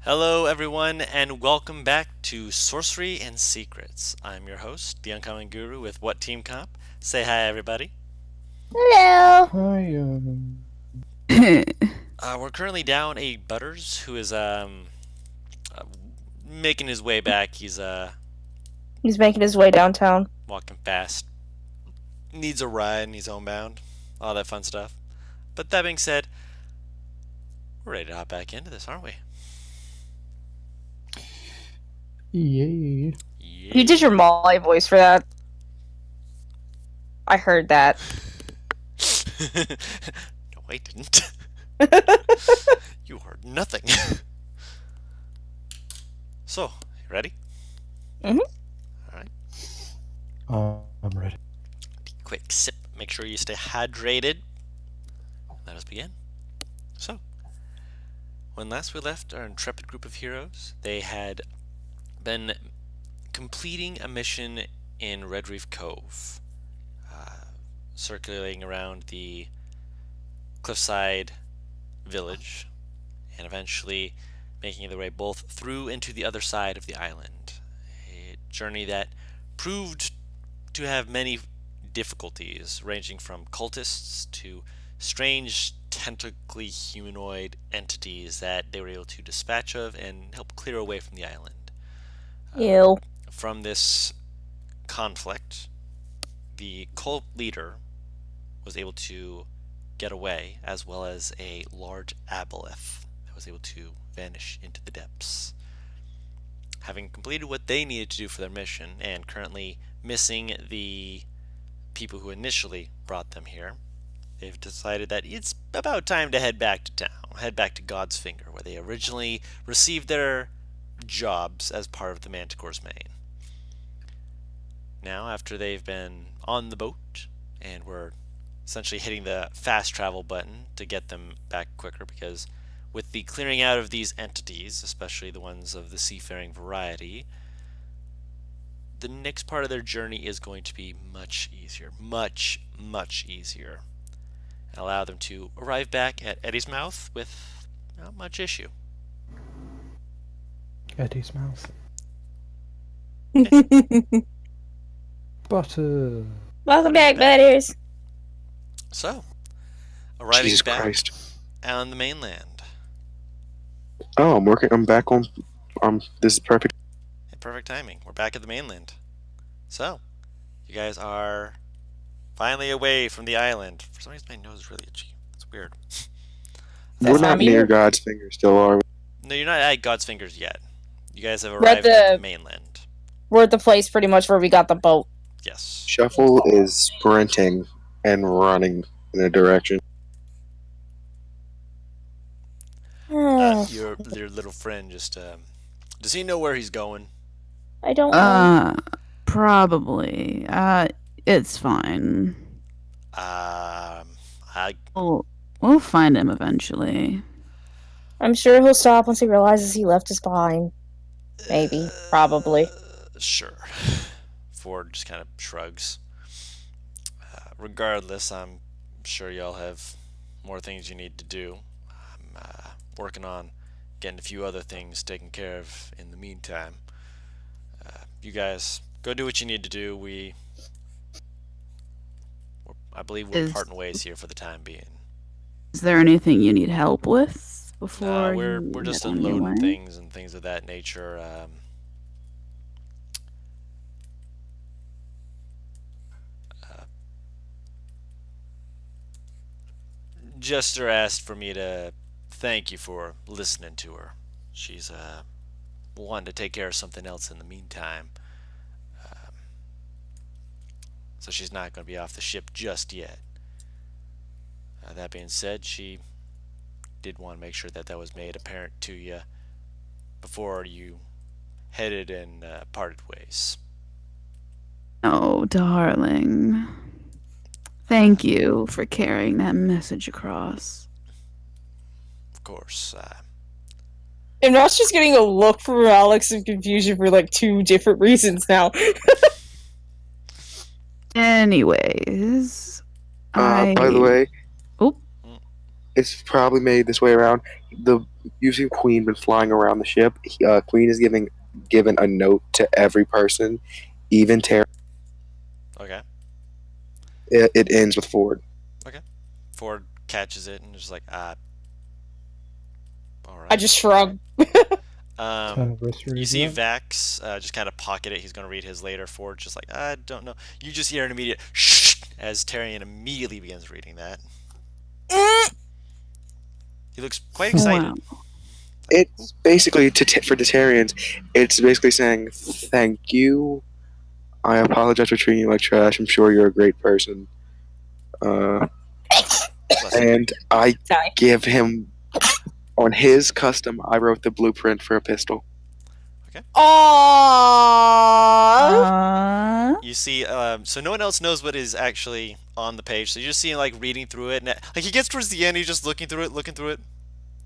Hello, everyone, and welcome back to Sorcery and Secrets. I'm your host, the Uncommon Guru with What Team Comp. Say hi, everybody. Hello. Hi, We're currently down a Butters who is uh, making his way back. He's He's making his way downtown. walking fast, needs a ride, and he's homebound, all that fun stuff. But that being said, we're ready to hop back into this, aren't we? yay. Yeah. You did your Molly voice for that. I heard that. No, I didn't. You heard nothing. So, you ready? Mhm. All right. I'm ready. Quick sip. Make sure you stay hydrated. Let us begin. So, when last we left our intrepid group of heroes, they had been completing a mission in Red Reef Cove, circulating around the cliffside village, and eventually making their way both through and to the other side of the island. A journey that proved to have many difficulties, ranging from cultists to strange tentacly humanoid entities that they were able to dispatch of and help clear away from the island. Ew. From this conflict, the cult leader was able to get away, as well as a large aboleth that was able to vanish into the depths. Having completed what they needed to do for their mission, and currently missing the people who initially brought them here, they've decided that it's about time to head back to town, head back to God's Finger, where they originally received their jobs as part of the Manticore's Main. Now, after they've been on the boat and we're essentially hitting the fast travel button to get them back quicker, because with the clearing out of these entities, especially the ones of the seafaring variety, the next part of their journey is going to be much easier. Much easier. And allow them to arrive back at Eddie's Mouth with not much issue. Eddie's mouth. Butter. Welcome back, Butters. So, arriving Jesus back Christ. on the mainland. Oh, I'm working. I'm back on. This is perfect. Perfect timing. We're back at the mainland. So, you guys are finally away from the island. For some reason, my nose is really itchy. It's weird. We're time not of near year. God's finger still, are we? No, you're not at God's Fingers yet. You guys have We're at arrived at the the- mainland. We're at the place pretty much where we got the boat. Yes. Shuffle is sprinting and running in a direction. Your little friend just does he know where he's going? I don't know. Probably. It's fine. I We'll find him eventually. I'm sure he'll stop once he realizes he left us behind. Maybe. Probably. Sure. Ford just kind of shrugs. Regardless, I'm sure y'all have more things you need to do. I'm working on getting a few other things taken care of in the meantime. You guys go do what you need to do. I believe we're parting ways here for the time being. Is there anything you need help with before we're just head on your way? unloading things and things of that nature. Jester asked for me to thank you for listening to her. She's wanting to take care of something else in the meantime. So she's not going to be off the ship just yet. That being said, she did want to make sure that that was made apparent to you before you headed and parted ways. Oh, darling. Thank you for carrying that message across. Of course. And Ross just getting a look from Alex of confusion for like two different reasons now. Anyways, By the way, Oh, It's probably made this way around. The You see Queen been flying around the ship. Queen is given a note to every person, even Terry. Okay. It ends with Ford. Ford catches it and is just like, all I right. just shrug. Anniversary You is see that? Vax just kind of pocket it. He's going to read his later. Ford just like, I don't know. You just hear an immediate shh as Tyrion immediately begins reading that. He looks quite excited. Wow. It's basically for Detarians. It's basically saying thank you. I apologize for treating you like trash. I'm sure you're a great person. Bless you. And I Sorry. give him on his custom. I wrote the blueprint for a pistol. Aww. You see, so no one else knows what is actually on the page. So you're just seeing like reading through it, and like he gets towards the end, he's just looking through it, looking through it.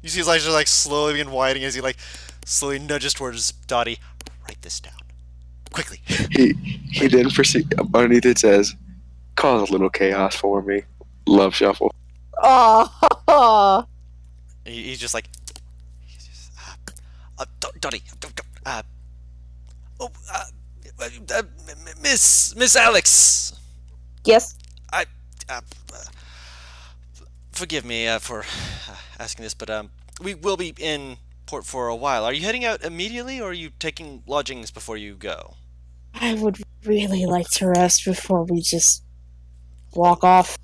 You see his eyes just like slowly begin widening as he like slowly nudges towards Dottie. Write this down quickly. He didn't proceed. Underneath it says, "Cause a little chaos for me." Love shuffle. Aww. He's just like, Dottie, oh, Miss Alex. Yes. I, forgive me for asking this, but we will be in port for a while. Are you heading out immediately, or are you taking lodgings before you go? I would really like to rest before we just walk off.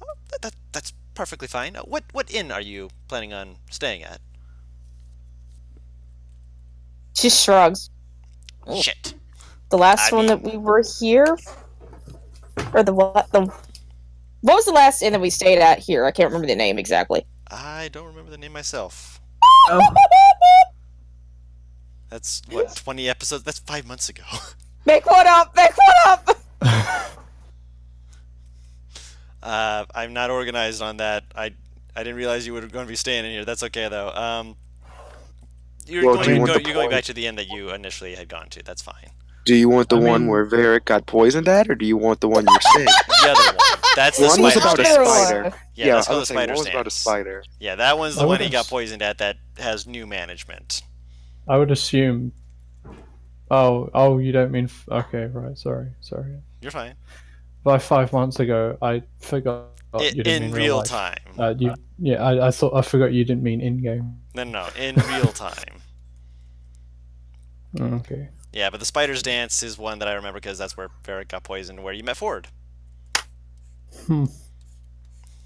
That's perfectly fine. What inn are you planning on staying at? She shrugs. Shit. The last I one that we were here, or what was the last inn that we stayed at here? I can't remember the name exactly. I don't remember the name myself. Oh. That's what 20 episodes. That's 5 months ago. Make one up. Make one up. I'm not organized on that. I didn't realize you were going to be staying in here. That's okay though. You're Well, going, do you want the you're going point? back to the inn that you initially had gone to. That's fine. Do you want the I one mean- where Varric got poisoned at, or do you want the one you're saying? The other one. That's the One was spider about a stance. spider. Yeah, that's I called the was saying spider one was about a stance. spider. Yeah, that one's the I one he would've got s- poisoned at that has new management. I would assume. Oh, you don't mean. Okay, right. Sorry. You're fine. By 5 months ago, I forgot you didn't In mean real life. time. I thought I forgot you didn't mean in game. No, in real time. Okay. Yeah, but the spider's dance is one that I remember because that's where Varric got poisoned, where you met Ford. Hmm.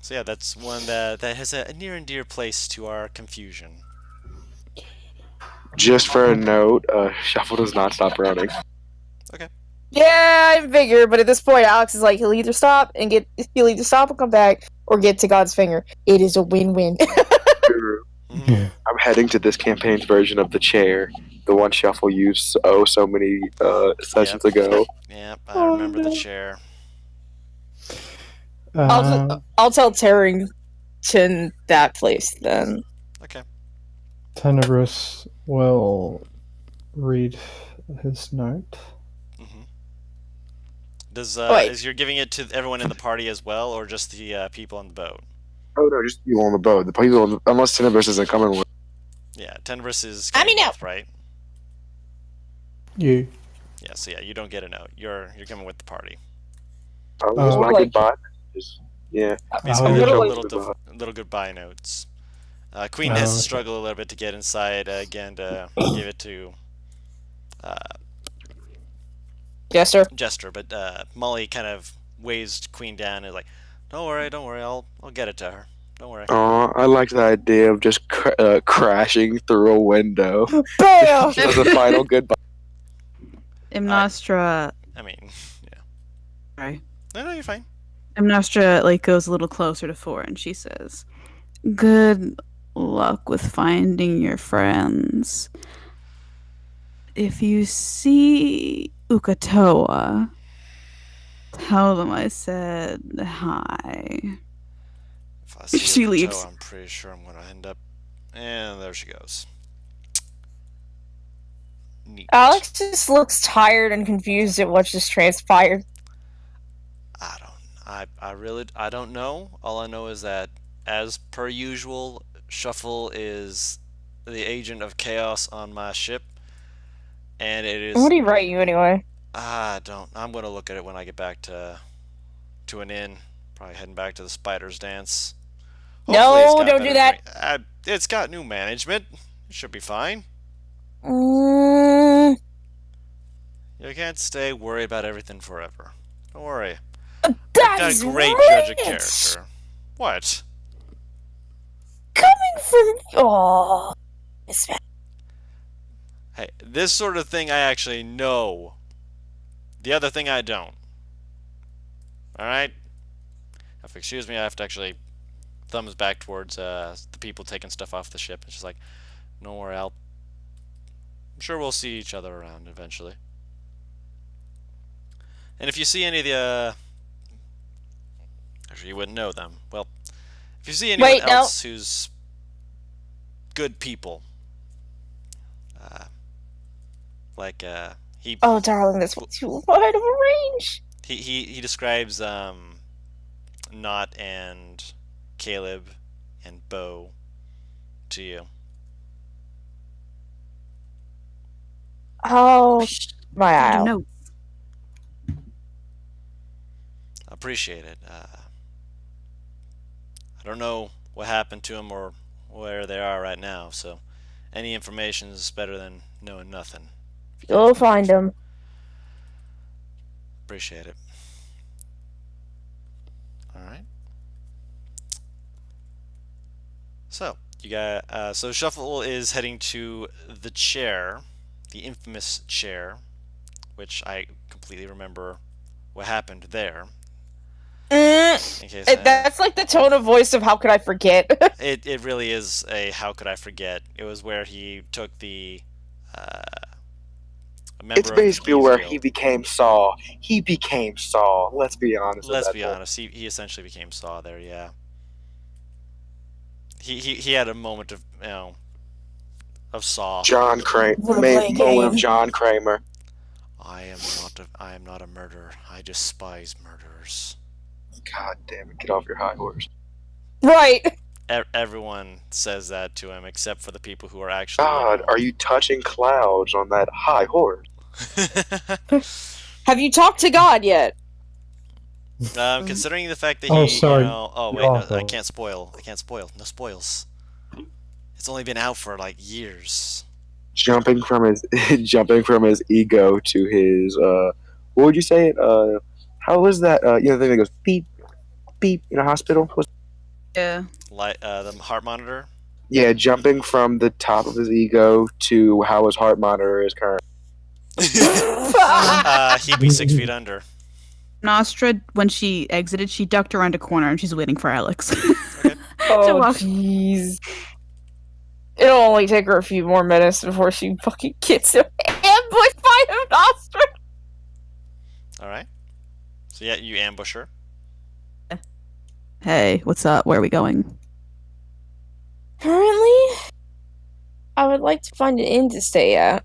So yeah, that's one that has a near and dear place to our confusion. Just for a note, Shuffle does not stop running. Yeah, I figured, but at this point, Alex is like, he'll either stop and come back, or get to God's finger. It is a win-win. Mhm. I'm heading to this campaign's version of the chair, the one Shuffle used so many sessions ago. Yep, I remember the chair. I'll tell Tarrington that place then. Okay. Tenebrous will read his note. hmm Does Wait. is you're giving it to everyone in the party as well, or just the people on the boat? Oh no, just people on the boat. The people, unless Tenebrous isn't coming with. Yeah, Tenebris is I mean, coming no. with, right? You. Yeah, so yeah, you don't get a note. You're coming with the party. Oh, it was my like- goodbye. Yeah. Basically, Oh, little, yeah. little goodbye notes. Queen Oh, has to okay. struggle a little bit to get inside again to give it to Jester. Jester, but Molly kind of waves Queen down and is like, don't worry, I'll get it to her. Don't worry. I like the idea of just crashing through a window. Bam! Just as a final goodbye. Imnostra. I mean, yeah. Sorry. No, you're fine. Imnostra like goes a little closer to Four and she says, "Good luck with finding your friends. If you see Ukatoa, tell them I said hi." If I see She a leaves. Toe, I'm pretty sure I'm gonna end up. And there she goes. Neat. Alex just looks tired and confused at what just transpired. I really don't know. All I know is that as per usual, Shuffle is the agent of chaos on my ship, and it is. What do you write you anyway? I don't. I'm gonna look at it when I get back to an inn. Probably heading back to the spiders dance. Hopefully it's No, got don't better do that. it's got new management. It should be fine. Mm, You can't stay worried about everything forever. Don't worry. I've that got a is great rich. judge of character. What? Coming from this man. Hey, this sort of thing I actually know. The other thing I don't. Alright? If you excuse me, I have to actually thumbs back towards the people taking stuff off the ship. It's just like, don't worry, I'm sure we'll see each other around eventually. And if you see any of the actually you wouldn't know them. Well, if you see anyone Wait, no. else who's good people, like he Oh, darling, this one's too wide of a range. he describes Not and Caleb and Bo to you. Oh, my Your eye. notes. Appreciate it. I don't know what happened to them or where they are right now, so any information is better than knowing nothing. If you Go guys know. find him. Appreciate it. Alright. So, you got so Shuffle is heading to the chair, the infamous chair, which I completely remember what happened there. In case, That's like the tone of voice of how could I forget? it really is a how could I forget. It was where he took the a member It's of the basically Thieves where Guild. he became Saul. He became Saul. Let's be honest. Let's at that be point. honest. He essentially became Saw there. Yeah. He had a moment of of Saw. John Kramer. Wanna play a Moment of game? John Kramer. I am not a murderer. I despise murderers. God damn it! Get off your high horse. Right. Everyone says that to him, except for the people who are actually. God, are you touching clouds on that high horse? Have you talked to God yet? Considering the fact that Oh, he, sorry. oh wait, You're no, I awful. can't spoil. I can't spoil. No spoils. It's only been out for like years. Jumping from his ego to his what would you say it? How was that? You know the thing that goes beep beep in a hospital? Yeah. Like the heart monitor. Yeah, jumping from the top of his ego to how his heart monitor is current. He'd be 6 feet under. Nostra, when she exited, she ducked around a corner and she's waiting for Alex. Oh, walk- jeez. It'll only take her a few more minutes before she fucking gets him ambushed by him, Nostra. All right. So yeah, you ambush her. Hey, what's up? Where are we going? Currently, I would like to find an inn to stay at.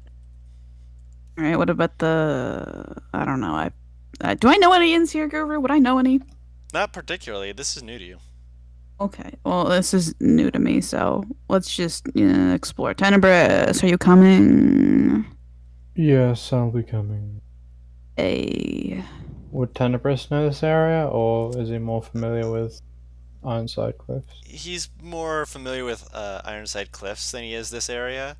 All right. What about the? I don't know. Do I know any inns here, Guru? Would I know any? Not particularly. This is new to you. Okay. Well, this is new to me, so let's just explore. Tenebris, are you coming? Yes, I'll be coming. Hey. Would Tenebris know this area, or is he more familiar with Ironside Cliffs? He's more familiar with Ironside Cliffs than he is this area.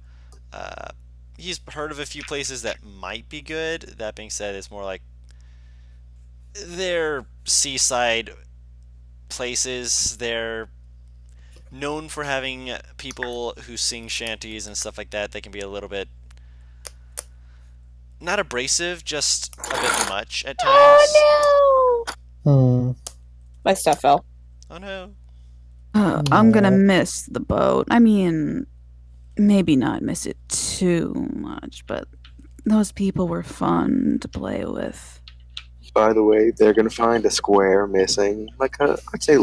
He's heard of a few places that might be good. That being said, it's more like they're seaside places. They're known for having people who sing shanties and stuff like that. They can be a little bit not abrasive, just a bit much at times. Oh no! My stuff fell. Oh no. I'm gonna No. miss the boat. I mean, maybe not miss it too much, but those people were fun to play with. By the way, they're gonna find a square missing, like I'd say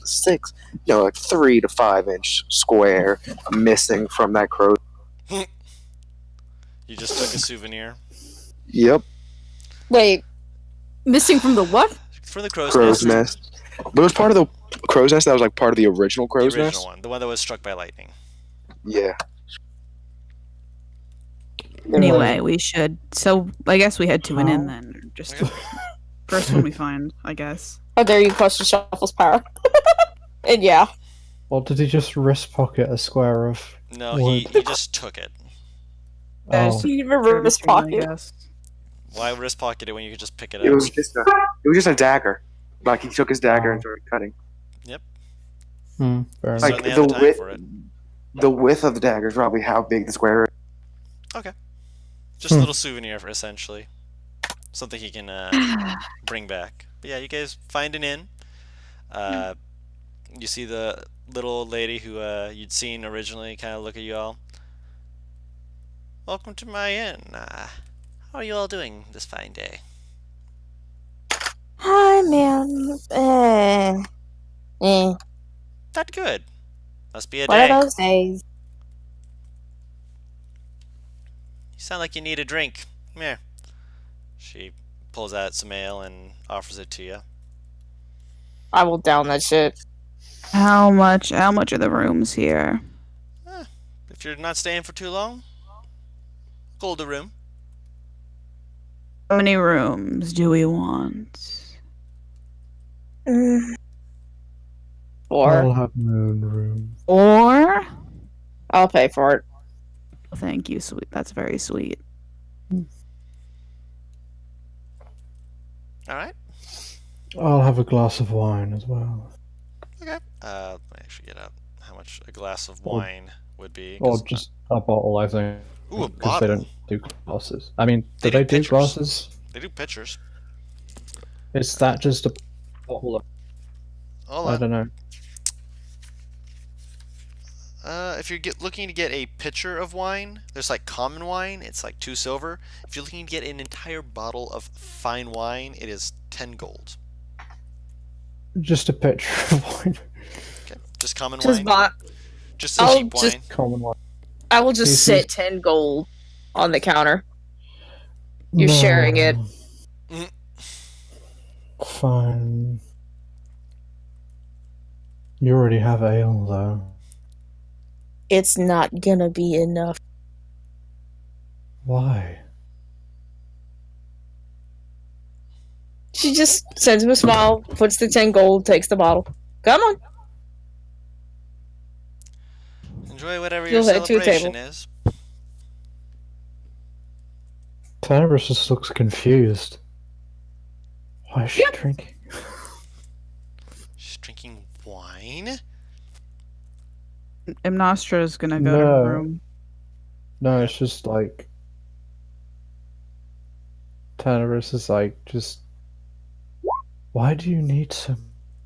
six, like 3 to 5 inch square missing from that crow. You just took a souvenir Yep, Wait, missing from the what? from the crow's crow's nest. nest. But it was part of crow's nest that was like part of the original The crow's original nest. one, the one that was struck by lightning. Yeah. Anyway, we should. So I guess we head to an inn How? then. Just Okay. first one we find, I guess. How dare you question Shuffle's power? And yeah, Or did he just wrist pocket a square of No, wood? he just took it. Oh, he reverse Third turn, I pocket. guess. Why wrist pocket it when you could just pick it It up? was just a dagger. Like he took his dagger and started cutting. fair You enough. Like certainly have the the time width, for it. the width of the dagger is probably how big the square is. Just a little souvenir, essentially. Something he can bring back. But yeah, you guys find an inn. You see the little old lady who you'd seen originally kind of look at you all. Welcome to my inn. How are you all doing this fine day? Hi, man. Not good. Must be a One day. of those days. You sound like you need a drink. Come here. She pulls out some ale and offers it to you. I will down that shit. How much are the rooms here? If you're not staying for too long, hold a room. How many rooms do we want? Mm. I'll 4. have moon room. Or I'll pay for it. thank you, sweet. That's very sweet. All right. I'll have a glass of wine as well. Okay. Let me actually get out how much a glass of Or- wine would be. Or 'Cause- just a bottle, I think. Ooh, a Because they bottle. don't do glasses. I mean, They do do they do pitchers. glasses? They do pitchers. Is that just a bottle of... Hold I on. don't know. If you're looking to get a pitcher of wine, there's like common wine. It's like 2 silver. If you're looking to get an entire bottle of fine wine, it is 10 gold. Just a picture of wine. Okay. Just common Just wine. bought. Just a I'll cheap just- wine. Common wine. I will just This sit is- 10 gold on the counter. You're sharing it. Mhm. Fine. You already have ale, though. It's not gonna be enough. Why? She just sends him a smile, puts the 10 gold, takes the bottle. Come on. Enjoy whatever You'll your head to a celebration table. is. Tenebris just looks confused. Why is she Yep. drinking? She's drinking wine. Imnostra's gonna go to No. her room. No, it's just like... Tenebris is like, just... Why do you need so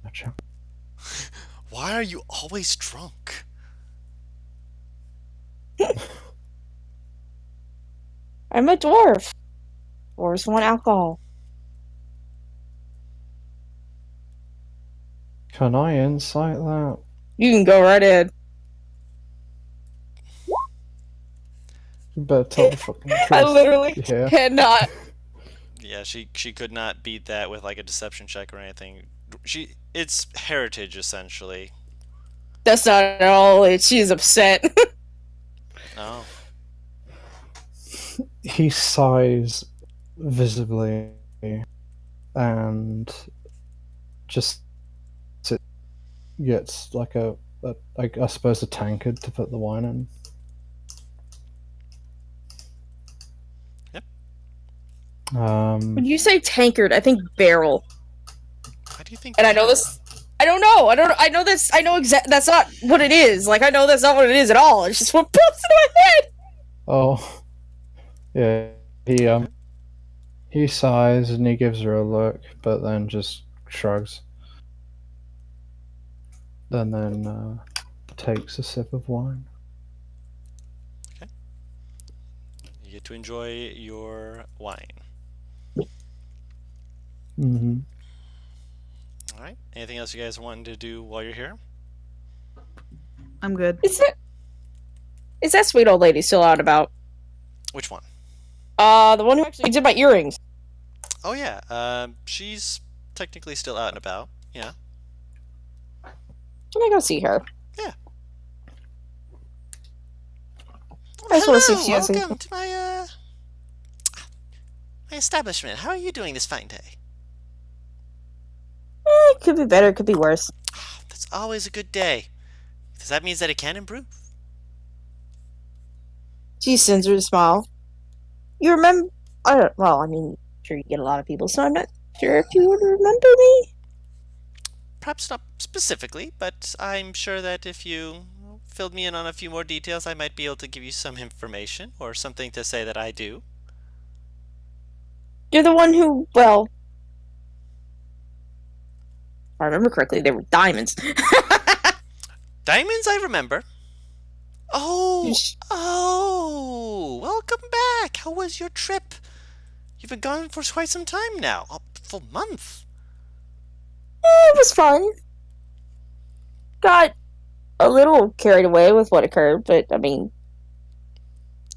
much alcohol? Why are you always drunk? I'm a dwarf. Dwarves want alcohol. Can I insight that? You can go right ahead. You better tell the fucking truth. I literally Yeah. cannot. Yeah, she could not beat that with like a deception check or anything. It's heritage essentially. That's not at all it. She's upset. Oh. He sighs visibly and just gets like I suppose a tankard to put the wine in. Yep. When you say tankard, I think barrel. Why do you think? And I know this. I don't know. I know this. I know exact. That's not what it is. Like I know that's not what it is at all. It's just what pops into my head. Oh, yeah. He sighs and he gives her a look, but then just shrugs. And then takes a sip of wine. You get to enjoy your wine. Mm-hmm. All right. Anything else you guys wanting to do while you're here? I'm good. Is that sweet old lady still out about? Which one? The one who actually did my earrings. Oh yeah. She's technically still out and about. Yeah. Can I go see her? Yeah. I just want to see if Hello, she has welcome anything. to my establishment. How are you doing this fine day? It could be better, it could be worse. That's always a good day, because that means that it can improve. She sends her a smile. You remember? Well, I mean, I'm sure you get a lot of people, so I'm not sure if you would remember me. Perhaps not specifically, but I'm sure that if you filled me in on a few more details, I might be able to give you some information or something to say that I do. You're the one who, well, if I remember correctly, they were diamonds. Diamonds, I remember. Oh, welcome back. How was your trip? You've been gone for quite some time now, a full month. It was fun. Got a little carried away with what occurred, but I mean,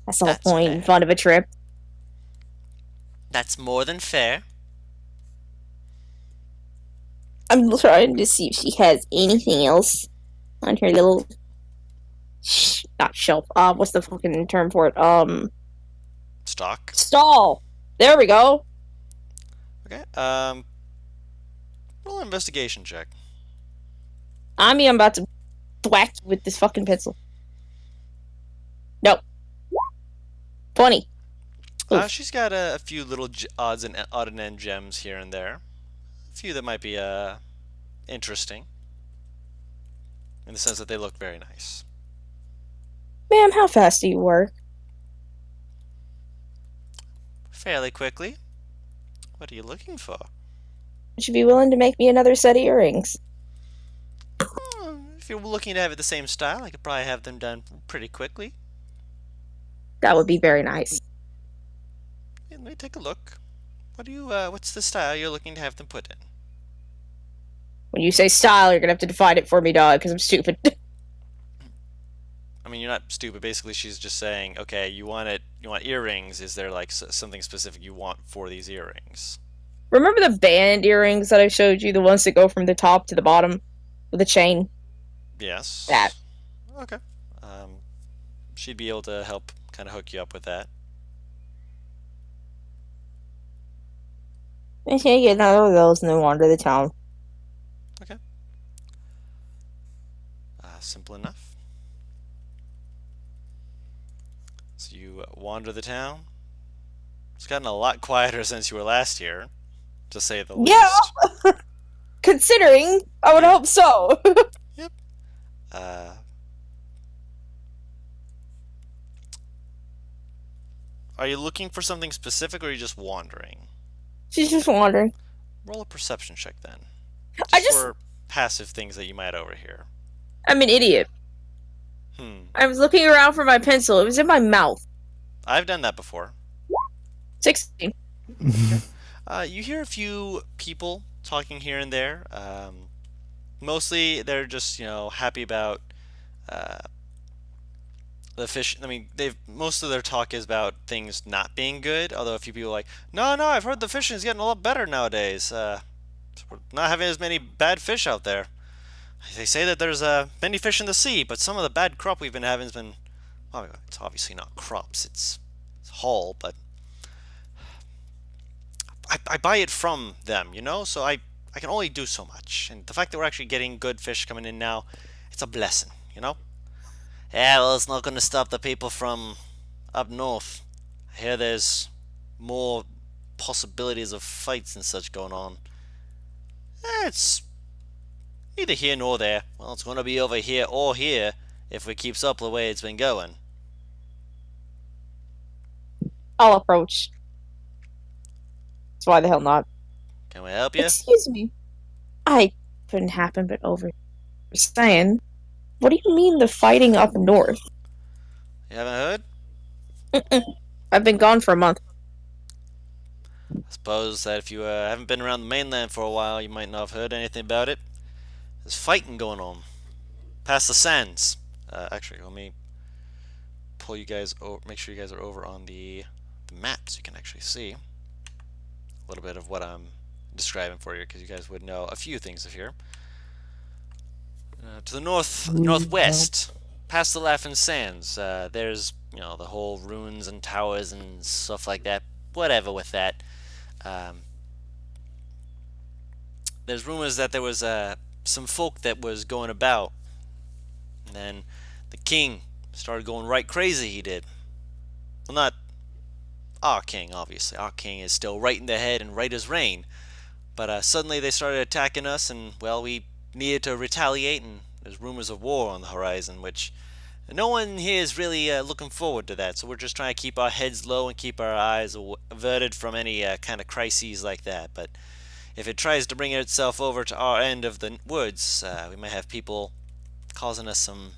that's the whole That's point fair. and fun of a trip. That's more than fair. I'm trying to see if she has anything else on her little not shelf. What's the fucking term for it? Stock. Stall. There we go. Okay. Roll an investigation check. I'm about to whack you with this fucking pencil. Nope. 20. Oof. She's got a few little odds and odd and end gems here and there. A few that might be interesting, in the sense that they look very nice. Ma'am, how fast do you work? Fairly quickly. What are you looking for? Would you be willing to make me another set of earrings? If you're looking to have it the same style, I could probably have them done pretty quickly. That would be very nice. Let me take a look. What's the style you're looking to have them put in? When you say style, you're gonna have to define it for me, dog, because I'm stupid. I mean, you're not stupid. Basically, she's just saying, okay, you want earrings. Is there like something specific you want for these earrings? Remember the band earrings that I showed you? The ones that go from the top to the bottom with a chain? Yes. That. Okay. She'd be able to help kind of hook you up with that. I can't get none of those and then wander the town. Okay. Simple enough. So you wander the town. It's gotten a lot quieter since you were last here, to say the Yeah! least. Considering, I would Yeah. hope so. Yep. Are you looking for something specific, or are you just wandering? She's just wandering. Roll a perception check then. I just- for passive things that you might overhear. I'm an idiot. I was looking around for my pencil. It was in my mouth. I've done that before. 16. You hear a few people talking here and there. Mostly, they're just happy about the fish. I mean, most of their talk is about things not being good. Although a few people are like, no, I've heard the fishing is getting a lot better nowadays. We're not having as many bad fish out there. They say that there's many fish in the sea, but some of the bad crop we've been having has been. Well, it's obviously not crops. It's haul, but I buy it from them, so I can only do so much. And the fact that we're actually getting good fish coming in now, it's a blessing, Yeah, well, it's not going to stop the people from up north. I hear there's more possibilities of fights and such going on. It's neither here nor there. Well, it's going to be over here or here if it keeps up the way it's been going. I'll approach. So why the hell not? Can we help you? Excuse me. I couldn't happen but over saying. What do you mean the fighting up north? You haven't heard? I've been gone for a month. I suppose that if you haven't been around the mainland for a while, you might not have heard anything about it. There's fighting going on. Past the sands. Actually, let me pull you guys over, make sure you guys are over on the map so you can actually see a little bit of what I'm describing for you, because you guys would know a few things of here. To the northwest, past the Laughing Sands, there's the whole ruins and towers and stuff like that. Whatever with that. Um, there's rumors that there was some folk that was going about, and then the king started going right crazy. He did. Well, not our king, obviously. Our king is still right in the head and right as rain. But suddenly they started attacking us, and well, we needed to retaliate. And there's rumors of war on the horizon, which no one here is really looking forward to that. So we're just trying to keep our heads low and keep our eyes averted from any kind of crises like that. But if it tries to bring itself over to our end of the woods, we might have people causing us some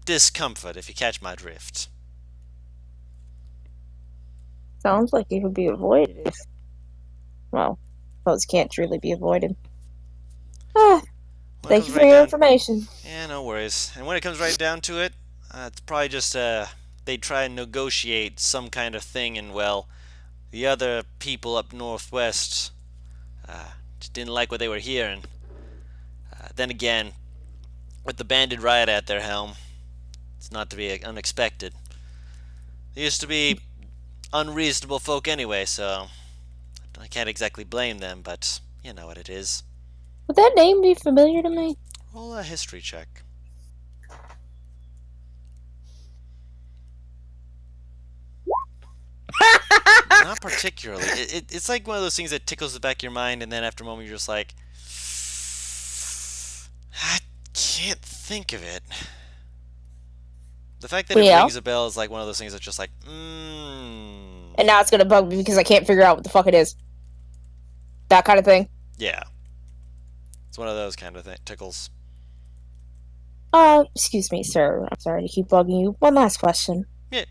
discomfort, if you catch my drift. Sounds like it could be avoided. Well, those can't truly be avoided. Ah, thank you for your information. Yeah, no worries. And when it comes right down to it, it's probably just they try and negotiate some kind of thing, and well, the other people up northwest just didn't like what they were hearing. Then again, with the bandit riot at their helm, it's not to be unexpected. They used to be unreasonable folk anyway, so I can't exactly blame them, but you know what it is. Would that name be familiar to me? Roll a history check. Not particularly. It's like one of those things that tickles the back of your mind, and then after a moment you're just like, I can't think of it. The fact that it rings a bell is like one of those things that's just like, And now it's gonna bug me because I can't figure out what the fuck it is. That kind of thing. Yeah. It's one of those kind of tickles. Excuse me, sir. I'm sorry to keep bugging you. One last question. Yeah.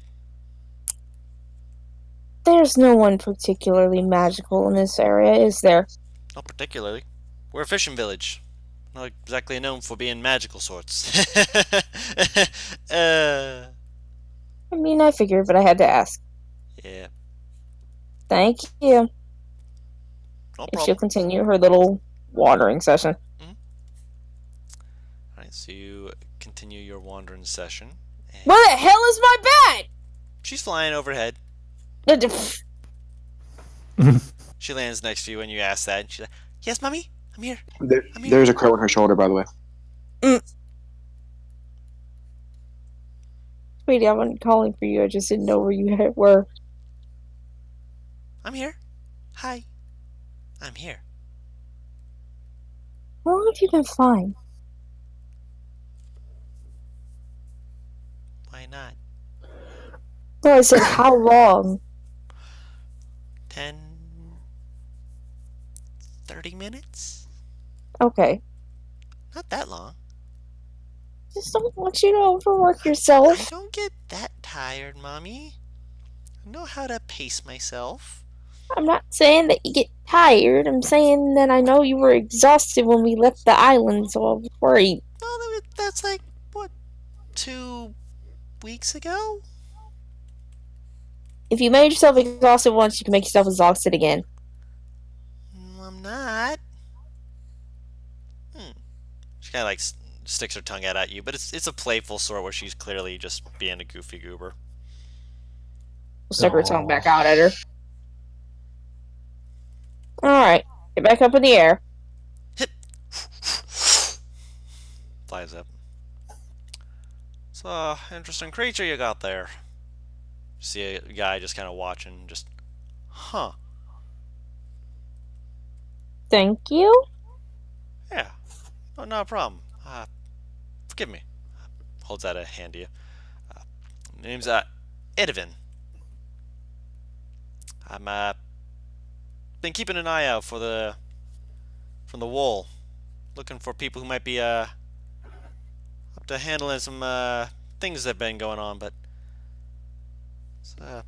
There's no one particularly magical in this area, is there? Not particularly. We're a fishing village. Not exactly known for being magical sorts. I mean, I figured, but I had to ask. Yeah. Thank you. No problem. If she'll continue her little wandering session. Alright, so you continue your wandering session. Where the hell is my bat? She's flying overhead. She lands next to you when you ask that. And she's like, yes, mommy? I'm here. There's a crow on her shoulder, by the way. Sweetie, I wasn't calling for you. I just didn't know where you were. I'm here. Hi. I'm here. How long have you been flying? Why not? No, I said how long? 10, 30 minutes? Okay. Not that long. Just don't want you to overwork yourself. I don't get that tired, Mommy. I know how to pace myself. I'm not saying that you get tired. I'm saying that I know you were exhausted when we left the island, so I was worried. Well, that's like, what, 2 weeks ago? If you made yourself exhausted once, you can make yourself exhausted again. I'm not. She kind of like sticks her tongue out at you, but it's a playful sort where she's clearly just being a goofy goober. Stick her tongue back out at her. Alright, get back up in the air. Hip. Flies up. It's an interesting creature you got there. See a guy just kind of watching, just, huh. Thank you. Yeah. Oh, no problem. Forgive me. Holds out a hand to you. Name's Edivin. I'm been keeping an eye out for from the wall, looking for people who might be up to handling some things that have been going on. But it's a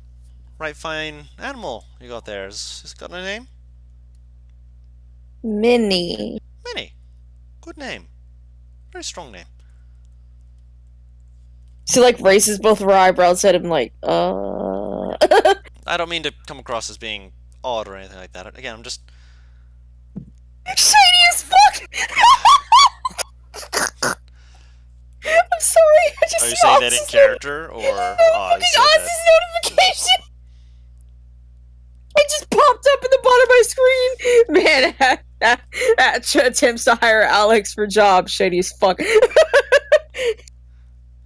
right fine animal you got there. Has it got a name? Minnie. Minnie. Good name. Very strong name. She like raises both of her eyebrows at him like, I don't mean to come across as being odd or anything like that. Again, I'm just... Shady as fuck! sorry. I just Are you see saying that in Oz's character, or Oz fucking said that? Oz's notification. It just popped up in the bottom of my screen. Man, that attempts to hire Alex for job. Shady as fuck.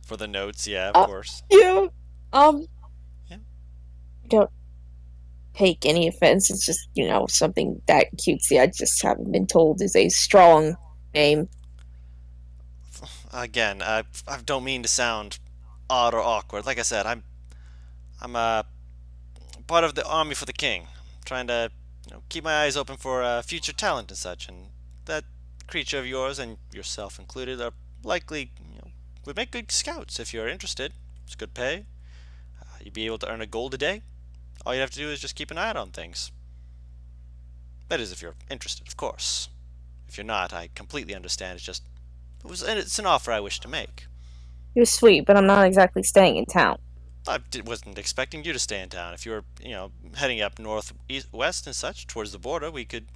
For the notes, yeah, of course. Yeah. Yeah. Don't take any offense. It's just, something that cutesy. I just haven't been told is a strong name. Again, I don't mean to sound odd or awkward. Like I said, I'm part of the army for the king, trying to keep my eyes open for future talent and such. And that creature of yours, and yourself included, are likely would make good scouts if you're interested. It's good pay. You'd be able to earn a gold a day. All you have to do is just keep an eye out on things. That is, if you're interested, of course. If you're not, I completely understand. It's an offer I wish to make. You're sweet, but I'm not exactly staying in town. Wasn't expecting you to stay in town. If you were, heading up north, east, west, and such towards the border, we could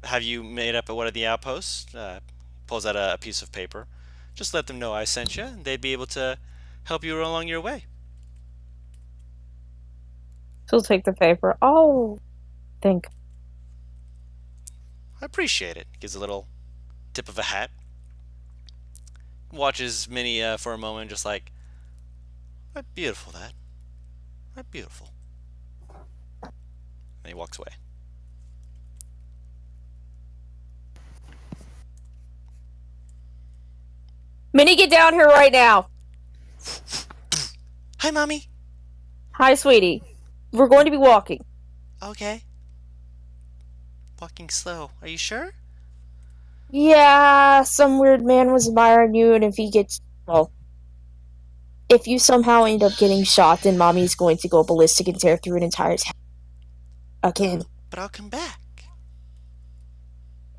have you made up at one of the outposts. Pulls out a piece of paper. Just let them know I sent you, and they'd be able to help you along your way. She'll take the paper. Oh, think. I appreciate it. Gives a little tip of a hat. Watches Minnie for a moment, just like, "Right, beautiful that. Right, beautiful." And he walks away. Minnie, get down here right now. Hi, mommy. Hi, sweetie. We're going to be walking. Okay. Walking slow. Are you sure? Yeah, some weird man was admiring you, and if you somehow end up getting shot, then Mommy's going to go ballistic and tear through an entire town. Again. But I'll come back.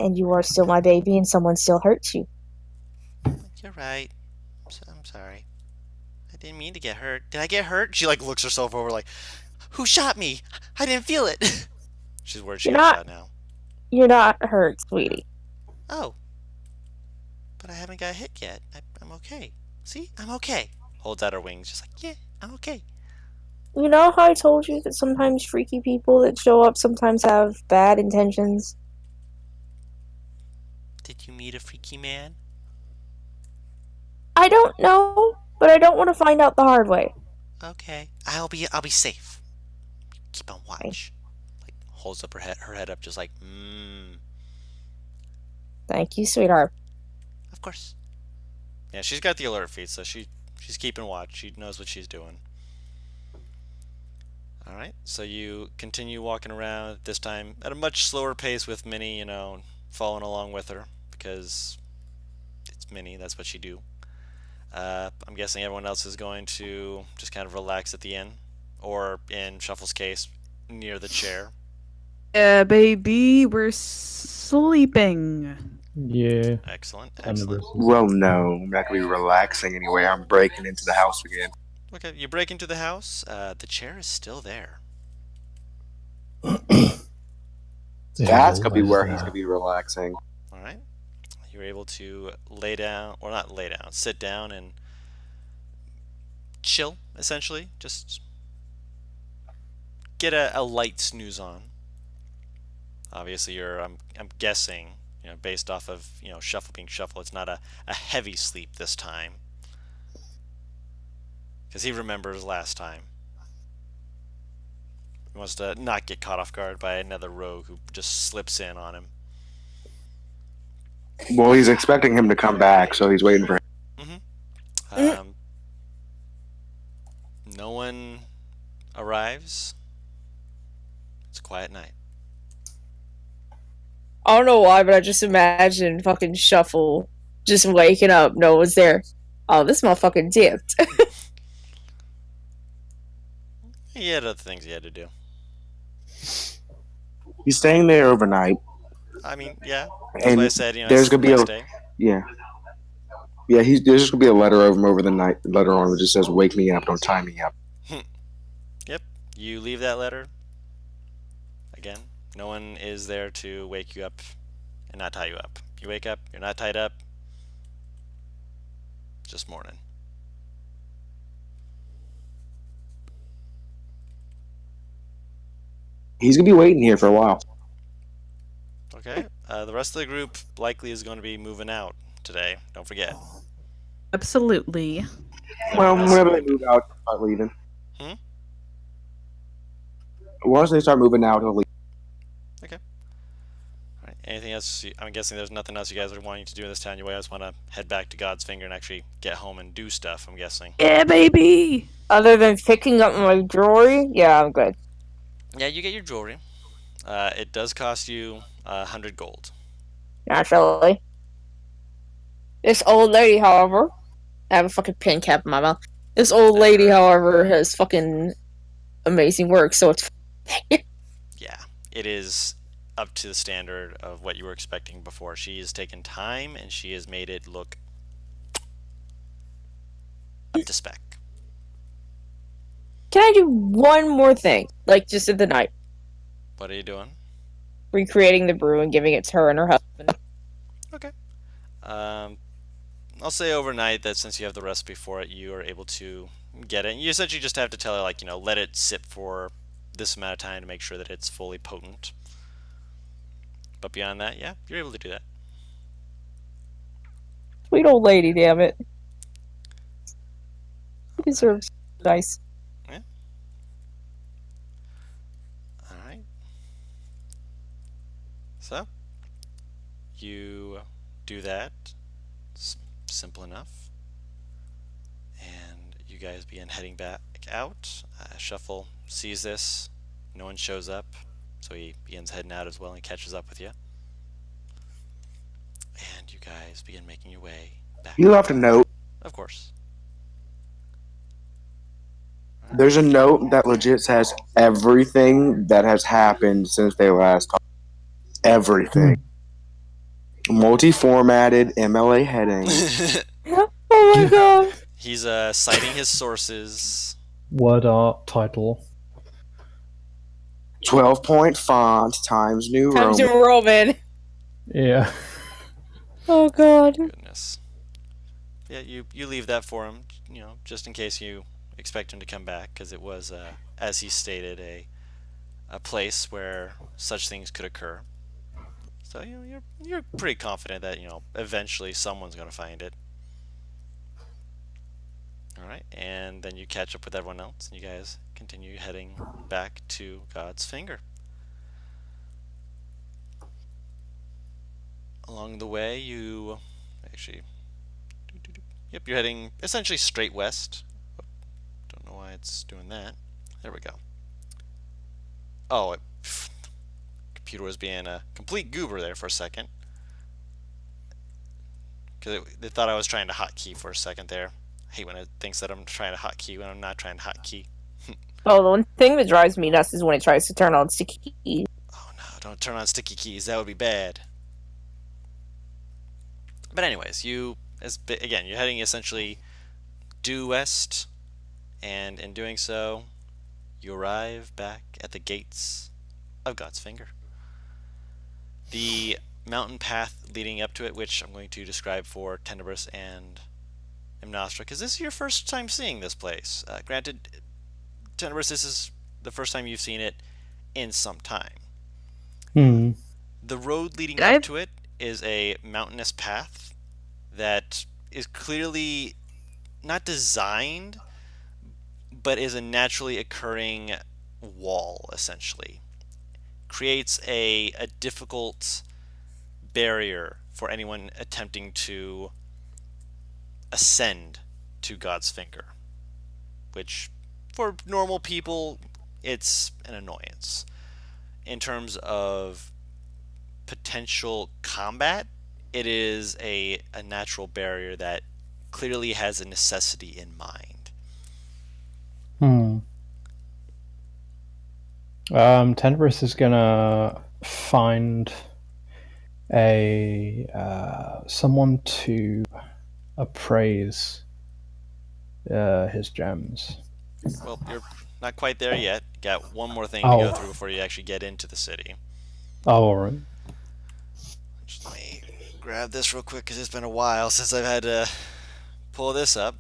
And you are still my baby, and someone still hurts you. You're right. I'm sorry. I didn't mean to get hurt. Did I get hurt? She looks herself over like, who shot me? I didn't feel it. She's worried she got shot now. You're not hurt, sweetie. Oh. But I haven't got hit yet. I'm okay. See? I'm okay. Holds out her wings just like, yeah, I'm okay. You know how I told you that sometimes freaky people that show up sometimes have bad intentions? Did you meet a freaky man? I don't know, but I don't want to find out the hard way. Okay. I'll be safe. Keep on watch. Holds up her head up just like, Thank you, sweetheart. Of course. Yeah, she's got the alert feed, so she's keeping watch. She knows what she's doing. Alright, so you continue walking around, this time at a much slower pace with Minnie, following along with her, because it's Minnie, that's what she do. I'm guessing everyone else is going to just kind of relax at the inn, or in Shuffle's case, near the chair. Yeah, baby, we're sleeping. Yeah. Excellent. 100%. Well, no, I'm not gonna be relaxing anyway. I'm breaking into the house again. Okay, you break into the house. The chair is still there. That's gonna be where he's gonna be relaxing. All right. You're able to lay down, or not lay down, sit down and chill, essentially. Just get a light snooze on. Obviously, I'm guessing, based off of, Shuffle being Shuffle, it's not a heavy sleep this time. Because he remembers last time. He wants to not get caught off guard by another rogue who just slips in on him. Well, he's expecting him to come back, so he's waiting for him. No one arrives. It's a quiet night. I don't know why, but I just imagine fucking Shuffle just waking up, no one's there. Oh, this motherfucker dipped. He had other things he had to do. He's staying there overnight. I mean, yeah. That's And why I said, there's gonna be next a day. yeah. There's just gonna be a letter of him over the night. Letter on it just says, "Wake me up, don't tie me up." Yep. You leave that letter. Again, no one is there to wake you up and not tie you up. You wake up, you're not tied up. just morning. He's gonna be waiting here for a while. Okay. The rest of the group likely is going to be moving out today. Don't forget. Absolutely. Well, Everyone else whenever will they be. move out, start leaving. Hmm? Once they start moving out, he'll leave. Okay. All right. Anything else? I'm guessing there's nothing else you guys are wanting to do in this town. You guys want to head back to God's Finger and actually get home and do stuff. I'm guessing. Yeah, baby. Other than picking up my jewelry, yeah, I'm good. Yeah, you get your jewelry. It does cost you 100 gold. Naturally. This old lady, however, I have a fucking pin cap in my mouth. This old lady, however, has fucking amazing work, so it's. Yeah, it is up to the standard of what you were expecting before. She has taken time and she has made it look up to spec. Can I do one more thing? Like, just at the night. What are you doing? Recreating the brew and giving it to her and her husband. Okay. I'll say overnight that since you have the recipe for it, you are able to get it. You essentially just have to tell her, like, let it sit for this amount of time to make sure that it's fully potent. But beyond that, yeah, you're able to do that. Sweet old lady, damn it. She deserves nice. Yeah. All right. So, you do that. It's simple enough. And you guys begin heading back out. Shuffle sees this. No one shows up. So he begins heading out as well and catches up with you. And you guys begin making your way back. You left a note. Of course. There's a note that legit says everything that has happened since they last talked. Everything. Multi-formatted MLA heading. Oh my god. He's citing his sources. Word art title. 12-point font times New Times Roman. New Roman. Yeah. Oh god. Goodness. Yeah, you leave that for him, just in case you expect him to come back, because it was, as he stated, a place where such things could occur. So you're pretty confident that eventually someone's gonna find it. All right, and then you catch up with everyone else, and you guys continue heading back to God's Finger. Along the way, you actually, yep, you're heading essentially straight west. Don't know why it's doing that. There we go. Oh, computer was being a complete goober there for a second. Because it thought I was trying to hotkey for a second there. I hate when it thinks that I'm trying to hotkey when I'm not trying to hotkey. Oh, the one thing that drives me nuts is when it tries to turn on sticky keys. Oh no, don't turn on sticky keys. That would be bad. But anyways, again, you're heading essentially due west, and in doing so, you arrive back at the gates of God's Finger. The mountain path leading up to it, which I'm going to describe for Tenebris and Amnostra, because this is your first time seeing this place. Granted, Tenebris, this is the first time you've seen it in some time. The road leading up to it is a mountainous path that is clearly not designed, but is a naturally occurring wall, essentially. Creates a difficult barrier for anyone attempting to ascend to God's Finger, which for normal people it's an annoyance. In terms of potential combat, it is a natural barrier that clearly has a necessity in mind. Tenebris is gonna find someone to appraise his gems. Well, you're not quite there yet. You got one more thing to go through before you actually get into the city. Oh, alright. Just let me grab this real quick because it's been a while since I've had to pull this up,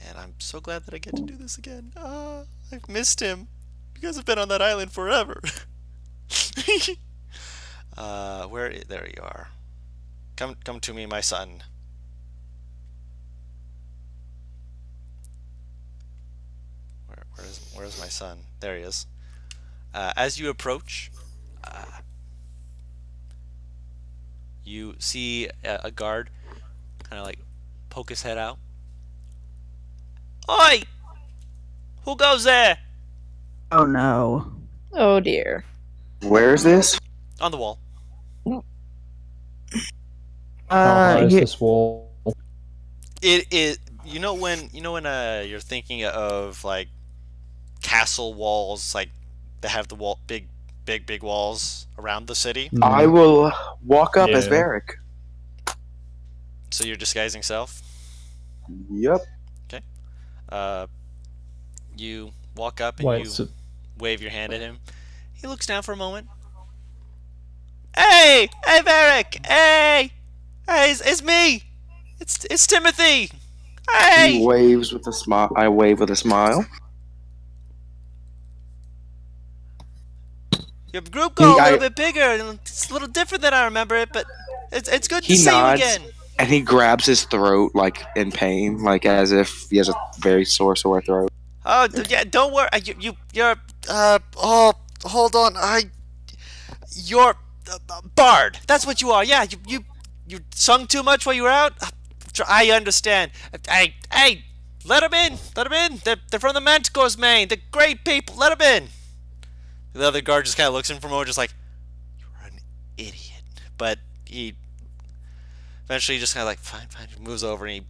and I'm so glad that I get to do this again. I've missed him. You guys have been on that island forever. There you are. Come to me, my son. Where's my son? There he is. As you approach, you see a guard kind of like poke his head out. Oi! Who goes there? Oh no. Oh dear. Where is this? On the wall. How high is Here- this wall? It you know when you're thinking of like castle walls, like they have the big walls around the city. I will walk up as Yeah. Varric. So you're disguising self. Yep. You walk up and Wait, you so wave your hand at him. He looks down for a moment. Hey, Varric! Hey, it's me. It's Timothy. Hey. He waves with a smile. I wave with a smile. Your group got a I- little bit bigger, and it's a little different than I remember it, but it's good to He see nods. you again. And he grabs his throat, like in pain, like as if he has a very sore throat. Oh yeah, don't worry. You're hold on. You're Bard. That's what you are. Yeah, you sung too much while you were out. I understand. Hey, let them in. Let them in. They're from the Manticore's Main. They're great people. Let them in. The other guard just kind of looks in for a moment, just like, you're an idiot. But he eventually just kind of like, fine. He moves over and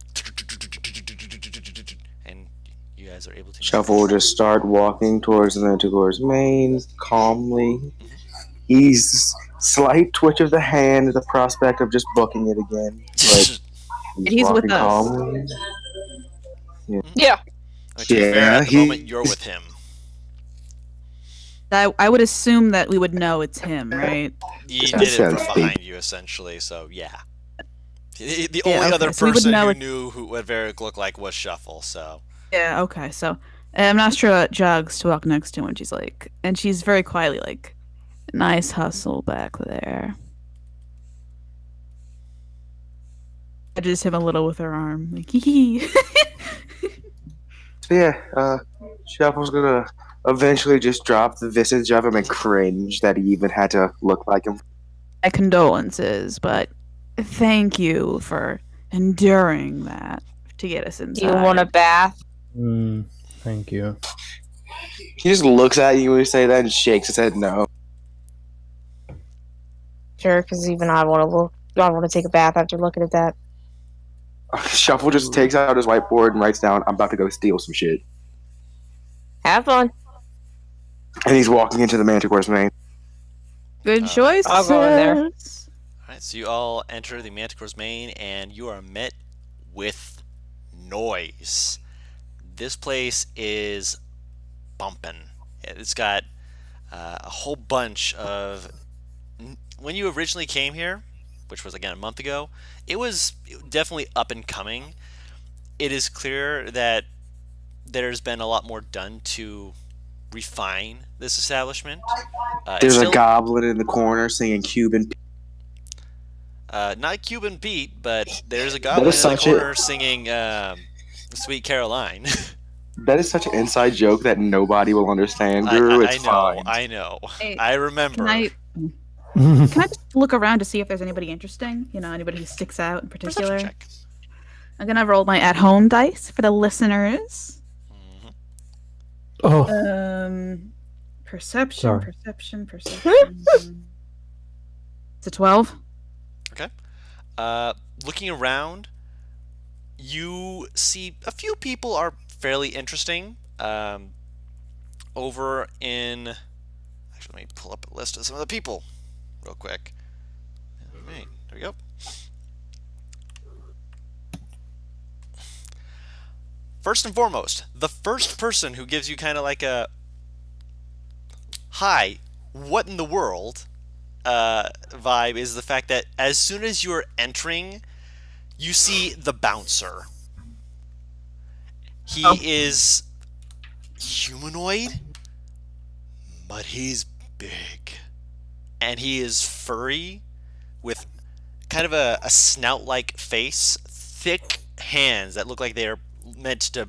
you guys are able to. Shuffle will just start walking towards the Manticore's Main calmly. He's slight twitch of the hand at the prospect of just booking it again. But He's with walking us. calmly. Yeah. To be fair, Yeah, at the moment you're with him. I would assume that we would know it's him, right? You That did it sounds from behind you, essentially. So yeah. The Yeah, only okay, other so we would person know who it- knew what Varric looked like was Shuffle. So Yeah, okay. So I'm not sure what jogs to walk next to when she's like, and she's very quietly like, nice hustle back there. I just him a little with her arm, like, hee hee. So yeah, Shuffle's gonna eventually just drop the visage of him and cringe that he even had to look like him. My condolences, but thank you for enduring that to get us Do inside. you want a bath? Thank you. He just looks at you when you say that and shakes his head no. Sure, because even I want to look. I want to take a bath after looking at that. Shuffle just takes out his whiteboard and writes down, "I'm about to go steal some shit." Have fun. And he's walking into the Manticore's Main. Good choice. I'll go in there. alright, so you all enter the Manticore's Main and you are met with noise. This place is bumping. It's got a whole bunch of. When you originally came here, which was again a month ago, it was definitely up and coming. It is clear that there's been a lot more done to refine this establishment. There's It's a still, goblin in the corner singing Cuban. not Cuban beat, but there's a goblin in is the such a- corner singing Sweet Caroline. That is such an inside joke that nobody will understand, Drew. It's fine. I know. Hey, I remember. Can I just look around to see if there's anybody interesting? You know, anybody who sticks out in Perception particular? check. I'm gonna roll my at-home dice for the listeners. Mhm. Oh, Perception, Sorry. perception. It's a 12. Looking around, you see a few people are fairly interesting. Over in, actually, let me pull up a list of some of the people real quick. Alright, there we go. First and foremost, the first person who gives you kind of like a hi, what in the world vibe is the fact that as soon as you're entering, you see the bouncer. He is humanoid, but he's big. And he is furry with kind of a snout like face, thick hands that look like they're meant to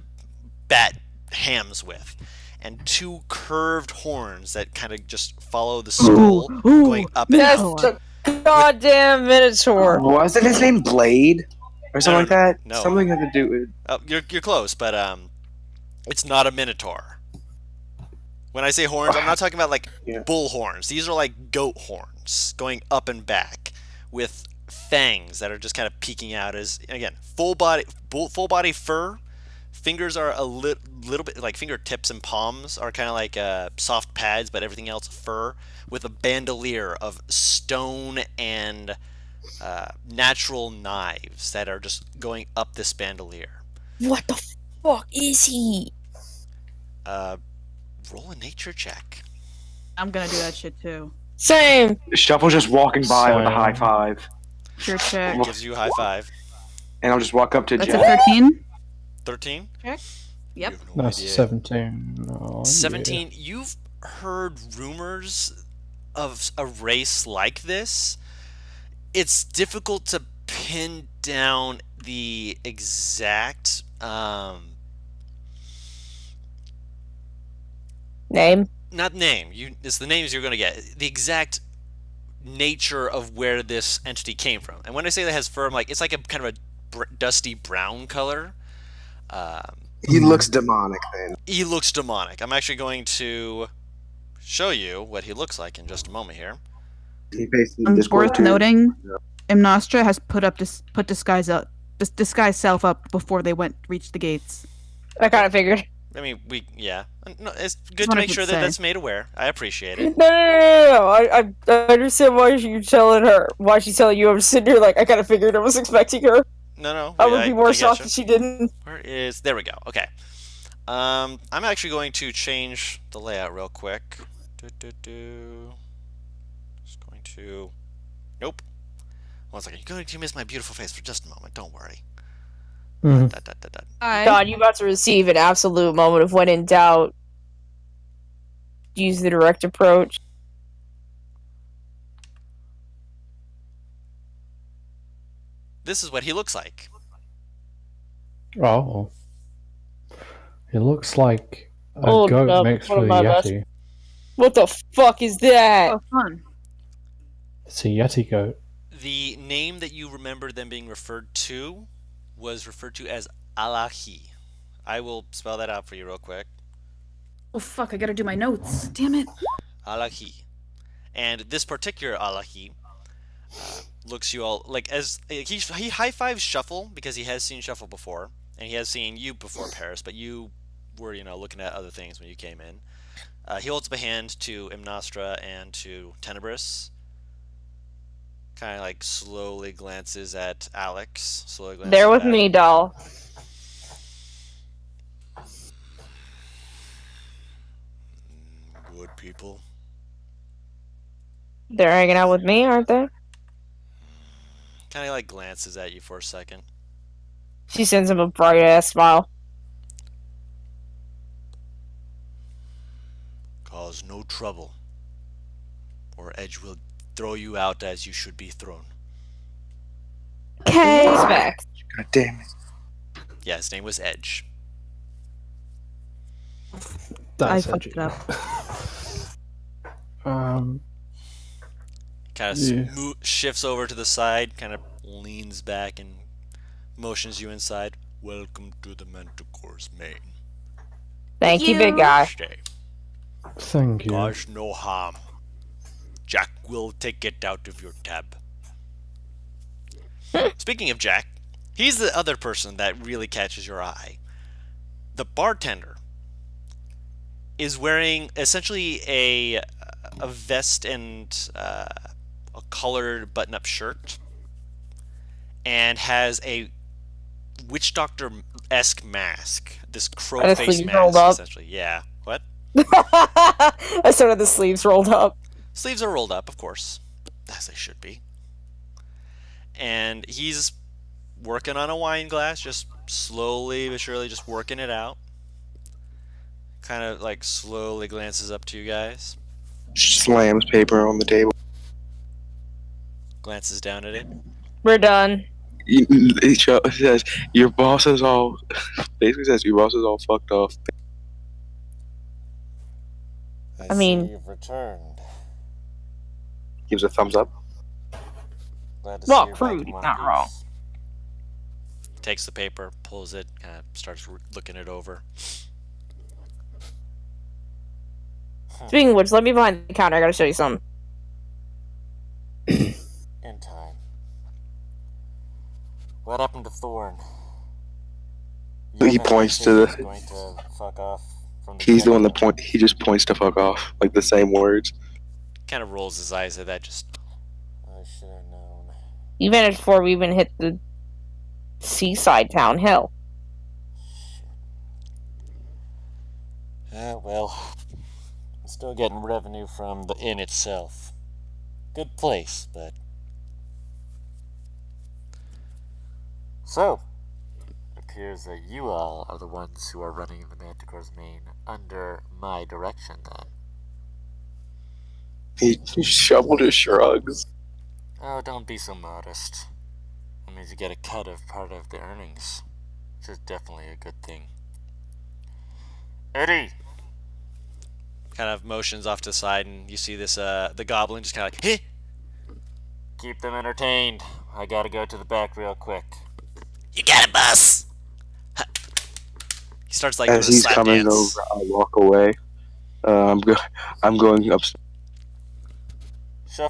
bat hams with, and two curved horns that kind of just follow the skull going up and That's out. the goddamn Minotaur. Wasn't his name Blade or something like that? No. Something had to do with. Oh, you're close, but it's not a minotaur. When I say horns, I'm not talking about like bull horns. These are like goat horns going up and back with fangs that are just kind of peeking out as, again, full body fur. Fingers are a little bit like fingertips and palms are kind of like soft pads, but everything else fur, with a bandolier of stone and natural knives that are just going up this bandolier. What the fuck is he? Roll a nature check. I'm gonna do that shit too. Same. Shuffle's just walking by with a high five. Sure check. Gives you a high five. And I'll just walk up to That's Jack. a 13. 13? Check. Yep. You have no That's idea. 17. Oh, 17. You've heard rumors of a race like this. It's difficult to pin down the exact Name. not name. It's the names you're going to get. The exact nature of where this entity came from. And when I say that has fur, I'm like, it's like a kind of a dusty brown color. He looks demonic then. He looks demonic. I'm actually going to show you what he looks like in just a moment here. He basically It's Discord worth too. noting, Imnostra has put disguise self up before they reached the gates. I kind of figured. I mean, no, it's good Just to wanted make to sure that say. that's made aware. I appreciate it. No. I understand why you're telling her. Why she's telling you. I'm sitting here like I kind of figured I was expecting her. No. I would be more I shocked getcha. if she didn't. There we go. Okay. I'm actually going to change the layout real quick. Just going to. Nope. 1 second. You're going to miss my beautiful face for just a moment. Don't worry. Mhm. God, you about to receive an absolute moment of when in doubt. Use the direct approach. This is what he looks like. Oh. He looks like a Hold goat up, mixed one of with a my best- yeti. What the fuck is that? Oh, fun. It's a yeti goat. The name that you remember them being referred to was referred to as Alahi. I will spell that out for you real quick. Oh fuck! I gotta do my notes. Damn it. Alahi. And this particular Alahi looks you all like as he high fives Shuffle because he has seen Shuffle before, and he has seen you before, Paris, but you were looking at other things when you came in. He holds up a hand to Imnostra and to Tenebris. Kind of like slowly glances at Alex. Slowly glances There with back. me, doll. Good people. They're hanging out with me, aren't they? Kind of like glances at you for a second. She sends him a bright ass smile. Cause no trouble, or Edge will throw you out as you should be thrown. Okay. Respect. God damn it. Yeah, his name was Edge. That's I fucked edgy. it up. Kind of Yeah. shifts over to the side, kind of leans back and motions you inside. Welcome to the Manticore's main. Thank you, big guy. Stay. Thank you. Cause no harm. Jack will take it out of your tab. Speaking of Jack, he's the other person that really catches your eye. The bartender is wearing essentially a vest and a colored button-up shirt, and has a witch doctor-esque mask. This crow Are the face sleeves mask, rolled up? essentially. Yeah. What? I started the sleeves rolled up. Sleeves are rolled up, of course, as they should be. And he's working on a wine glass, just slowly but surely just working it out. Kind of like slowly glances up to you guys, Slams paper on the table. glances down at it. We're done. He says, "Your boss is all." Basically says, "Your boss is all fucked off." I mean- see you've returned. Gives a thumbs up. Glad to Well, see you're back crude, in one not piece. wrong. Takes the paper, pulls it, kind of starts looking it over. Speaking of which, let me behind the counter. I gotta show you something. In time. What happened to Thorn? He points to the. Going to fuck off from He's the one that point. He just points to fuck off, like the same words. Kind of rolls his eyes at that. Just. I should have known. You vanished before we even hit the seaside town. Hell. Well, I'm still getting revenue from the inn itself. Good place, but. So, it appears that you all are the ones who are running the Manticore's Main under my direction, then. He shoveled his shrugs. Oh, don't be so modest. That means you get a cut of part of the earnings, which is definitely a good thing. Eddie! Kind of motions off to the side, and you see this, the goblin just kind of like, hey! Keep them entertained. I gotta go to the back real quick. You got it, boss! He starts like As doing a he's slap coming dance. over, I walk away. I'm going up.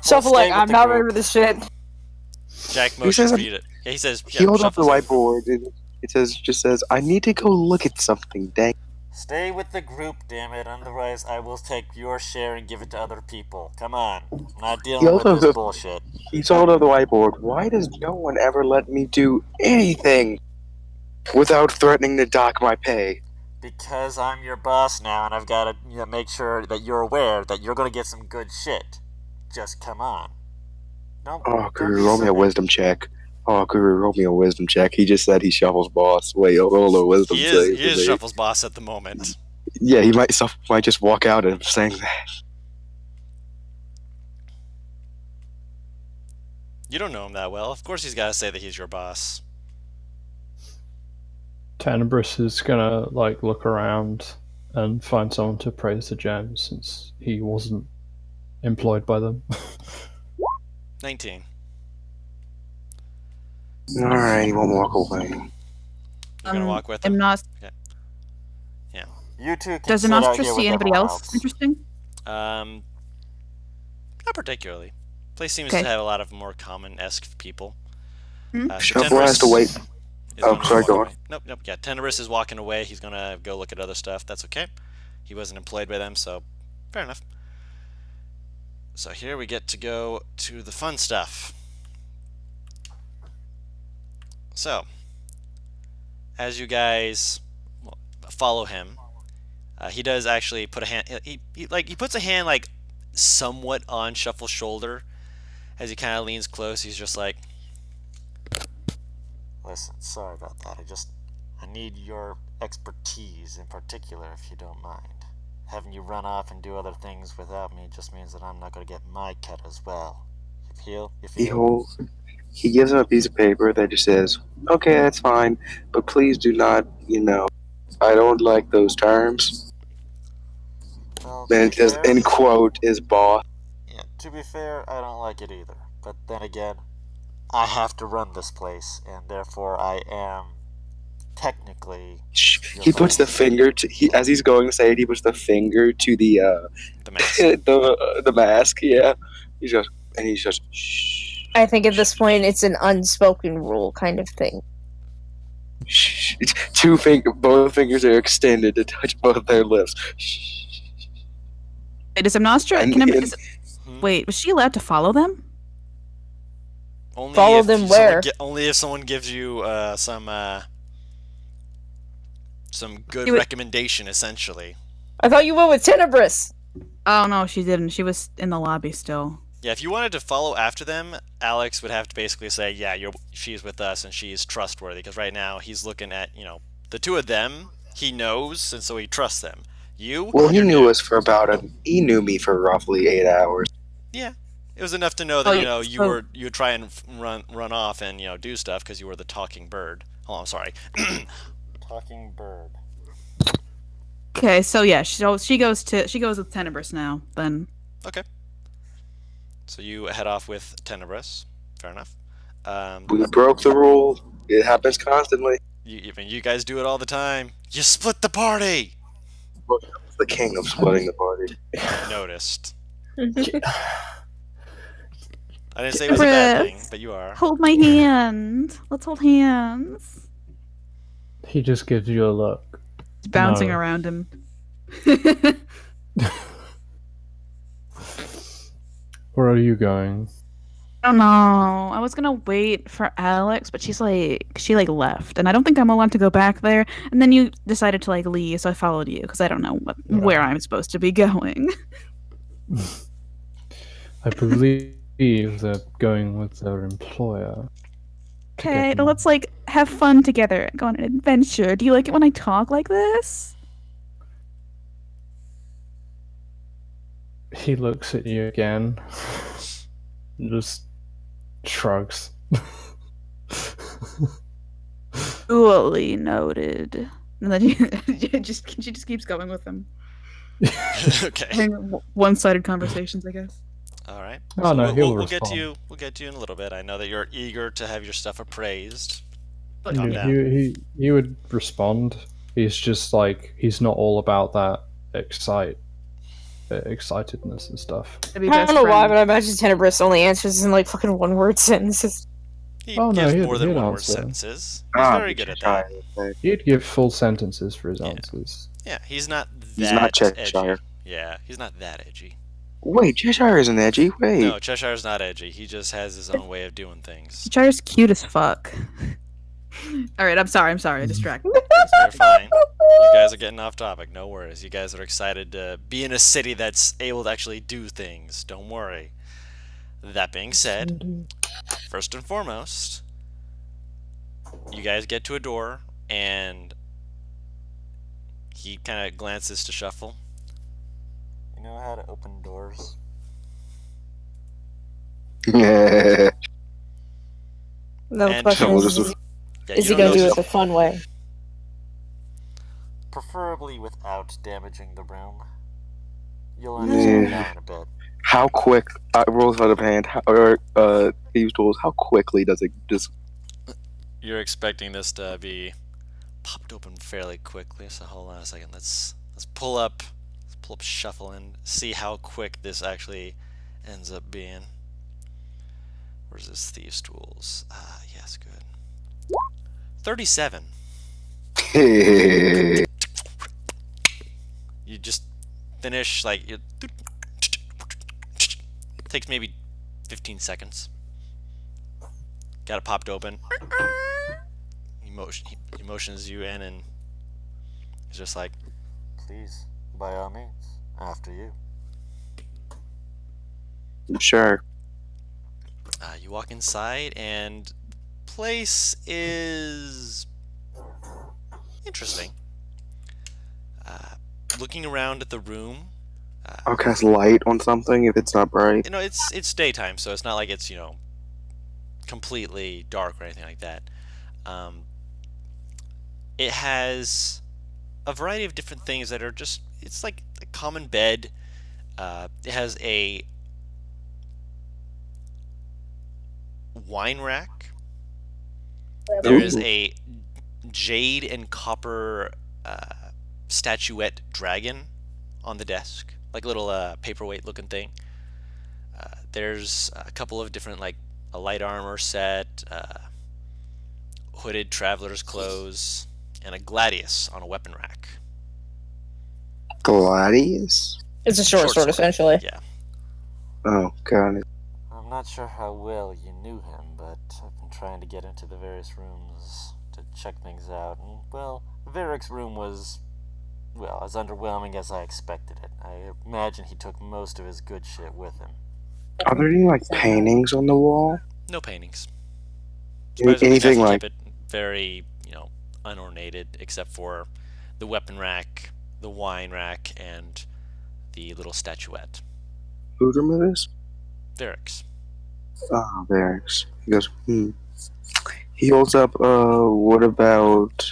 Shuffle like, I'm not ready for this shit. Jack motions for you to. Yeah, he says. He holds up the shuffles in. whiteboard and it just says, "I need to go look at something." Dang. Stay with the group, damn it. Otherwise, I will take your share and give it to other people. Come on. I'm not He dealing with also this says- bullshit. He's holding up the whiteboard. Why does no one ever let me do anything without threatening to dock my pay? Because I'm your boss now, and I've got to make sure that you're aware that you're going to get some good shit. Just come on. No, Oh, don't Guru, be roll me a silly. wisdom check. Oh, Guru, roll me a wisdom check. He just said he shuffles boss. Wait, roll a wisdom He save. is for me. Shuffle's boss at the moment. Yeah, he might just walk out and saying that. You don't know him that well. Of course he's got to say that he's your boss. Tenebris is gonna like look around and find someone to praise the gems since he wasn't employed by them. 19. Alright, he won't walk away. You're going to walk with him? You two can Does sit out Anostra here with see anybody everyone else interesting? Not particularly. Place seems Okay. to have a lot of more common-esque people. Shuffle has to wait. Oh, sorry, go on. Nope. Yeah, Tenebris is walking away. He's gonna go look at other stuff. That's okay. He wasn't employed by them, so fair enough. So here we get to go to the fun stuff. So, as you guys follow him, he does actually put a hand. He puts a hand like somewhat on Shuffle's shoulder as he kind of leans close. He's just like, "Listen, sorry about that. I need your expertise in particular, if you don't mind. Having you run off and do other things without me just means that I'm not going to get my cut as well. You feel? He gives him a piece of paper that just says, "Okay, that's fine, but please do not, I don't like those terms." Well, Then it says, "End quote is boss." Yeah, to be fair, I don't like it either. But then again, I have to run this place, and therefore I am technically He puts the finger to as he's going to say it. He puts the finger to the the mask. the mask. Yeah, he's just shh. I think at this point it's an unspoken rule kind of thing. Shh. Both fingers are extended to touch both their lips. Shh. Wait, is Anostra? And- Wait, was she allowed to follow them? Only Follow if them someone where? only if someone gives you some good He would- recommendation, essentially. I thought you went with Tenebris. Oh no, she didn't. She was in the lobby still. Yeah, if you wanted to follow after them, Alex would have to basically say, "Yeah, she's with us and she's trustworthy." Because right now he's looking at the two of them. He knows, and so he trusts them. Well, he You're knew new. us for he knew me for roughly 8 hours. Yeah, it was enough to know Oh, that yeah, so you would try and run off and do stuff because you were the talking bird. Oh, I'm sorry. Talking bird. Okay, so yeah, she goes with Tenebris now. Then Okay. So you head off with Tenebris. Fair enough. We broke the rule. It happens constantly. You guys do it all the time. You split the party. Look, I was the king of splitting the party. I noticed. I didn't say it was a bad thing, but you are. hold my hand. Let's hold hands. He just gives you a look. He's bouncing No. around him. Where are you going? I don't know. I was gonna wait for Alex, but she left, and I don't think I'm allowed to go back there. And then you decided to leave, so I followed you because I don't know where I'm supposed to be going. I believe they're going with their employer. Okay, now let's have fun together, go on an adventure. Do you like it when I talk like this? He looks at you again. And just shrugs. Duly noted. And then she just keeps going with them. Okay. Having one-sided conversations, I guess. All right. Oh, no, he'll we'll get to respond. you. We'll get to you in a little bit. I know that you're eager to have your stuff appraised. But Calm Yeah, down. he would respond. He's just he's not all about that excitedness and stuff. to be I best don't know why, friends. but I imagine Tenebris only answers in fucking one-word sentences. He Oh, no, gives he'd- more than he'd one word answer. sentences. He's very good at that. He'd give full sentences for his Yeah. answers. Yeah, he's not He's that not Cheshire. edgy. Yeah, he's not that edgy. Wait, Cheshire isn't edgy. Wait. No, Cheshire's not edgy. He just has his own way of doing things. Cheshire's cute as fuck. All right, I'm sorry, I distracted. You're fine. You guys are getting off topic. No worries. You guys are excited to be in a city that's able to actually do things. Don't worry. That being said, first and foremost, you guys get to a door, and he kind of glances to Shuffle. You know how to open doors? No, the And question we'll is, just- Yeah, is you he don't going to do know it the fun way? preferably without damaging the room. You'll understand now in a bit. How quick? Rolls out of hand. Thieves' tools. How quickly does it just? You're expecting this to be popped open fairly quickly, so hold on a second. Let's pull up Shuffle and see how quick this actually ends up being. Where's this Thieves' Tools? Ah, yes, good. 37. You just finish takes maybe 15 seconds. Got it popped open. He motions you in, and he's just like, "Please, by all means, after you." Sure. You walk inside, and place is interesting. Looking around at the room, I'll cast light on something if it's not bright. it's daytime, so it's not like it's completely dark or anything like that. It has a variety of different things that are just, it's like a common bed. It has a wine rack. There is Ooh. a jade and copper statuette dragon on the desk, like a little paperweight looking thing. There's a couple of different, like a light armor set, hooded traveler's clothes, and a gladius on a weapon rack. Gladius? It's a short sword, essentially. Yeah. Oh, got it. I'm not sure how well you knew him, but I've been trying to get into the various rooms to check things out, and, well, Varric's room was, as underwhelming as I expected it. I imagine he took most of his good shit with him. Are there any like paintings on the wall? No paintings. Surprisingly enough, Anything you like kept it very, unornated, except for the weapon rack, the wine rack, and the little statuette. whose room is this? Varric's. Ah, barracks. He goes, He holds up, what about,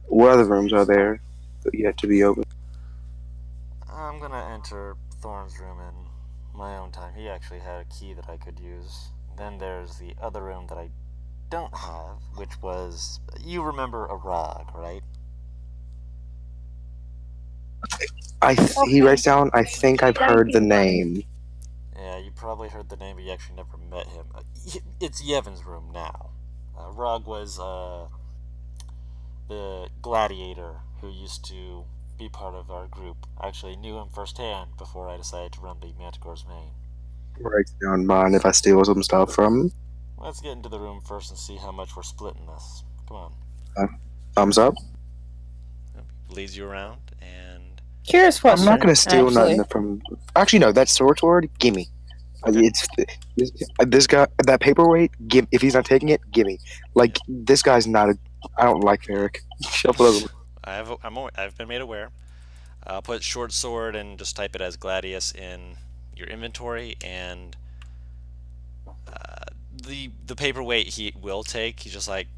what other rooms are there that yet to be opened? I'm gonna enter Thorn's room in my own time. He actually had a key that I could use. Then there's the other room that I don't have, which was, you remember a rug, right? He writes down, I think I've heard the name. Yeah, you probably heard the name, but you actually never met him. It's Yevon's room now. Rug was the gladiator who used to be part of our group. I actually knew him firsthand before I decided to run the Manticore's main. Writes down, mind if I steal some stuff from him? Let's get into the room first and see how much we're splitting this. Come on. Thumbs up. Leads you around, and Curious question. I'm not gonna steal actually. nothing from. Actually, no. That sword. Gimme. Okay. It's this guy. That paperweight. Give. If he's not taking it, gimme. Like this guy's not a. I don't like Eric. Shuffle doesn't. I've been made aware. I'll put short sword and just type it as Gladius in your inventory, and the paperweight he will take. He's just like,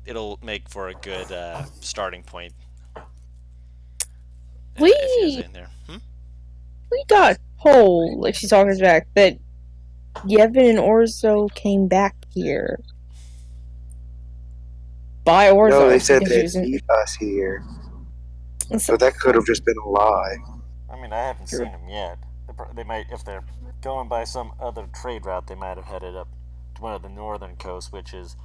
it'll make for a good starting point. If he is in there. We got told, like she's talking back, that Yevon and Orzo came back here. By Orzo. No, they said because they'd using- meet us here. It's- So that could have just been a lie. I mean, I haven't Sure. seen him yet. They might, if they're going by some other trade route, they might have headed up to one of the northern coasts, which is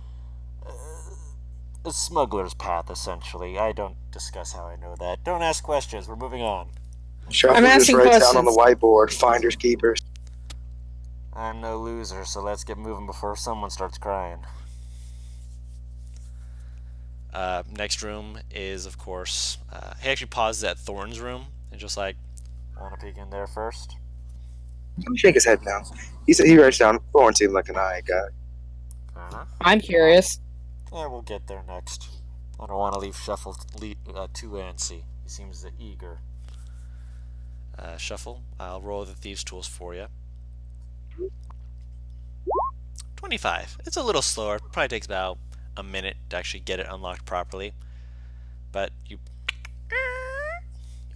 a smuggler's path, essentially. I don't discuss how I know that. Don't ask questions. We're moving on. Shuffle I'm just asking writes down on the questions. whiteboard. Finders keepers. I'm no loser, so let's get moving before someone starts crying. Next room is, of course, he actually pauses at Thorn's room and just like, want to peek in there first? Shake his head now. He writes down. Thorn seemed like an eye guy. Uh-huh. I'm curious. Yeah, we'll get there next. I don't want to leave Shuffle too antsy. He seems eager. Shuffle, I'll roll the Thieves' Tools for you. 25. It's a little slower. Probably takes about a minute to actually get it unlocked properly. But you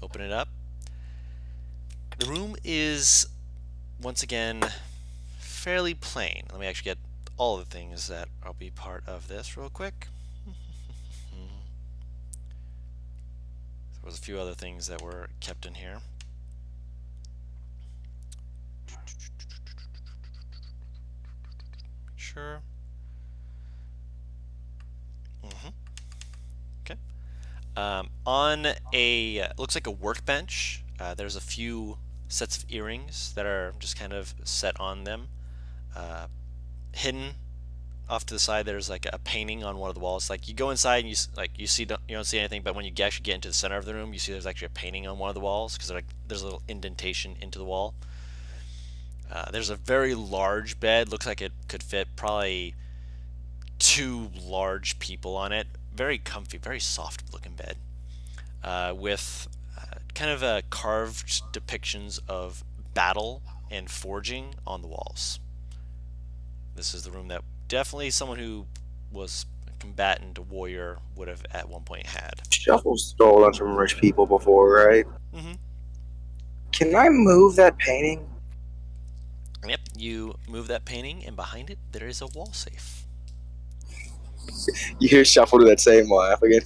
open it up. The room is, once again, fairly plain. Let me actually get all the things that will be part of this real quick. There was a few other things that were kept in here. Sure. Okay. On a looks like a workbench, there's a few sets of earrings that are just kind of set on them. Hidden off to the side, there's like a painting on one of the walls. Like you go inside and you don't see anything, but when you actually get into the center of the room, you see there's actually a painting on one of the walls because there's a little indentation into the wall. There's a very large bed. Looks like it could fit probably 2 large people on it. Very comfy, very soft looking bed. With kind of carved depictions of battle and forging on the walls. This is the room that definitely someone who was a combatant, a warrior, would have at one point had. Shuffle's stolen from rich people before, right? Mm-hmm. Can I move that painting? Yep, you move that painting, and behind it, there is a wall safe. You hear Shuffle do that same laugh again.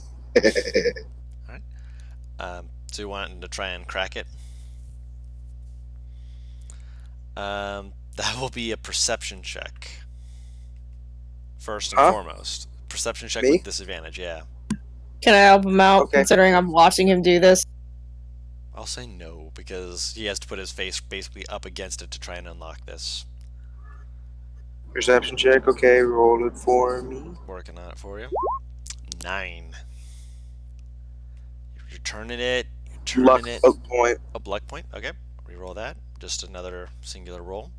So you want to try and crack it? That will be a perception check. First and foremost. Perception check Me? with disadvantage, yeah. Can I help him out, Okay. considering I'm watching him do this? I'll say no, because he has to put his face basically up against it to try and unlock this. Perception check, okay, roll it for me. Working on it for you. 9. You're turning it. You're Luck turning it. point. A luck point. Okay. Reroll that. Just another singular roll.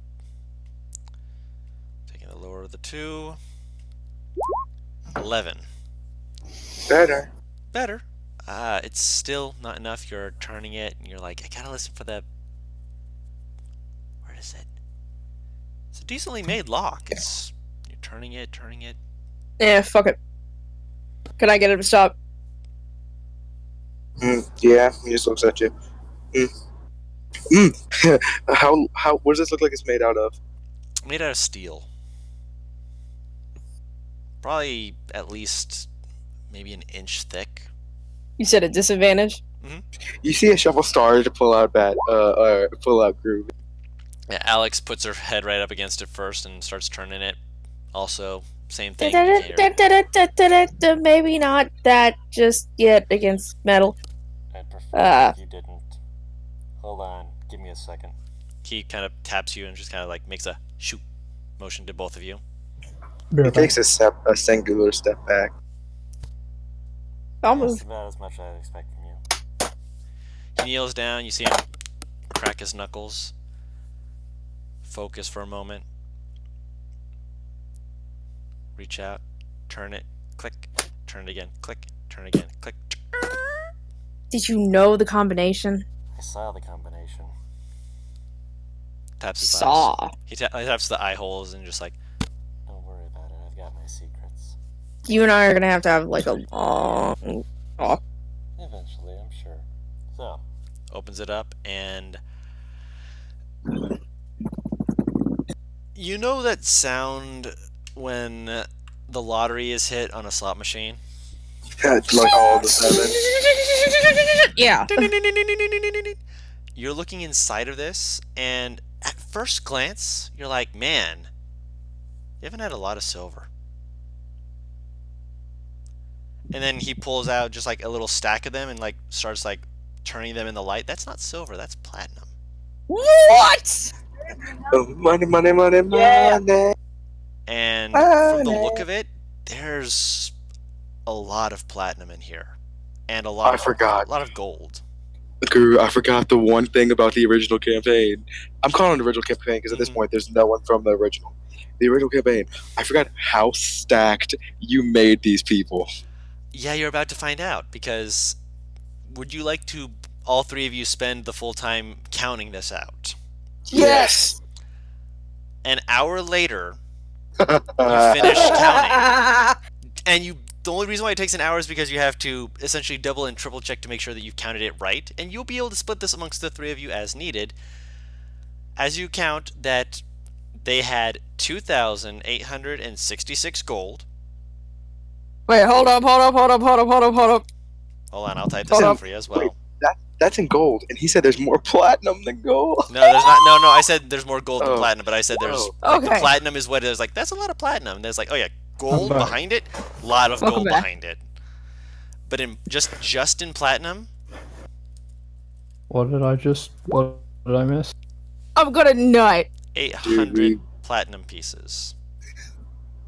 Gonna lower the 2. 11. Better. Better. It's still not enough. You're turning it, and you're like, I gotta listen for the. Where is it? It's a decently made lock. It's you're turning it. Yeah, fuck it. Can I get him to stop? Yeah, he just looks at you. How? What does this look like it's made out of? Made out of steel. Probably at least maybe an inch thick. You said a disadvantage? You see a shovel started to pull out pull out groove. Yeah, Alex puts her head right up against it first and starts turning it. Also, same thing. Maybe not that just yet against metal. I'd prefer if you didn't. Hold on, give me a second. He kind of taps you and just kind of like makes a shoot motion to both of you. He takes a singular step back. I'll move. That's about as much as I'd expect from you. He kneels down. You see him crack his knuckles. Focus for a moment. Reach out. Turn it. Click. Turn it again. Click. Turn it again. Click. Did you know the combination? I saw the combination. Taps his eyes. Saw. He taps the eye holes and just like, don't worry about it. I've got my secrets. You and I are gonna have like a long talk. Eventually, I'm sure. So, opens it up and you know that sound when the lottery is hit on a slot machine? Like all of a sudden. Yeah. You're looking inside of this, and at first glance, you're like, man, you haven't had a lot of silver. And then he pulls out just like a little stack of them and like starts like turning them in the light. That's not silver, that's platinum. What? Oh, money. Yeah. And from the look of it, there's a lot of platinum in here. And a lot of gold. Guru, I forgot the one thing about the original campaign. I'm calling it the original campaign because at this point there's no one from the original. The original campaign. I forgot how stacked you made these people. Yeah, you're about to find out, because would you like to, all three of you, spend the full time counting this out? Yes. An hour later, you finish counting. And the only reason why it takes an hour is because you have to essentially double and triple check to make sure that you counted it right. And you'll be able to split this amongst the three of you as needed. As you count that they had 2,866 gold. Wait, hold up. Hold on, I'll type this out for you as well. Wait, that's in gold, and he said there's more platinum than gold. No, there's not. No, I said there's more gold than platinum, but I said there's like, the Okay. platinum is what it is. Like, that's a lot of platinum. And there's like, oh yeah, gold behind it, a lot of gold behind it. But in just in platinum, What did I miss? I'm gonna nut. 800 platinum pieces.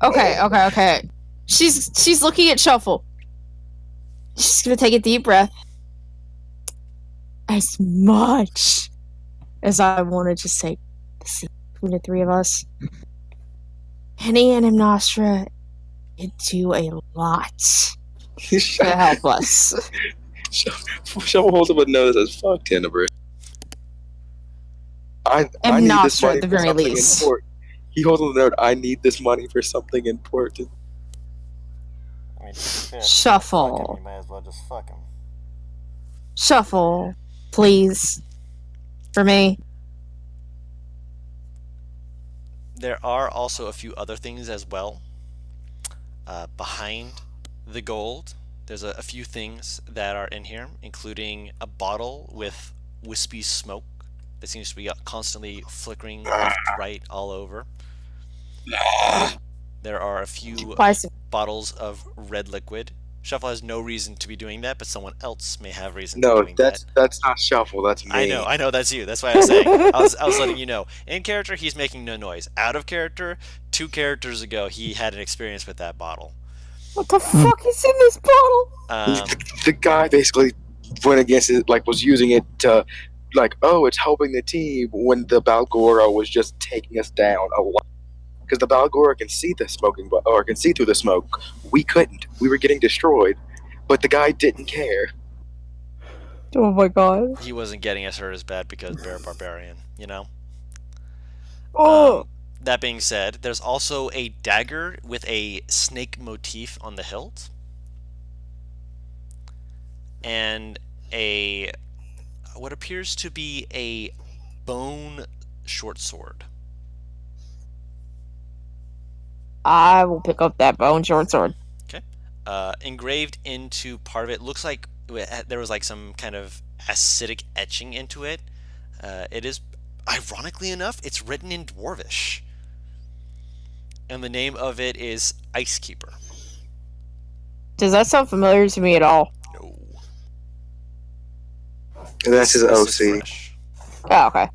Okay. She's looking at Shuffle. She's gonna take a deep breath. As much as I wanted to say between the three of us, Penny and Nostra can do a lot to help us. Shovel holds up a note that says, fuck Tenebris. I need this Nostra money at the for very something least. important. He holds up the note, I need this money for something important. I mean, to be fair, Shuffle. fuck him, you might as well just fuck him. Shuffle, please. For me. There are also a few other things as well. Behind the gold, there's a few things that are in here, including a bottle with wispy smoke that seems to be constantly flickering left, right, all over. There are a few bottles of red liquid. Shuffle has no reason to be doing that, but someone else may have reason to be doing that. That's not Shuffle, that's me. I know, that's you. That's why I was saying. I was letting you know. In character, he's making no noise. Out of character, 2 characters ago, he had an experience with that bottle. What the fuck is in this bottle? The guy basically went against it, like was using it to, like, oh, it's helping the team when the Balgora was just taking us down a lot. because the Balgora can see the smoking, or can see through the smoke. We couldn't. We were getting destroyed, but the guy didn't care. Oh my god. He wasn't getting as hurt as bad because Bear Barbarian, you know? Oh! That being said, there's also a dagger with a snake motif on the hilt. And what appears to be a bone short sword. I will pick up that bone short sword. Okay. Engraved into part of it, looks like there was like some kind of acidic etching into it. It is, ironically enough, it's written in Dwarvish. And the name of it is Icekeeper. Does that sound familiar to me at all? No. And that's his This is OC. fresh. Oh, okay.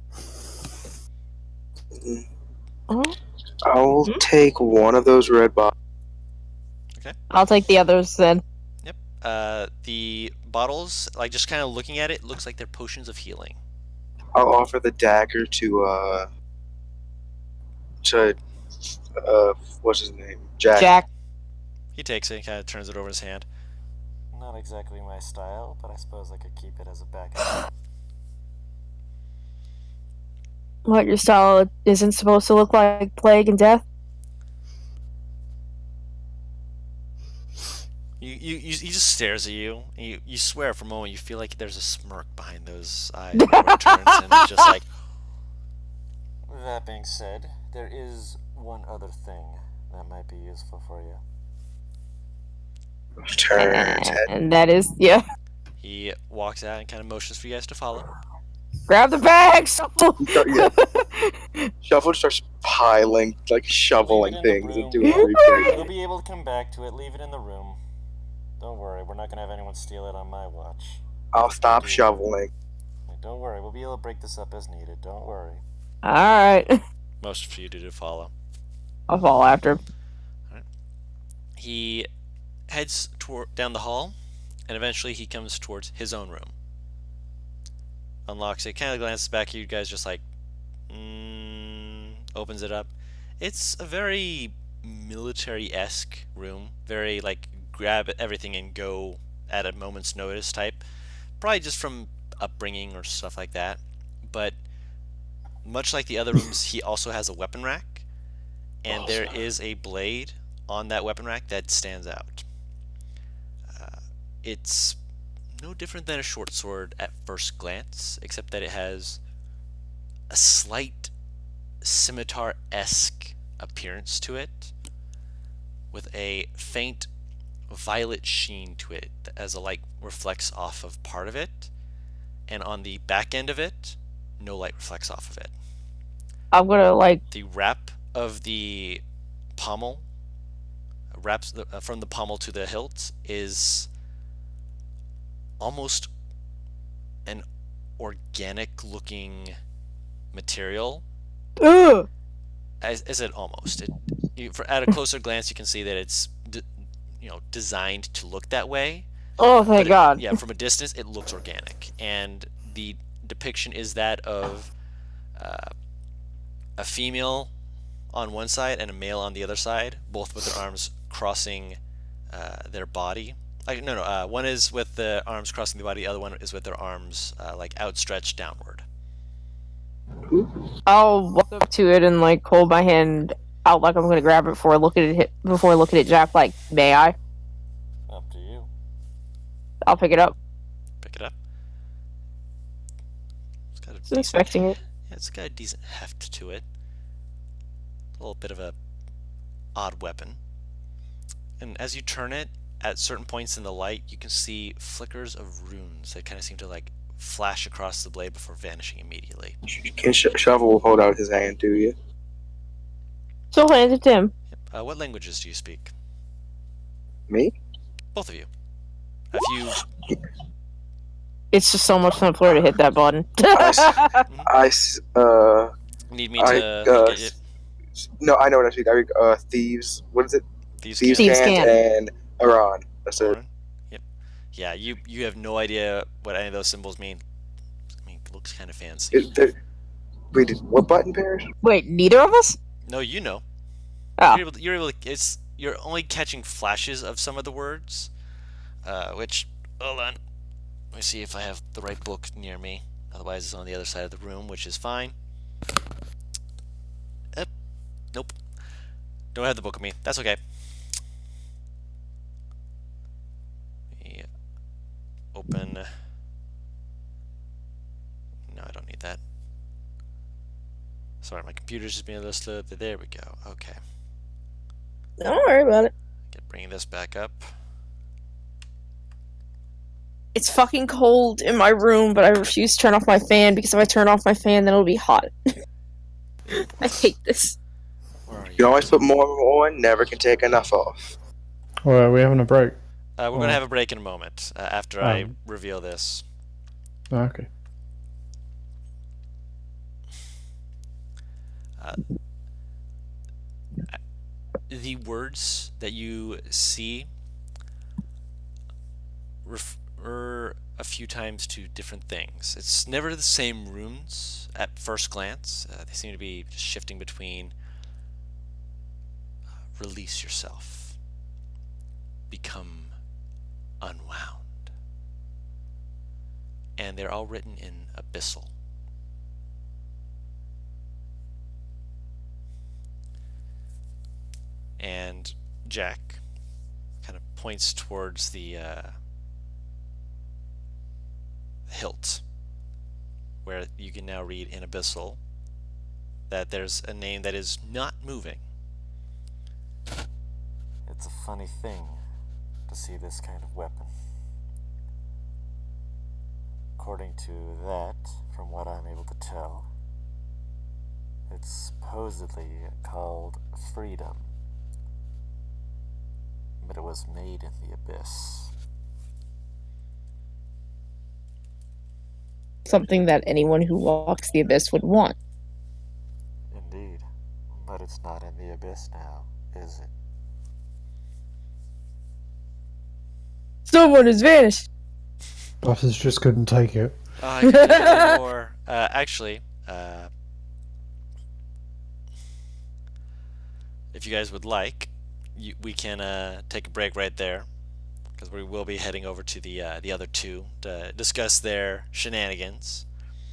I'll take one of those red bottles. I'll take the others then. Yep. The bottles, like just kind of looking at it, looks like they're potions of healing. I'll offer the dagger to what's his name? Jack. He takes it and kind of turns it over his hand. Not exactly my style, but I suppose I could keep it as a backup. What, your style isn't supposed to look like plague and death? He just stares at you, and you swear for a moment you feel like there's a smirk behind those eyes before it turns, and it's just like. That being said, there is one other thing that might be useful for you. Turn his head. And that is, yeah. He walks out and kind of motions for you guys to follow. Grab the bags! Yeah. Shuffle starts piling, like shoveling Leave it in the things room. into everything. You'll be able to come back to it. Leave it in the room. Don't worry, we're not gonna have anyone steal it on my watch. I'll stop shoveling. Don't worry, we'll be able to break this up as needed. Don't worry. Alright. Most for you to follow. I'll follow after him. He heads down the hall, and eventually he comes towards his own room. Unlocks it, kind of glances back at you guys, just like, opens it up. It's a very military-esque room, very like grab everything and go at a moment's notice type. Probably just from upbringing or stuff like that. But much like the other rooms, he also has a weapon rack, and there is a blade on that weapon rack that stands out. It's no different than a short sword at first glance, except that it has a slight scimitar-esque appearance to it, with a faint violet sheen to it as the light reflects off of part of it, and on the back end of it, no light reflects off of it. I'm gonna, like... The wrap of the pommel, wraps from the pommel to the hilt, is almost an organic looking material. Ugh! Is it almost? At a closer glance, you can see that it's designed to look that way. Oh, thank God. Yeah, from a distance, it looks organic, and the depiction is that of a female on one side and a male on the other side, both with their arms crossing their body. One is with the arms crossing the body, the other one is with their arms like outstretched downward. I'll walk up to it and like hold my hand out like I'm gonna grab it before looking at Jack. Like, may I? Up to you. I'll pick it up. Pick it up. I was expecting it. Yeah, it's got a decent heft to it. A little bit of a odd weapon. And as you turn it, at certain points in the light, you can see flickers of runes that kind of seem to like flash across the blade before vanishing immediately. Can Shovel will hold out his hand to you. So hand it to him. Yep. What languages do you speak? Me? Both of you. Have you? It's just so much simpler to hit that button. Need me to get you? No, I know what I speak. I read thieves. What is it? Thieves' Thieves' Cant? Cant. and Iran. That's it. Oran? Yep. Yeah, you have no idea what any of those symbols mean. I mean, it looks kind of fancy. Wait, what button pairs? Wait, neither of us? No, you know. Oh. You're able to, you're only catching flashes of some of the words, which, hold on, let me see if I have the right book near me. Otherwise, it's on the other side of the room, which is fine. Nope. Don't have the book with me. That's okay. Let me open. No, I don't need that. Sorry, my computer's just being a little slow. There we go. Okay. Don't worry about it. Bringing this back up. It's fucking cold in my room, but I refuse to turn off my fan because if I turn off my fan, then it'll be hot. I hate this. Where are You you? can always put more on, never can take enough off. Well, are we having a break? We're going to have a break in a moment after I reveal this. Okay. The words that you see refer a few times to different things. It's never the same runes at first glance. They seem to be just shifting between release yourself, become unwound, and they're all written in abyssal. And Jack kind of points towards the hilt, where you can now read in abyssal that there's a name that is not moving. It's a funny thing to see this kind of weapon. According to that, from what I'm able to tell, it's supposedly called freedom, but it was made in the abyss. Something that anyone who walks the abyss would want. Indeed, but it's not in the abyss now, is it? Someone has vanished. Buffers just couldn't take it. I can do it more. Actually, if you guys would like, we can take a break right there, because we will be heading over to the other two to discuss their shenanigans.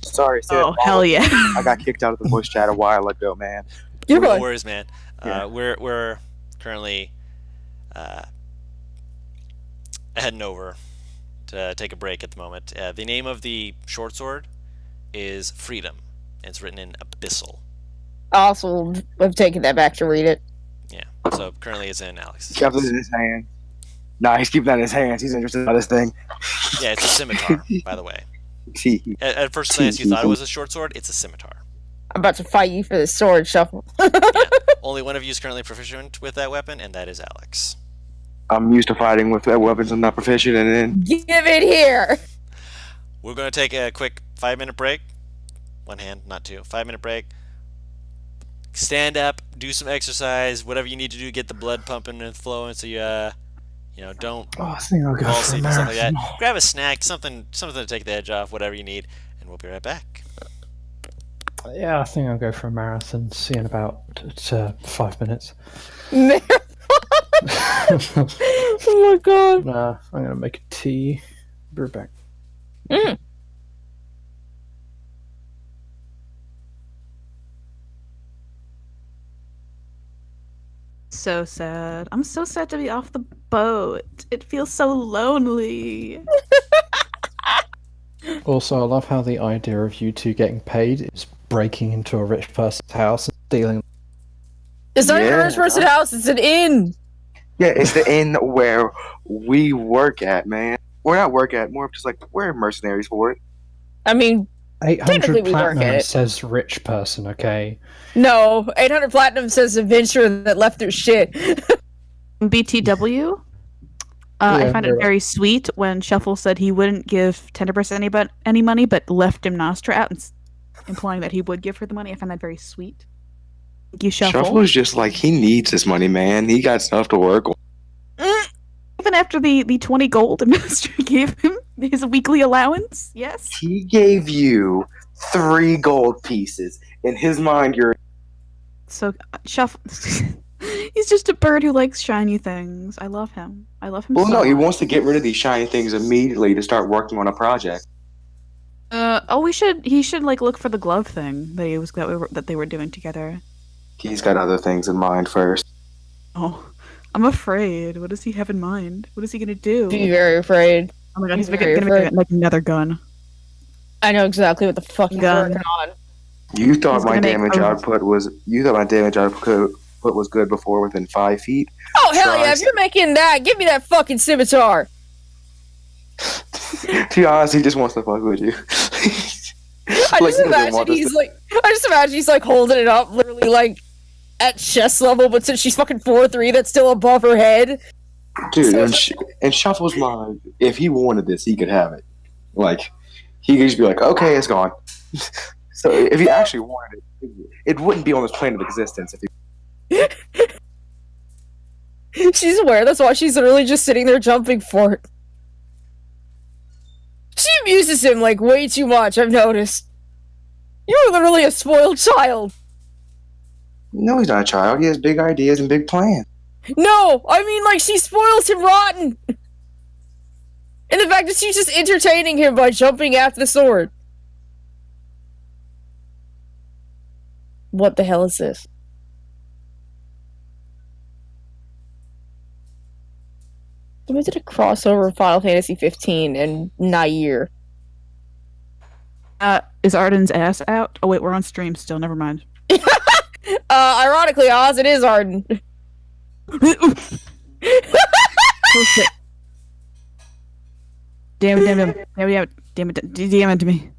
Sorry, Oh, hell yeah. I got kicked out of the voice chat a while ago, man. You're No fine. worries, man. Yeah. We're currently heading over to take a break at the moment. The name of the short sword is Freedom, and it's written in abyssal. Also, I've taken that back to read it. Yeah. So currently it's in Alex's Kept it hands. in his hand. Nah, he's keeping that in his hands. He's interested about this thing. Yeah, it's a scimitar, by the way. See, At first glance, you thought it was a short sword. It's a scimitar. I'm about to fight you for the sword, Shuffle. Yeah. Only one of you is currently proficient with that weapon, and that is Alex. I'm used to fighting with weapons I'm not proficient in. Give it here! We're going to take a quick 5-minute break. One hand, not two. 5-minute break. Stand up, do some exercise, whatever you need to do to get the blood pumping and flowing, so you don't Oh, I think I'll go fall for a asleep and stuff like that. marathon. Grab a snack, something to take the edge off, whatever you need, and we'll be right back. Yeah, I think I'll go for a marathon. See you in about 5 minutes. Oh my god. Nah, I'm gonna make a tea. Be right back. Mm. So sad. I'm so sad to be off the boat. It feels so lonely. Also, I love how the idea of you two getting paid is breaking into a rich person's house and stealing. It's not even a Yeah. rich person's house, it's an inn! Yeah, it's the inn where we work at, man. We're not work at, more of just like we're mercenaries for it. I mean, Technically, 800 we work at platinum it. says rich person, okay? no. 800 Platinum says adventurer that left their shit. BTW. I Yeah, find it very very sweet when Shuffle said he wouldn't give 10% any money, but left him Nostra out, implying that he would give her the money. I find that very sweet. Thank you, Shuffle is just like he needs his money, man. He got stuff to work on. Even after the 20 gold Nostra gave him his weekly allowance, yes. He gave you 3 gold pieces. In his mind, you're So Shuffle He's just a bird who likes shiny things. I love him. I love him Well, so no, he much. wants to get rid of these shiny things immediately to start working on a project. He should like look for the glove thing that they were doing together. He's got other things in mind first. Oh, I'm afraid. What does he have in mind? What is he gonna do? Be very afraid. Oh my god, he's Be gonna very make afraid. like another gun. I know exactly what the fuck he's Gun. working on. You thought He's my gonna make damage output was good before within 5 feet. Oh hell Try yeah! If you're making that, give me that fucking scimitar. To be honest, he just wants to fuck with you. I Like, just he doesn't want imagine us he's like holding it up, literally like at chest level, but since she's fucking 4'3", that's still above her head. Dude, in Shuffle's mind, if he wanted this, he could have it. Like, he could just be like, okay, it's gone. So if he actually wanted it, it wouldn't be on this plane of existence. If he... She's aware, that's why she's literally just sitting there jumping for it. She amuses him like way too much, I've noticed. You're literally a spoiled child. No, he's not a child. He has big ideas and big plans. No, I mean like she spoils him rotten. And the fact that she's just entertaining him by jumping after the sword. What the hell is this? We did a crossover of Final Fantasy 15 and Nair. Is Arden's ass out? Oh wait, we're on stream still. Never mind. Ironically, Oz, it is Arden. Oh shit! Damn it to me.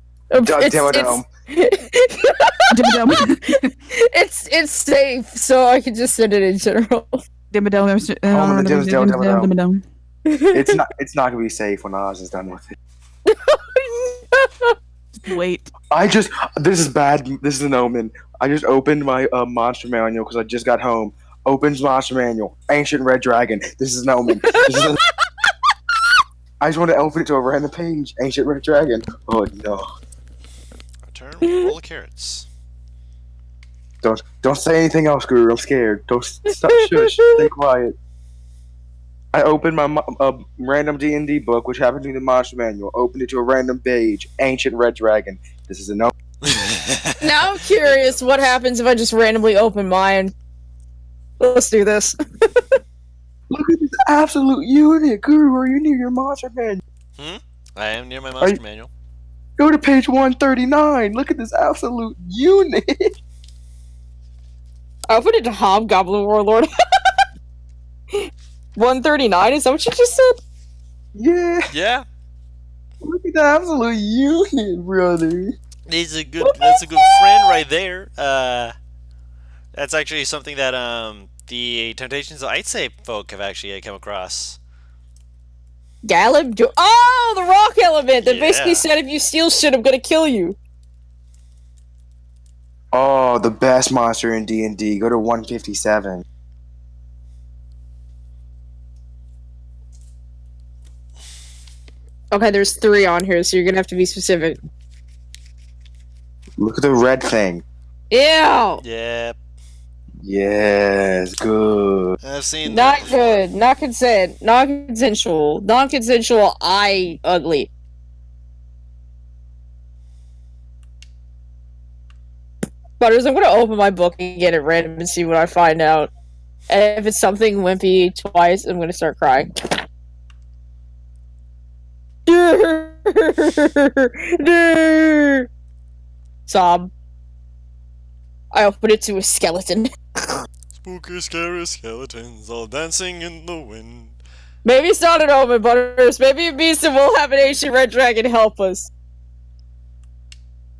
It's safe, so I can just send it in general. It's not gonna be safe when Oz is done with it. Wait. This is bad. This is an omen. I just opened my monster manual because I just got home. Opens monster manual. Ancient red dragon. This is an omen. I just want to open it to a random page. Ancient red dragon. Oh no. Turn, roll the carrots. Don't say anything else, Guru. I'm scared. Don't stop. Shush. Stay quiet. I opened my random D&D book, which happened to be the monster manual. Opened it to a random page. Ancient red dragon. This is a no. Now I'm curious what happens if I just randomly open mine. Let's do this. Look at this absolute unit. Guru, are you near your monster manual? I am near my monster manual. Go to page 139. Look at this absolute unit. I opened it to Hobgoblin Warlord. 139, is that what you just said? Yeah. Yeah. Look at the absolute unit, brother. That's a good friend right there. That's actually something that the Temptations of Ice folk have actually come across. Galib? Oh, the rock element that basically Yeah. said if you steal shit, I'm gonna kill you. Oh, the best monster in D&D. Go to 157. Okay, there's 3 on here, so you're gonna have to be specific. Look at the red thing. Ew! Yep. Yes, good. I've seen Not that. good. Not consent. Not consensual. Non-consensual. Ugly. Butters, I'm gonna open my book and get it random and see what I find out. And if it's something wimpy twice, I'm gonna start crying. Sob. I opened it to a skeleton. Spooky, scary skeletons all dancing in the wind. Maybe it's not an omen, Butters. Maybe it means that we'll have an ancient red dragon help us.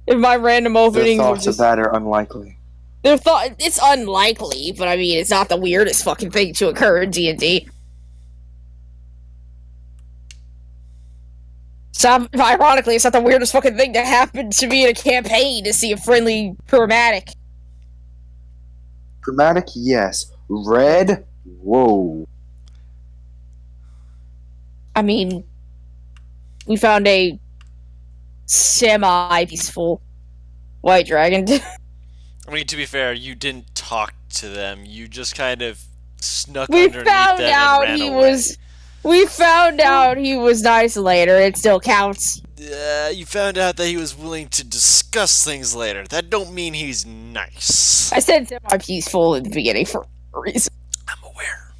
If my random The openings were thoughts of just... that are unlikely. It's unlikely, but I mean, it's not the weirdest fucking thing to occur in D&D. So, ironically, it's not the weirdest fucking thing to happen to me in a campaign to see a friendly chromatic. Dramatic, yes. Red, whoa. I mean, we found a semi-peaceful white dragon. I mean, to be fair, you didn't talk to them. You just kind of snuck We underneath found them and out ran he away. was. We found out he was nice later. It still counts. You found out that he was willing to discuss things later. That don't mean he's nice. I said semi-peaceful at the beginning for a reason. I'm aware.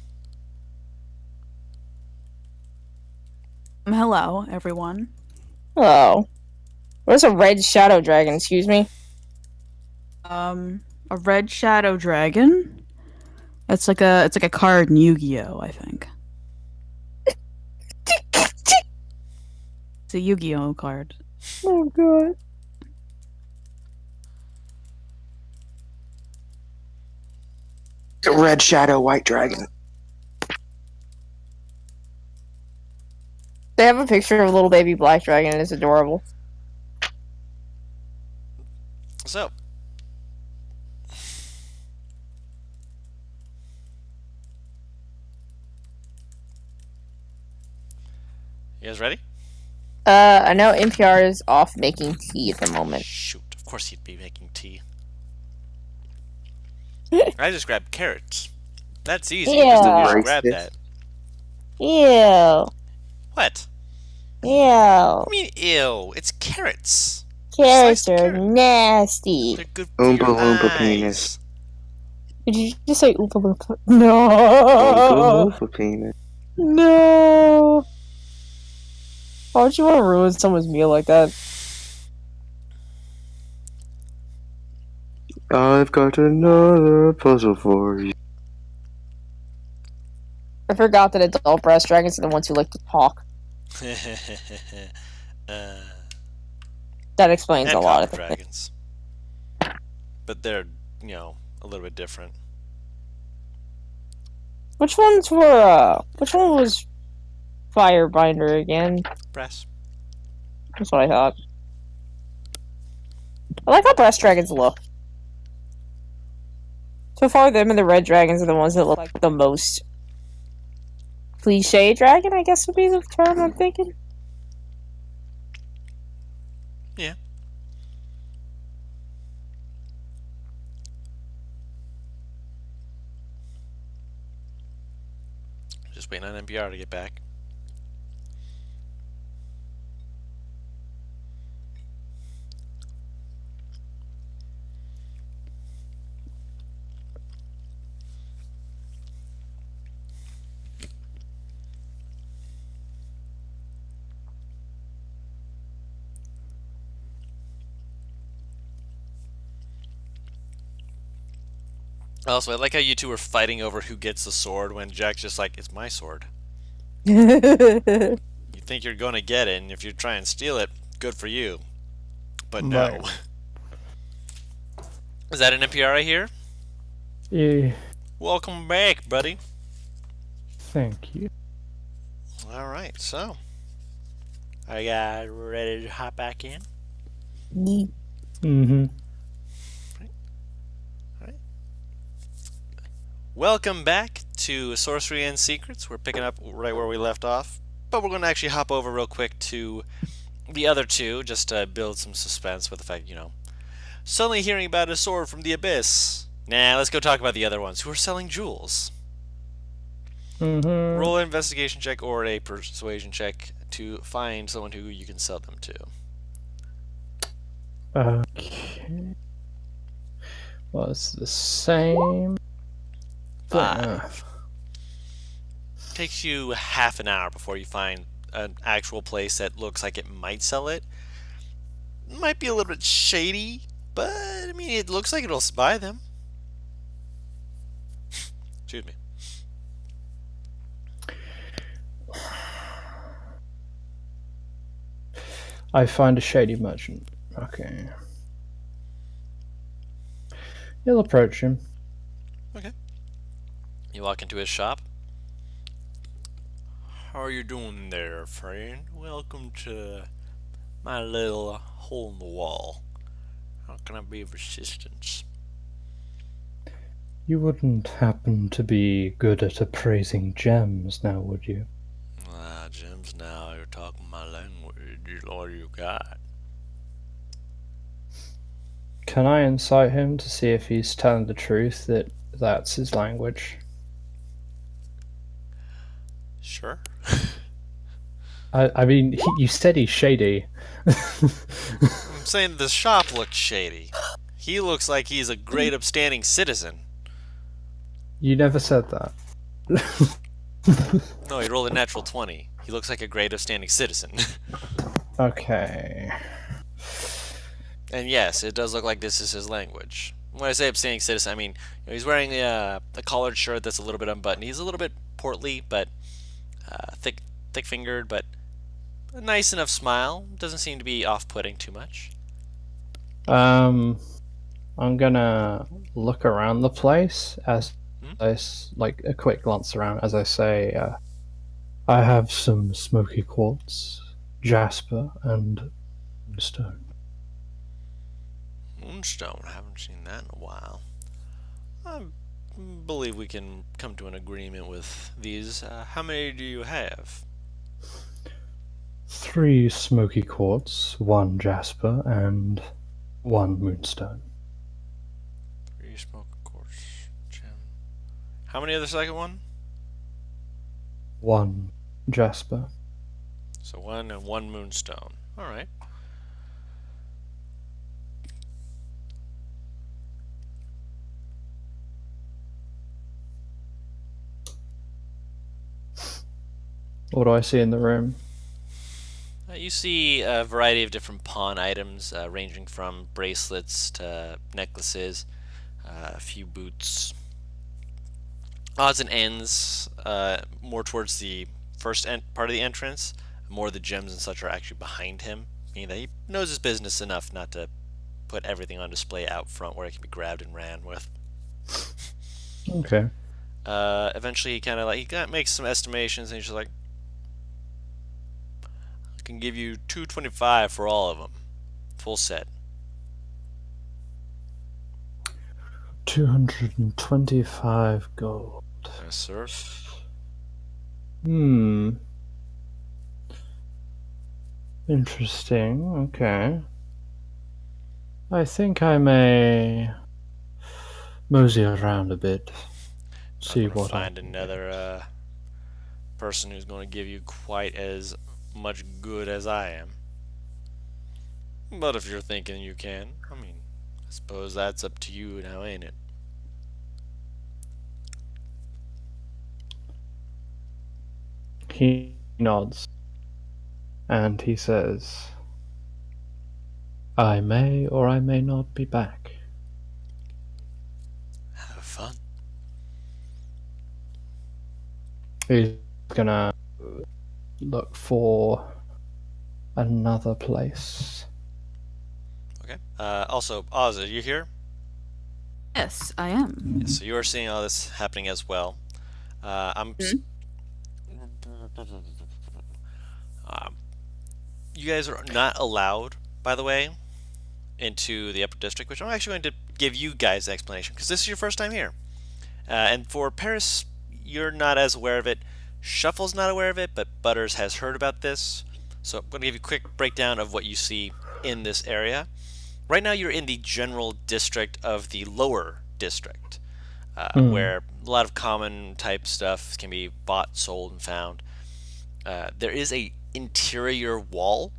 Hello, everyone. Oh. What's a red shadow dragon, excuse me? A red shadow dragon. It's like a card in Yu-Gi-Oh, I think. It's a Yu-Gi-Oh card. Oh, God. Red Shadow, White Dragon. They have a picture of a little baby black dragon and it's adorable. So, you guys ready? I know NPR is off making tea at the moment. Shoot, of course he'd be making tea. I just grabbed carrots. That's easy. You just Yeah. grab that. Ew. What? Ew. I mean, ew. It's carrots. Carrots Sliced are carrot. nasty. They're good for Oompa your Loompa eyes. penis. Did you just say Oompa Loompa? No. Oompa Loompa penis. No. Why would you want to ruin someone's meal like that? I've got another puzzle for you. I forgot that adult breast dragons are the ones who like to talk. That explains and a lot of common things. dragons. But they're, a little bit different. Which one was Firebinder again? Brass. That's what I thought. I like how breast dragons look. So far, them and the red dragons are the ones that look like the most cliche dragon, I guess would be the term I'm thinking. Yeah. Just waiting on NPR to get back. Also, I like how you two were fighting over who gets the sword when Jack's just like, it's my sword. You think you're going to get it, and if you try and steal it, good for you. But no. Right. Is that an NPR I hear? Yeah, Welcome back, buddy. thank you. Alright, so. Are you guys ready to hop back in? Mm-hmm. Welcome back to Sorcery and Secrets. We're picking up right where we left off, but we're going to actually hop over real quick to the other two, just to build some suspense with the fact, suddenly hearing about a sword from the abyss. Nah, let's go talk about the other ones who are selling jewels. Mm-hmm. Roll an investigation check or a persuasion check to find someone who you can sell them to. Okay. Well, it's the same. 5. Takes you half an hour before you find an actual place that looks like it might sell it. Might be a little bit shady, but I mean, it looks like it'll buy them. Excuse me. I find a shady merchant. Okay. You'll approach him. Okay. You walk into his shop. How are you doing there, friend? Welcome to my little hole in the wall. How can I be of assistance? You wouldn't happen to be good at appraising gems now, would you? Ah, Jim's now, you're talking my language. What do you got? Can I incite him to see if he's telling the truth that that's his language? Sure. I mean, you said he's shady. I'm saying the shop looks shady. He looks like he's a great upstanding citizen. You never said that. No, he rolled a natural 20. He looks like a great upstanding citizen. Okay. And yes, it does look like this is his language. When I say upstanding citizen, I mean he's wearing a collared shirt that's a little bit unbuttoned. He's a little bit portly, but thick-fingered, but a nice enough smile. Doesn't seem to be off-putting too much. I'm gonna look around the place as like a quick glance around as I say, I have some smoky quartz, jasper, and stone. Moonstone, haven't seen that in a while. I believe we can come to an agreement with these. How many do you have? 3 smoky quartz, 1 jasper, and 1 moonstone. 3 smoke quartz gem. How many of the second one? 1 jasper. So 1 and 1 moonstone. All right. What do I see in the room? You see a variety of different pawn items, ranging from bracelets to necklaces, a few boots. Odds and ends, more towards the first part of the entrance. More of the gems and such are actually behind him, meaning that he knows his business enough not to put everything on display out front where it can be grabbed and ran with. Okay. Eventually, he makes some estimations, and he's just like, "I can give you 225 for all of them, full set." 225 gold. Yes, sir. Interesting. Okay. I think I may mosey around a bit. See Not gonna what find I can another person who's going to give you quite as much good as I am. But if you're thinking you can, I mean, I suppose that's up to you now, ain't it? He nods. And he says, I may or I may not be back. Have fun. He's gonna look for another place. Okay. Also, Oz, are you here? Yes, I am. Yes, so you are seeing all this happening as well. You guys are not allowed, by the way, into the upper district, which I'm actually going to give you guys the explanation because this is your first time here. And for Paris, you're not as aware of it. Shuffle's not aware of it, but Butters has heard about this. So I'm going to give you a quick breakdown of what you see in this area. Right now, you're in the general district of the lower district, where a lot of common type stuff can be bought, sold, and found. There is a interior wall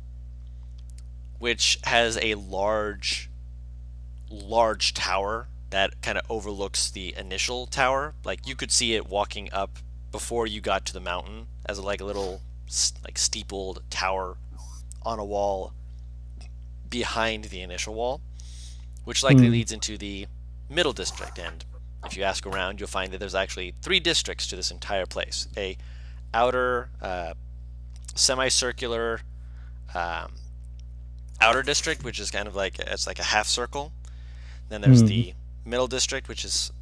which has a large tower that kind of overlooks the initial tower. Like you could see it walking up before you got to the mountain as like a little like steepled tower on a wall behind the initial wall, which likely leads into the middle district. And if you ask around, you'll find that there's actually 3 districts to this entire place: a outer semicircular outer district, which is kind of like it's like a half circle. Then there's the middle district, which is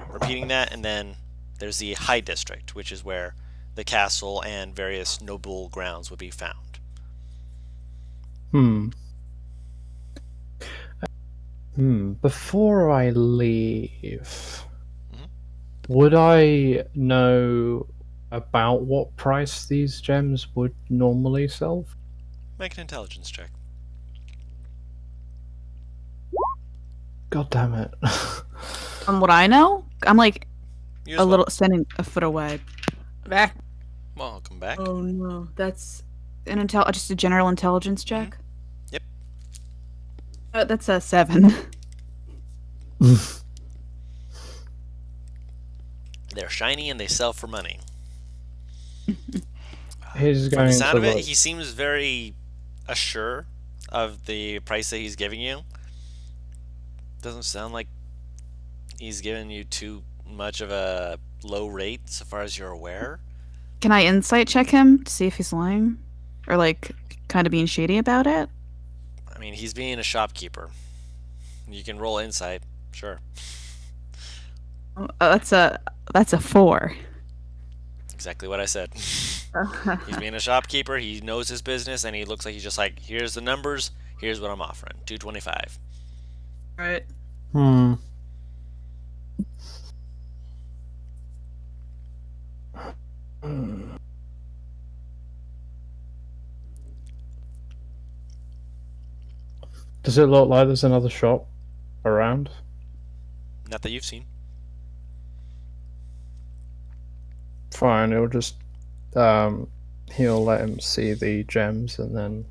repeating that, and then there's the high district, which is where the castle and various noble grounds would be found. Before I leave, would I know about what price these gems would normally sell? Make an intelligence check. God damn it. From what I know, I'm like You as a well. little standing a foot away. Back. Welcome back. Oh no, that's just a general intelligence check. Yep. That's a 7. They're shiny and they sell for money. He's From the going sound to of it, look. he seems very assured of the price that he's giving you. Doesn't sound like he's giving you too much of a low rate, so far as you're aware. Can I insight check him to see if he's lying, or like kind of being shady about it? I mean, he's being a shopkeeper. You can roll insight, sure. That's a 4. Exactly what I said. He's being a shopkeeper. He knows his business, and he looks like he's just like, here's the numbers. Here's what I'm offering. $225. Right. Hmm. Does it look like there's another shop around? Not that you've seen. Fine, it'll just he'll let him see the gems and then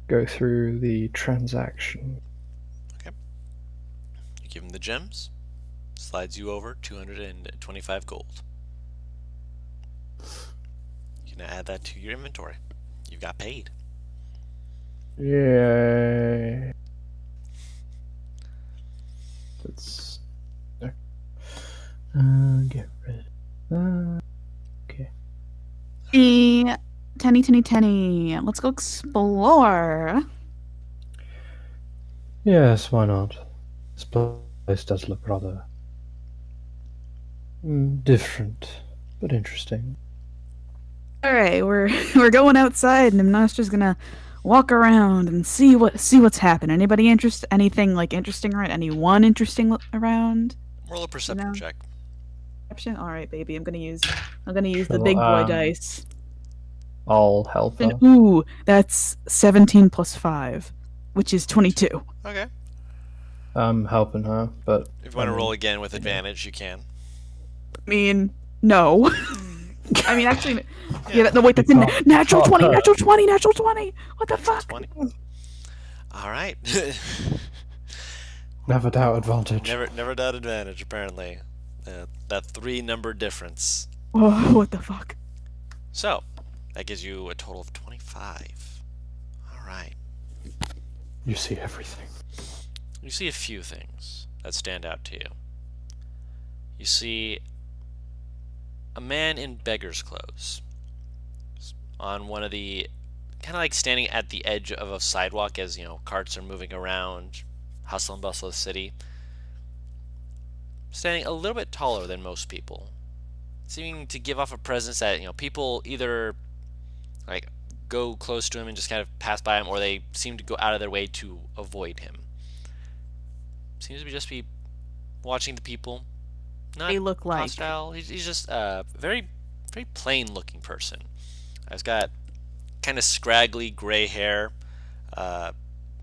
go through the transaction. You give him the gems. Slides you over 225 gold. You can add that to your inventory. You got paid. Yay. Let's get rid of that. Tenny. Let's go explore. Yes, why not? This place does look rather different, but interesting. All right, we're going outside, and Nimnostra's gonna walk around and see what's happening. Anything like interesting around? Anyone interesting around? Roll a perception check. Perception. All right, baby. I'm gonna use the Sure, big boy dice. I'll help her. And, ooh, that's 17 plus 5, which is 22. Okay. I'm helping her, but If you want to roll again with advantage, you can. I mean, no. I mean, actually, yeah. No, wait, that's a natural 20. Natural 20. Natural 20. What the fuck? 20. All right. never doubt advantage. Never doubt advantage. Apparently, that 3-number difference. Oh, what the fuck? So, that gives you a total of 25. All right. You see everything. You see a few things that stand out to you. You see a man in beggar's clothes on one of the, kind of like standing at the edge of a sidewalk as, carts are moving around, hustle and bustle of the city. Standing a little bit taller than most people, seeming to give off a presence that, people either like go close to him and just kind of pass by him, or they seem to go out of their way to avoid him. Seems to just be watching the people. Not They look like hostile. He's just a very, very plain looking person. He's got kind of scraggly gray hair,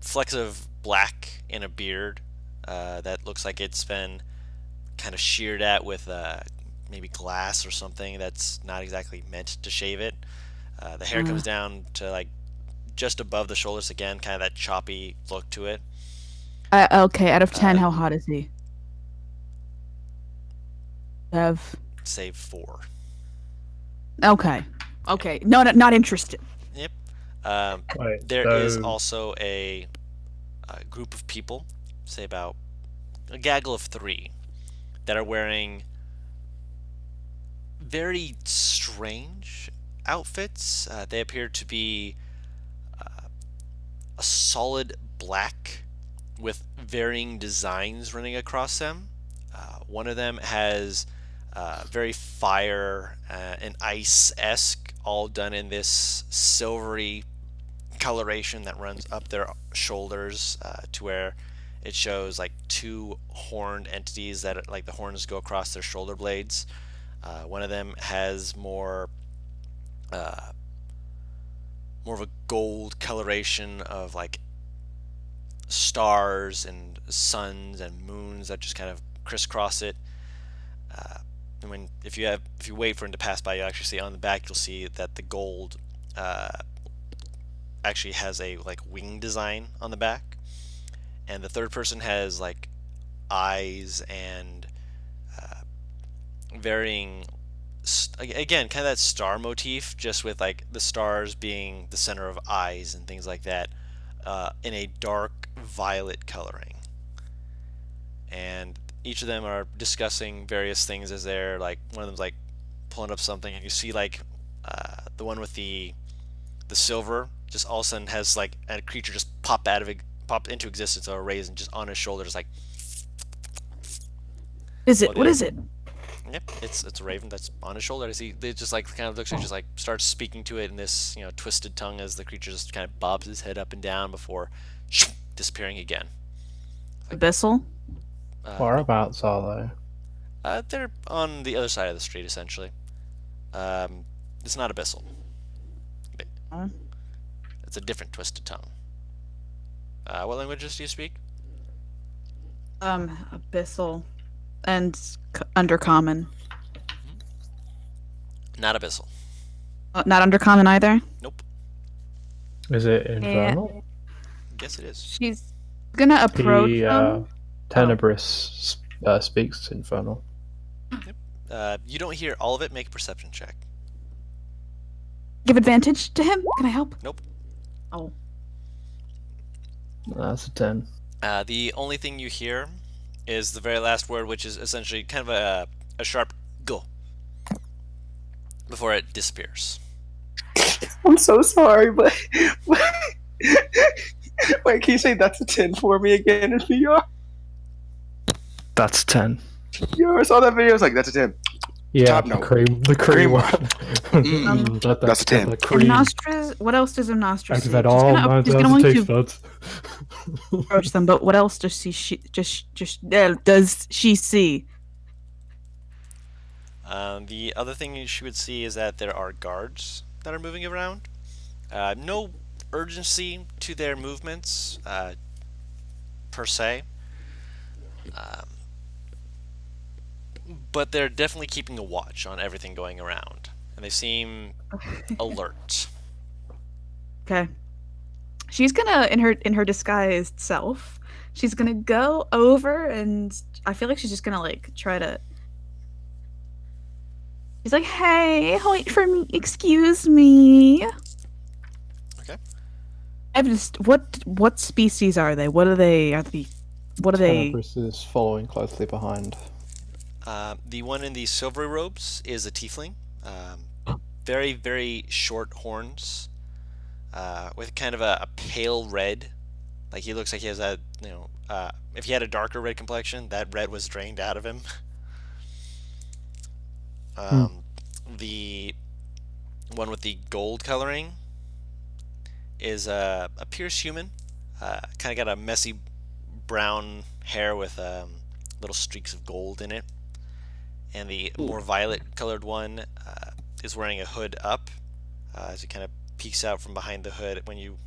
flecks of black in a beard that looks like it's been kind of sheared at with maybe glass or something that's not exactly meant to shave it. The hair comes down to like just above the shoulders again, kind of that choppy look to it. Okay, out of 10, how hot is he? Say 4. Okay. No, not interested. Yep. Wait, There is so- also a group of people, say about a gaggle of 3, that are wearing very strange outfits. They appear to be a solid black with varying designs running across them. One of them has very fire and ice-esque, all done in this silvery coloration that runs up their shoulders to where it shows like 2 horned entities that like the horns go across their shoulder blades. One of them has more of a gold coloration of like stars and suns and moons that just kind of crisscross it. if you wait for him to pass by, you actually see on the back. You'll see that the gold actually has a like wing design on the back, and the third person has like eyes and varying again kind of that star motif, just with like the stars being the center of eyes and things like that, in a dark violet coloring. And each of them are discussing various things as they're like, one of them's like pulling up something, and you see like the one with the silver just all of a sudden has like a creature just pop into existence, or a raisin just on his shoulder, just like. Is it? What is it? Yep, it's a raven that's on his shoulder. It just like kind of looks like, just like starts speaking to it in this twisted tongue, as the creature just kind of bobs his head up and down before disappearing again. Abyssal? Whereabouts are they? They're on the other side of the street, essentially. It's not abyssal. It's a different twisted tongue. What languages do you speak? Abyssal and Undercommon. Not abyssal. Not Undercommon either? Nope. Is it infernal? Guess it is. She's gonna approach them. Tenebris speaks infernal. Yep. You don't hear all of it. Make a perception check. Give advantage to him? Can I help? Nope. Oh. That's a 10. The only thing you hear is the very last word, which is essentially kind of a sharp go before it disappears. I'm so sorry, but wait, can you say that's a 10 for me again in VR? That's 10. Yo, I saw that video. I was like, that's a 10. Yeah, Top the note. cream one. That's a 10. Nostra, what else does Nostra see? Activate all my She's gonna want taste to buds. approach them, but what else does does she see? The other thing she would see is that there are guards that are moving around. No urgency to their movements, per se. But they're definitely keeping a watch on everything going around, and they seem alert. Okay. She's gonna, in her disguised self, she's gonna go over, and I feel like she's just gonna like try to. She's like, "Hey, wait for me. Excuse me." Okay. I've just what species are they? What are they? What are they? Tenebris is following closely behind. The one in the silvery robes is a tiefling. Very, very short horns, with kind of a pale red. Like he looks like he has a, if he had a darker red complexion, that red was drained out of him. The one with the gold coloring appears human. Kind of got a messy brown hair with little streaks of gold in it. And the more violet colored one is wearing a hood up. As he kind of peeks out from behind the hood, when you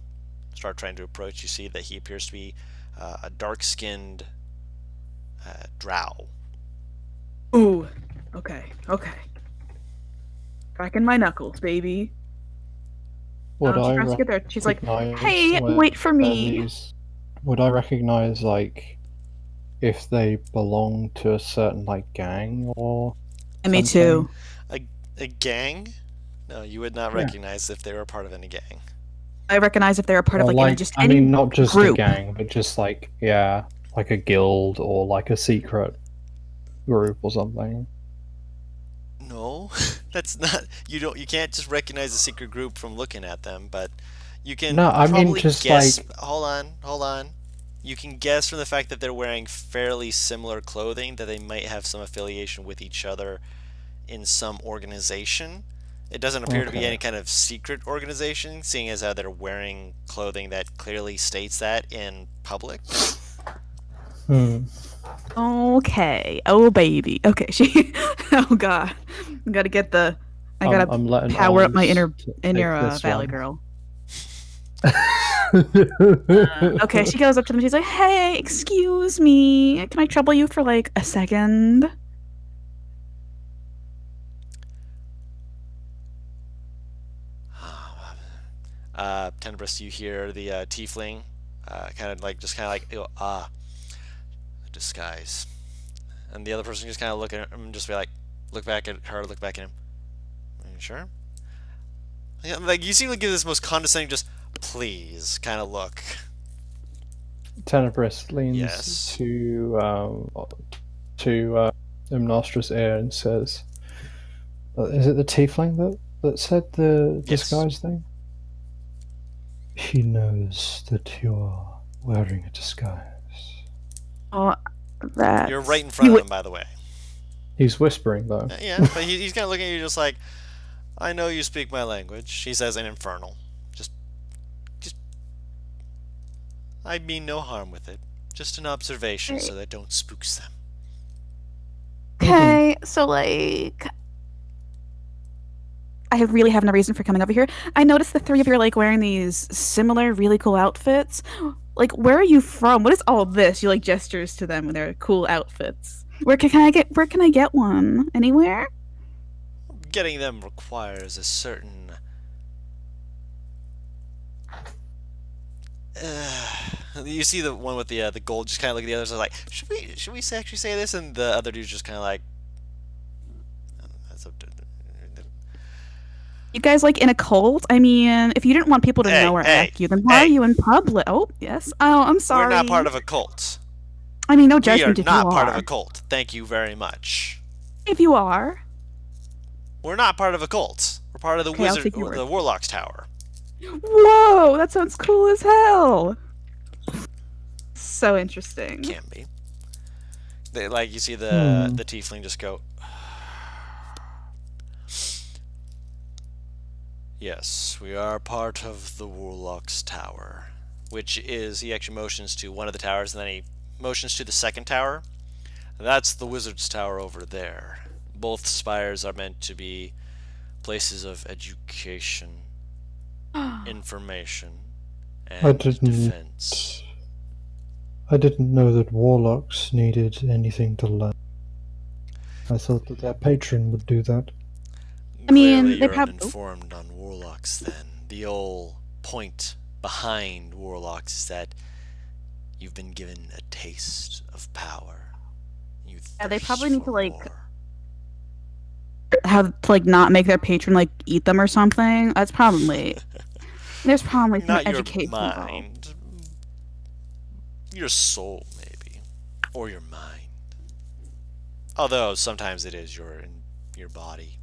start trying to approach, you see that he appears to be a dark-skinned drow. Ooh. Okay. Cracking my knuckles, baby. Would She I tries to get there. She's like, recognize "Hey, where wait for me." Would I recognize, like, if they belong to a certain, like, gang or Me too. A gang? No, you would not recognize if they were part of any gang. I recognize if they're a part of Or, like, any not just group. a gang, but just like like a guild or like a secret group or something. No, that's not. You can't just recognize a secret group from looking at them, but you can. No, I mean probably just guess. like. Hold on. You can guess from the fact that they're wearing fairly similar clothing that they might have some affiliation with each other in some organization. It doesn't appear to be any kind of secret organization, seeing as how they're wearing clothing that clearly states that in public. Okay. Oh baby. Okay. Oh god. I gotta get the. I gotta I'm letting power up my Oz inner take this valley one. girl. Okay. She goes up to them. She's like, "Hey, excuse me. Can I trouble you for like a second?" Tenebris, you hear the tiefling kind of like disguise, and the other person just kind of look at him, just be like, look back at her, look back at him. Are you sure? Yeah, like you seem to give this most condescending, just please kind of look. Tenebris leans Yes. to Imnostra's ear and says, "Is it the tiefling that said the Yes. disguise thing?" He knows that you're wearing a disguise. Oh, that. You're right in front of him, by the way. He's whispering though. Yeah, but he's kind of looking at you, just like, I know you speak my language. He says in Infernal. Just, I mean no harm with it. Just an observation, so that don't spooks them. Okay, so like, I really have no reason for coming over here. I noticed the three of you are like wearing these similar, really cool outfits. Like, where are you from? What is all this? You like gestures to them with their cool outfits. Where can I get one? Anywhere? Getting them requires a certain you see the one with the gold just kind of look at the others and like, should we actually say this? And the other dude's just kind of like, that's You guys like in a cult? I mean, if you didn't want people to know or ask you, then why are you in public? Oh, yes. Oh, I'm sorry. We're not part of a cult. I mean, no judgment if you are. We are not part of a cult. Thank you very much. If you are. We're not part of a cult. We're part of the the Warlock's Tower. Whoa, that sounds cool as hell. So interesting. Can be. Like you see the tiefling just go. Yes, we are part of the Warlock's Tower, which is, he actually motions to one of the towers, and then he motions to the second tower. That's the Wizard's Tower over there. Both spires are meant to be places of education, information, and defense. I didn't know that warlocks needed anything to learn. I thought that their patron would do that. I mean, clearly you're uninformed on warlocks then. The whole point behind warlocks is that you've been given a taste of power. Yeah, they probably need to like have to like not make their patron like eat them or something. That's probably there's probably some education involved. Your soul maybe, or your mind. Although sometimes it is your body.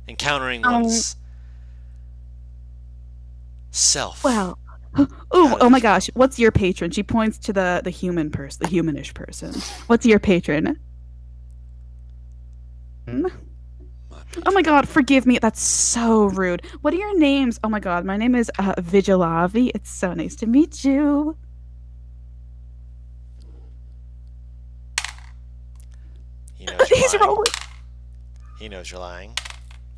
Encountering one's self. Well, oh my gosh, what's your patron? She points to the human person, the humanish person. What's your patron? Oh my god, forgive me. That's so rude. What are your names? Oh my god, my name is Vigilavi. It's so nice to meet you. He knows you're He's lying. rolling. He knows you're lying.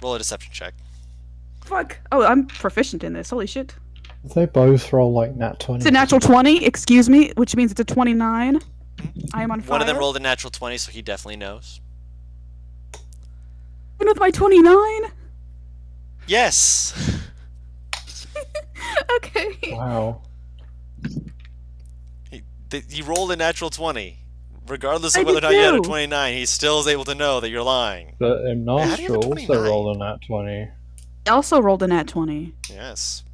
Roll a deception check. Fuck. Oh, I'm proficient in this. Holy shit. They both roll like nat 20. It's a natural 20, excuse me, which means it's a 29. I am on fire. One of them rolled a natural 20, so he definitely knows. And with my 29? Yes! Okay. Wow. He rolled a natural 20. Regardless of whether or not you had a 29, he still is able to know that you're lying. But Nostra also rolled a nat 20. He also rolled a nat 20. Yes.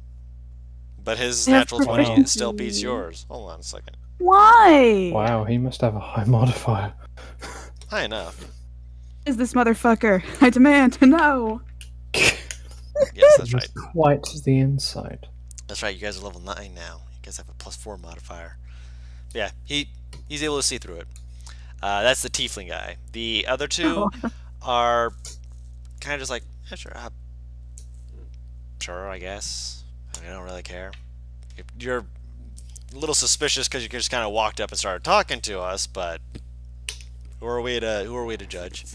But his natural 20 still beats yours. Hold on a second. Why? Wow, he must have a high modifier. High enough. Is this motherfucker? I demand to know. Yes, that's right. Quite the insight. That's right, you guys are level 9 now. You guys have a +4 modifier. Yeah, he's able to see through it. That's the tiefling guy. The other two are kind of just like, yeah, sure, sure, I guess. I don't really care. You're a little suspicious because you just kind of walked up and started talking to us, but who are we to judge?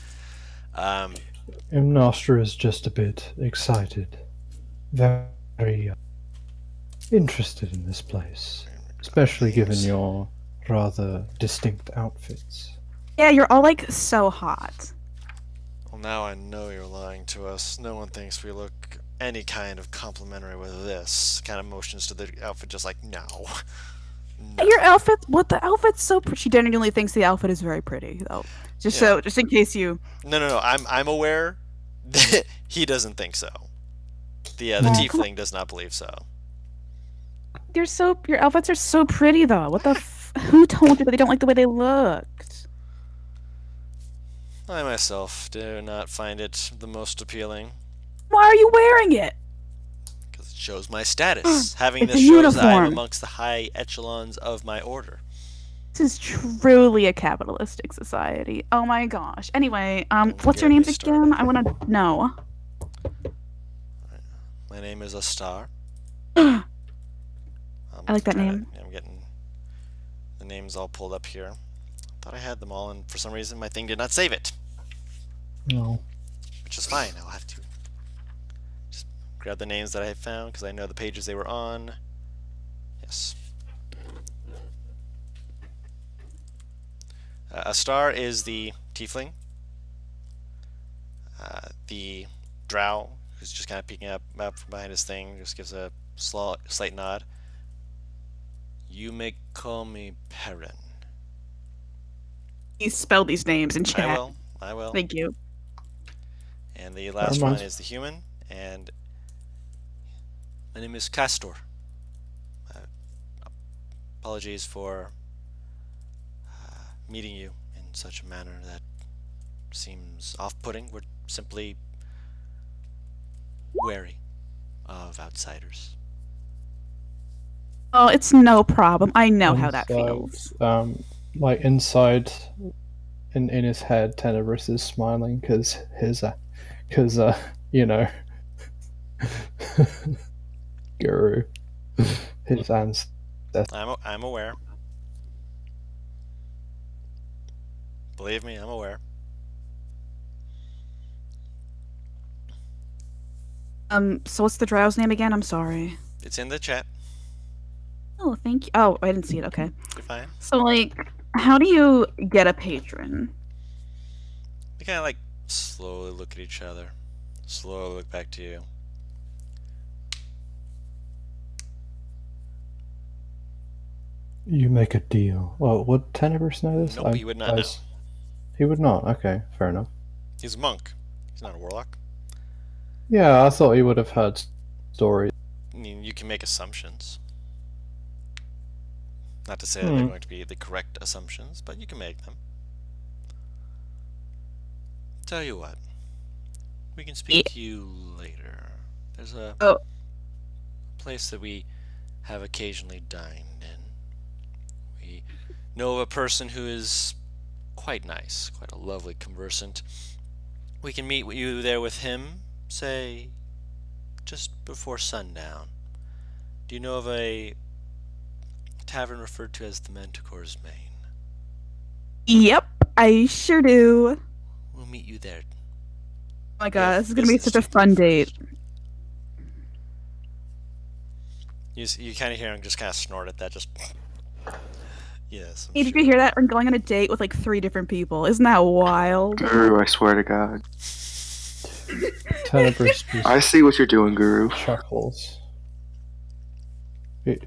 Nostra is just a bit excited, very interested in this place, especially given your rather distinct outfits. Yeah, you're all like so hot. Well, now I know you're lying to us. No one thinks we look any kind of complimentary with this. Kind of motions to the outfit, just like, no. No. Your outfit, what the outfit's so pretty. She genuinely thinks the outfit is very pretty, though. Just Yeah. just in case you. No. I'm aware that he doesn't think so. The tiefling does not believe so. Your outfits are so pretty, though. What the who told you that they don't like the way they looked? I myself do not find it the most appealing. Why are you wearing it? Because it shows my status. Having It's this a shows that I'm uniform. amongst the high echelons of my order. This is truly a capitalistic society. Oh my gosh. Anyway, Don't what's your get me names again? started. I want to know. My name is Astar. I like that name. I'm getting the names all pulled up here. Thought I had them all, and for some reason my thing did not save it. No. Which is fine. I'll have to just grab the names that I found because I know the pages they were on. Yes. Astar is the tiefling. The drow, who's just kind of peeking up from behind his thing, just gives a slight nod. You may call me Perrin. You spell these names in chat. I will. Thank you. And the last one is the human, and my name is Castor. Apologies for meeting you in such a manner that seems off-putting. We're simply wary of outsiders. Oh, it's no problem. I know how that feels. Like inside, in his head, Tenebris is smiling because you know, Guru, his ancestor. I'm aware. Believe me, I'm aware. So what's the drow's name again? I'm sorry. It's in the chat. Oh, thank you. Oh, I didn't see it. Okay. You're fine. So, like, how do you get a patron? We kind of like slowly look at each other, slowly look back to you. You make a deal. Well, would Tenebris know this? Nope, he would not know. He would not. Okay, fair enough. He's a monk. He's not a warlock. Yeah, I thought he would have heard stories. I mean, you can make assumptions. Not to say that they're going to be the correct assumptions, but you can make them. Tell you what, we can speak to you later. There's a place that we have occasionally dined in. We know of a person who is quite nice, quite a lovely conversant. We can meet you there with him, say, just before sundown. Do you know of a tavern referred to as the Manticore's Mane? Yep, I sure do. We'll meet you there. Oh my god, this is gonna be such a fun date. You kind of hear him just kind of snort at that, just... Yes. Hey, did you hear that? We're going on a date with like 3 different people. Isn't that wild? Guru, I swear to God. Tenebris just I see what you're doing, Guru. chuckles. Okay.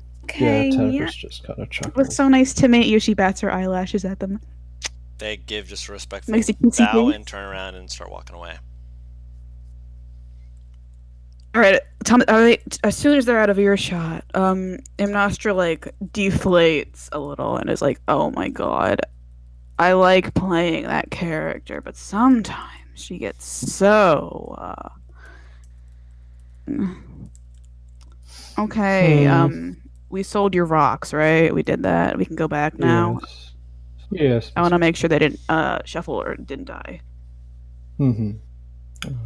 Yeah, Tenebris just kind of It chuckles. was so nice to meet you. She bats her eyelashes at them. They give just a respectful Makes it cutesy bow face. and turn around and start walking away. All right, tell me. As soon as they're out of earshot, Imnostra like deflates a little and is like, "Oh my god, I like playing that character, but sometimes she gets so." Okay. We sold your rocks, right? We did that. We can go back now. Yes. I want to make sure they didn't shuffle or didn't die.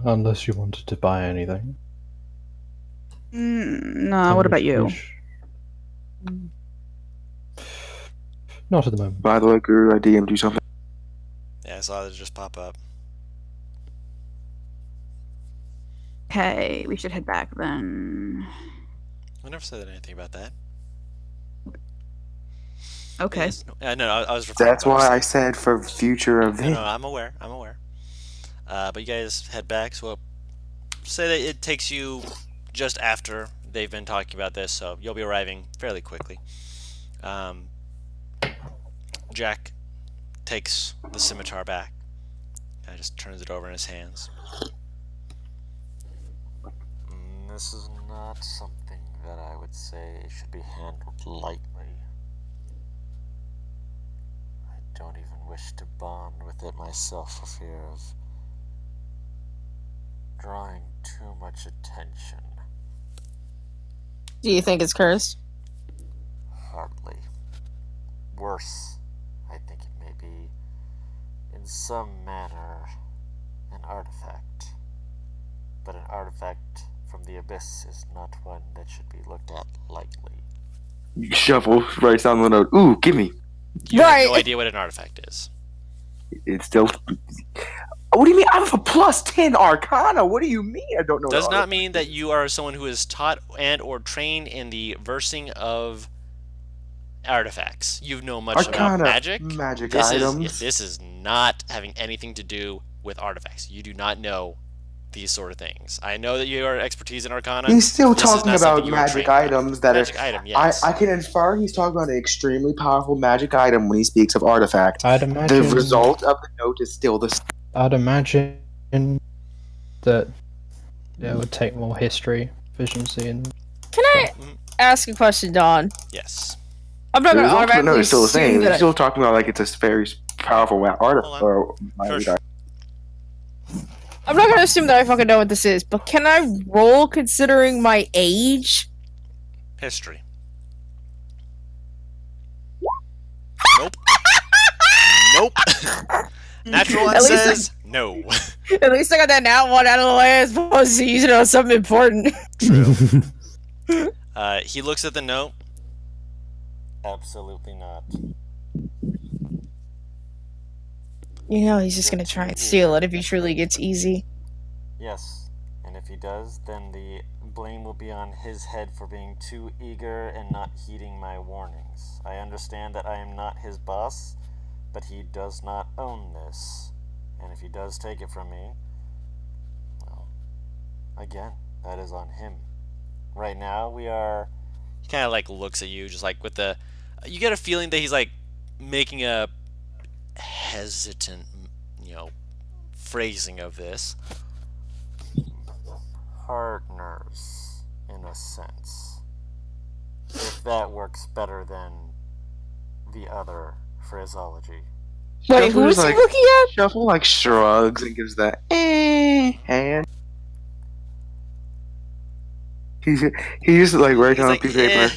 Unless you wanted to buy anything. No. What about you? Not at the moment. By the way, Guru, I DM'd you something. Yeah, I saw it just pop up. Okay, we should head back then. I never said anything about that. Okay. Yes, no, I was referring That's why I said for future events. No, I'm aware. But you guys head back, so say that it takes you just after they've been talking about this, so you'll be arriving fairly quickly. Jack takes the scimitar back. Just turns it over in his hands. This is not something that I would say should be handled lightly. I don't even wish to bond with it myself for fear of drawing too much attention. Do you think it's cursed? Hardly. Worse, I think it may be, in some manner, an artifact. But an artifact from the abyss is not one that should be looked at lightly. Shuffle, writes down the note. Ooh, give me. You have no Right. idea what an artifact is. It's still. What do you mean? I have a +10 Arcana. What do you mean? I don't know. Does not mean that you are someone who is taught and or trained in the versing of artifacts. You know much about Arcana, magic. magic This items. this is not having anything to do with artifacts. You do not know these sort of things. I know that you are expertise in Arcana. He's still This is talking not something about you are magic trained in. items that Magic are. item, yes. I can infer he's talking about an extremely powerful magic item when he speaks of artifact. I'd The imagine. result of the note is still the same. I'd imagine that it would take more history, efficiency, and Can I ask a question, Don? Yes. I'm not The gonna result of the automatically note is still the assume same. that He's still talking about like it's a very powerful artifact Hold on. or magic Shush. item. I'm not gonna assume that I fucking know what this is, but can I roll considering my age? History. Nope. Nope. Natural one At least says no. At least I got that nat one out of the way as opposed to using it on something important. True. He looks at the note. Absolutely not. You know he's just gonna try and steal it if he truly gets easy. Yes, and if he does, then the blame will be on his head for being too eager and not heeding my warnings. I understand that I am not his boss, but he does not own this. And if he does take it from me, well, again, that is on him. Right now, we are... He kind of like looks at you, just like with the... You get a feeling that he's like making a hesitant, phrasing of this. Partners, in a sense. If that works better than the other phraseology. Wait, who is he looking at? Shuffle like shrugs and gives that hand. He used to like write He's on a like, piece of paper.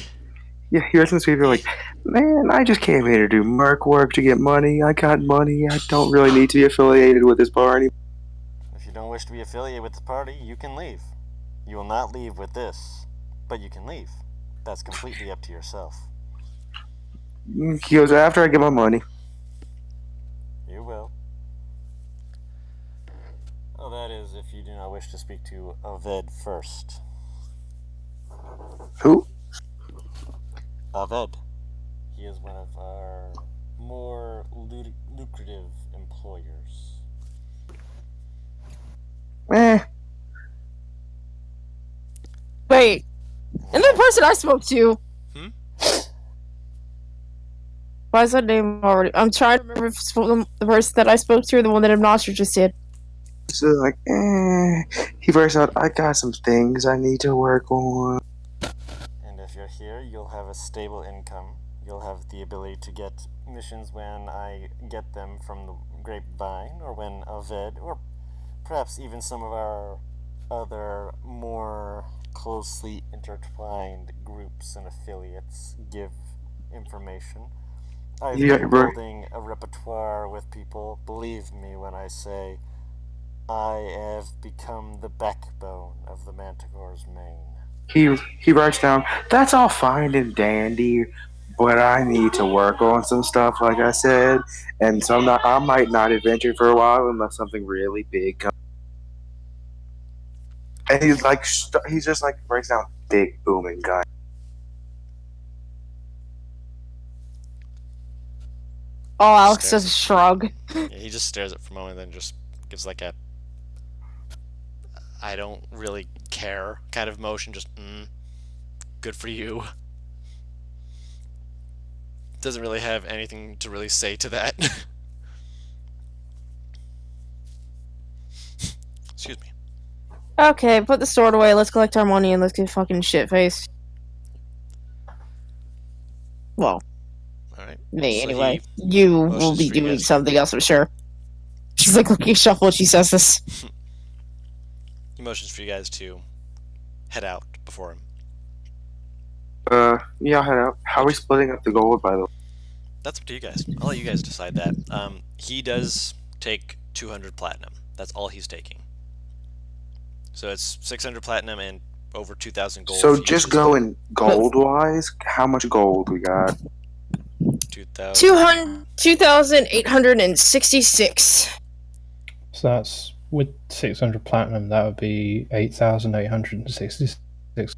Yeah, he writes on this paper like, man, I just came here to do merc work to get money. I got money. I don't really need to be affiliated with this bar anymore. If you don't wish to be affiliated with the party, you can leave. You will not leave with this, but you can leave. That's completely up to yourself. He goes, after I get my money. You will. Oh, that is if you do not wish to speak to Aved first. Who? Aved. He is one of our more lucrative employers. Wait, and the person I spoke to. Hmm? Why is that name already? I'm trying to remember if it's the person that I spoke to or the one that Amnostra just did. So like, he bursts out, I got some things I need to work on. And if you're here, you'll have a stable income. You'll have the ability to get missions when I get them from the grapevine, or when Aved, or perhaps even some of our other more closely intertwined groups and affiliates give information. I've been building a repertoire with people. Believe me when I say I have become the backbone of the Manticore's mane. He writes down, that's all fine and dandy, but I need to work on some stuff, like I said, and I might not adventure for a while unless something really big comes. And he's just like breaks down big booming guy. Oh, Alex does a shrug. Yeah, he just stares at it for a moment and then just gives like a I don't really care kind of motion. Just good for you. Doesn't really have anything to really say to that. Excuse me. Okay, put the sword away. Let's collect our money and let's get fucking shit faced. Well, All right. me So anyway. he You will motions be for you doing guys. something else for sure. She's like looking shuffle when she says this. He motions for you guys to head out before him. Yeah, head out. How are we splitting up the gold, by the way? That's up to you guys. I'll let you guys decide that. He does take 200 platinum. That's all he's taking. So it's 600 platinum and over 2,000 gold. So for you just to going gold-wise, how much gold we got? 2,000. 2,866. So that's with 600 platinum. That would be 8,866.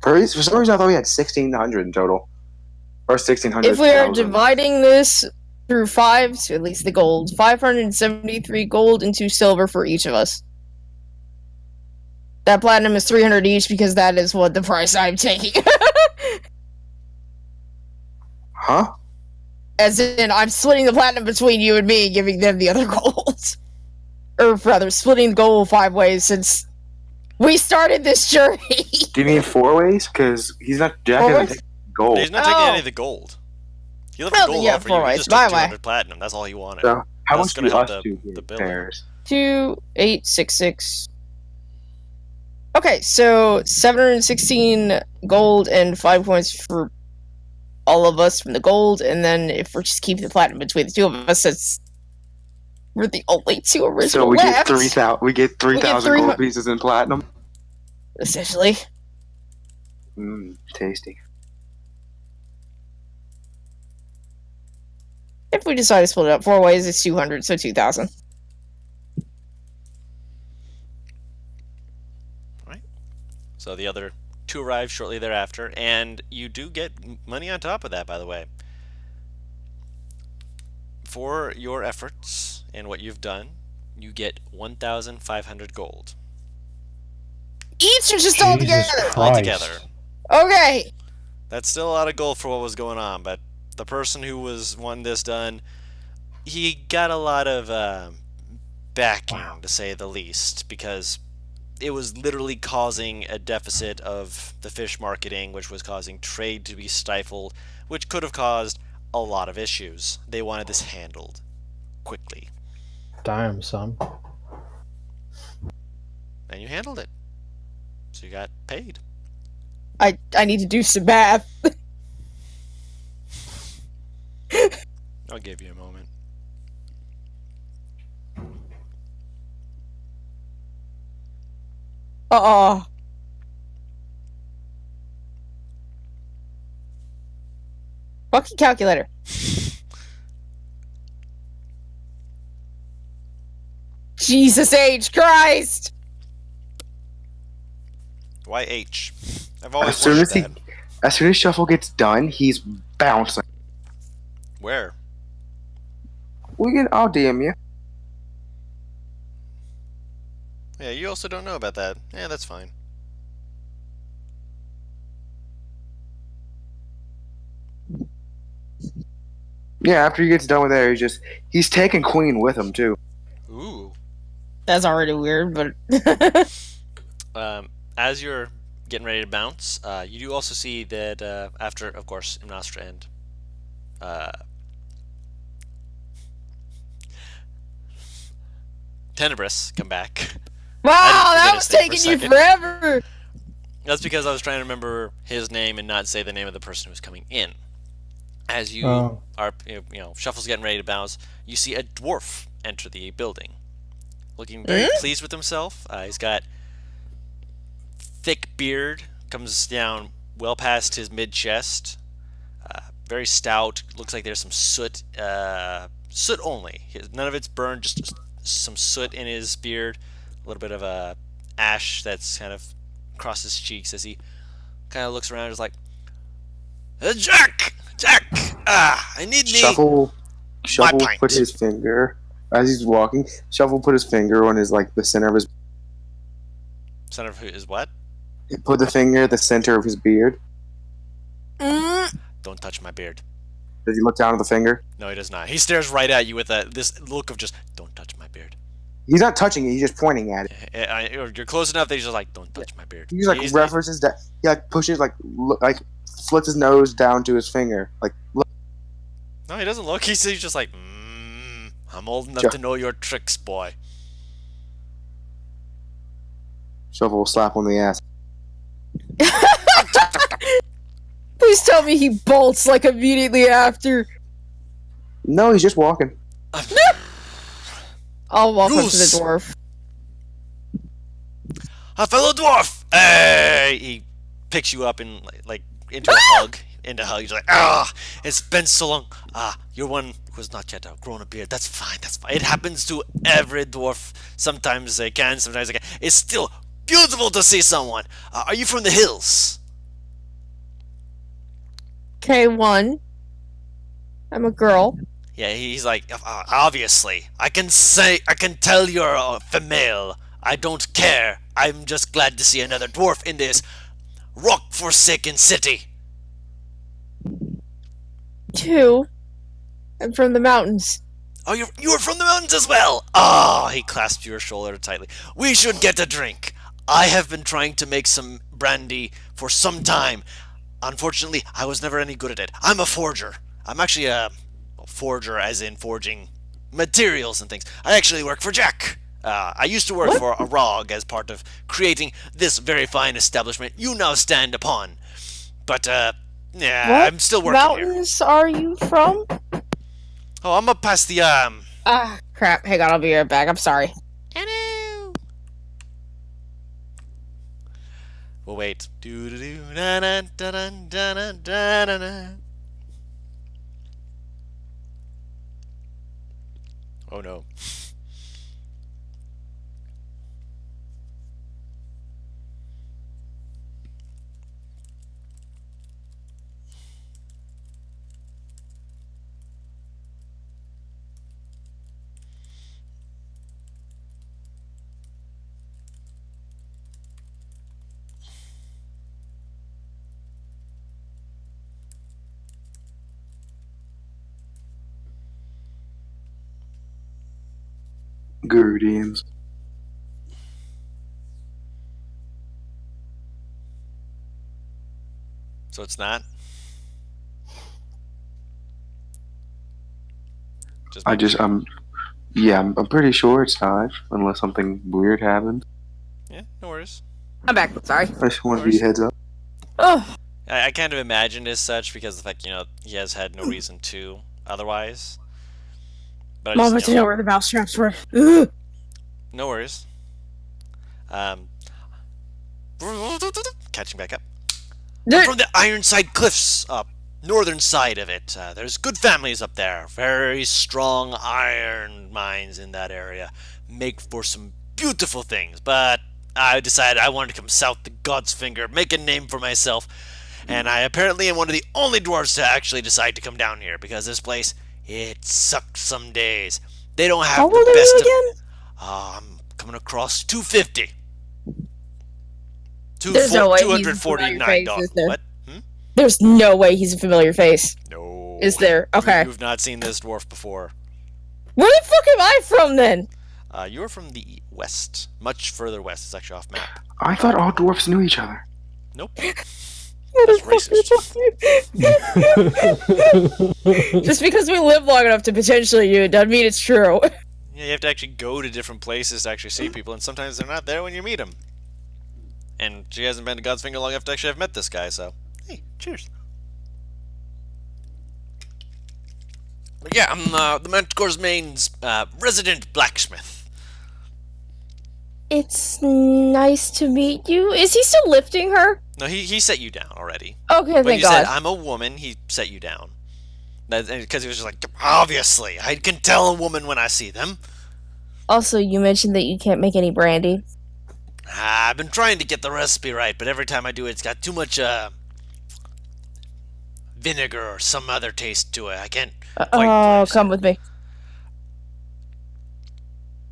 For some reason, I thought we had 1,600 in total. Or 1,600. If we are dividing this through 5, so at least the gold, 573 gold and 2 silver for each of us. That platinum is 300 each because that is what the price I'm taking. Huh? As in, I'm splitting the platinum between you and me and giving them the other gold. Or rather, splitting the gold 5 ways since we started this journey. Do you mean 4 ways? Because he's not jacking Four and ways? taking gold. He's not taking any of the gold. He left the Oh, gold yeah, off for 4 you. He ways. just My took way. 200 platinum. That's all he wanted. So, how That's much gonna do help us the do billing. pairs? 2,866. Okay, so 716 gold and 5 points for all of us from the gold, and then if we're just keeping the platinum between the 2 of us, we're the only 2 original So we left. get 3,000. We get 3,000 300 gold pieces in platinum. Essentially. Tasty. If we decide to split it up 4 ways, it's 200, so 2,000. So the other 2 arrive shortly thereafter, and you do get money on top of that, by the way. For your efforts and what you've done, you get 1,500 gold. Each or just all Jesus together? Christ. All together. Okay. That's still a lot of gold for what was going on, but the person who wanted this done, he got a lot of backing, to say the least, because it was literally causing a deficit of the fish marketing, which was causing trade to be stifled, which could have caused a lot of issues. They wanted this handled quickly. Damn, son. And you handled it. So you got paid. I need to do some math. I'll give you a moment. Fucking calculator. Jesus H. Christ! Why H? I've always As soon wondered that. as soon as shuffle gets done, he's bouncing. Where? I'll DM you. Yeah, you also don't know about that. Yeah, that's fine. Yeah, after he gets done with there, he's taking Queen with him too. Ooh. That's already weird, but... As you're getting ready to bounce, you do also see that after, of course, Imnostra and Tenebris come back. Wow, that forget was his name for a taking you second. forever! That's because I was trying to remember his name and not say the name of the person who was coming in. As you Oh. are, Shuffle's getting ready to bounce, you see a dwarf enter the building, looking very pleased with himself. He's got thick beard, comes down well past his mid-chest. Very stout. Looks like there's some soot. Soot only. None of it's burned. Just some soot in his beard. A little bit of a ash that's kind of across his cheeks as he kind of looks around. And is like, Jack, I need me. Shuffle Shovel pint. put his finger as he's walking. Shovel put his finger on his the center of his. Center of is what? Put the finger at the center of his beard. Don't touch my beard. Does he look down at the finger? No, he does not. He stares right at you with this look of just, don't touch my beard. He's not touching it. He's just pointing at it. You're close enough that he's just like, don't touch my beard. He just references that. He pushes flips his nose down to his finger. Look. No, he doesn't look. He's just like, I'm old enough to know your tricks, boy. Shovel will slap on the ass. Please tell me he bolts immediately after. No, he's just walking. I'll walk up to the dwarf. A fellow dwarf! Hey! He picks you up in into a hug. Into a hug. He's like, it's been so long. You're one who has not yet grown a beard. That's fine. It happens to every dwarf. Sometimes they can, sometimes they can't. It's still beautiful to see someone. Are you from the hills? K1. I'm a girl. Yeah, he's like, obviously. I can tell you're a female. I don't care. I'm just glad to see another dwarf in this rock-forsaken city. 2. I'm from the mountains. Oh, you're from the mountains as well. He clasped your shoulder tightly. We should get a drink. I have been trying to make some brandy for some time. Unfortunately, I was never any good at it. I'm a forger. I'm actually a forger as in forging materials and things. I actually work for Jack. I used to work for a Rog as part of creating this very fine establishment you now stand upon. But, yeah, What I'm still working here. mountains are you from? Oh, I'm up past the, Crap. Hang on, I'll be right back. I'm sorry. Hello. We'll wait. Oh no. Guardians. So it's not? I'm pretty sure it's not, unless something weird happens. Yeah, no worries. I'm back. Sorry. I just want to give you a heads up. Oh, I kind of imagined as such because of the fact, he has had no reason to otherwise. But I Mom just, wanted to know where the mousetraps were. Ugh. no worries. Catching back up. I'm from the Ironside Cliffs, northern side of it. There's good families up there. Very strong iron mines in that area. Make for some beautiful things. But I decided I wanted to come south to God's Finger, make a name for myself. And I apparently am one of the only dwarves to actually decide to come down here. Because this place, it sucks some days. They don't have How the old are best you of... again? I'm coming across 250. There's no way he's a familiar face, $249. is there? What? There's no way he's a familiar face. No. Is there? Okay. You've not seen this dwarf before. Where the fuck am I from then? You're from the west. Much further west. It's actually off map. I thought all dwarfs knew each other. Nope. What That's racist. Just because we live long enough to potentially do it doesn't mean it's true. Yeah, you have to actually go to different places to actually see people, and sometimes they're not there when you meet them. And she hasn't been to God's Finger long enough to actually have met this guy, so... Hey, cheers. But yeah, I'm the Manticore's Main's resident blacksmith. It's nice to meet you. Is he still lifting her? No, he set you down already. Okay, When thank you said, God. I'm a woman, he set you down. Because he was just like, obviously, I can tell a woman when I see them. Also, you mentioned that you can't make any brandy. I've been trying to get the recipe right, but every time I do it, it's got too much, vinegar or some other taste to it. I can't quite Oh, come with me.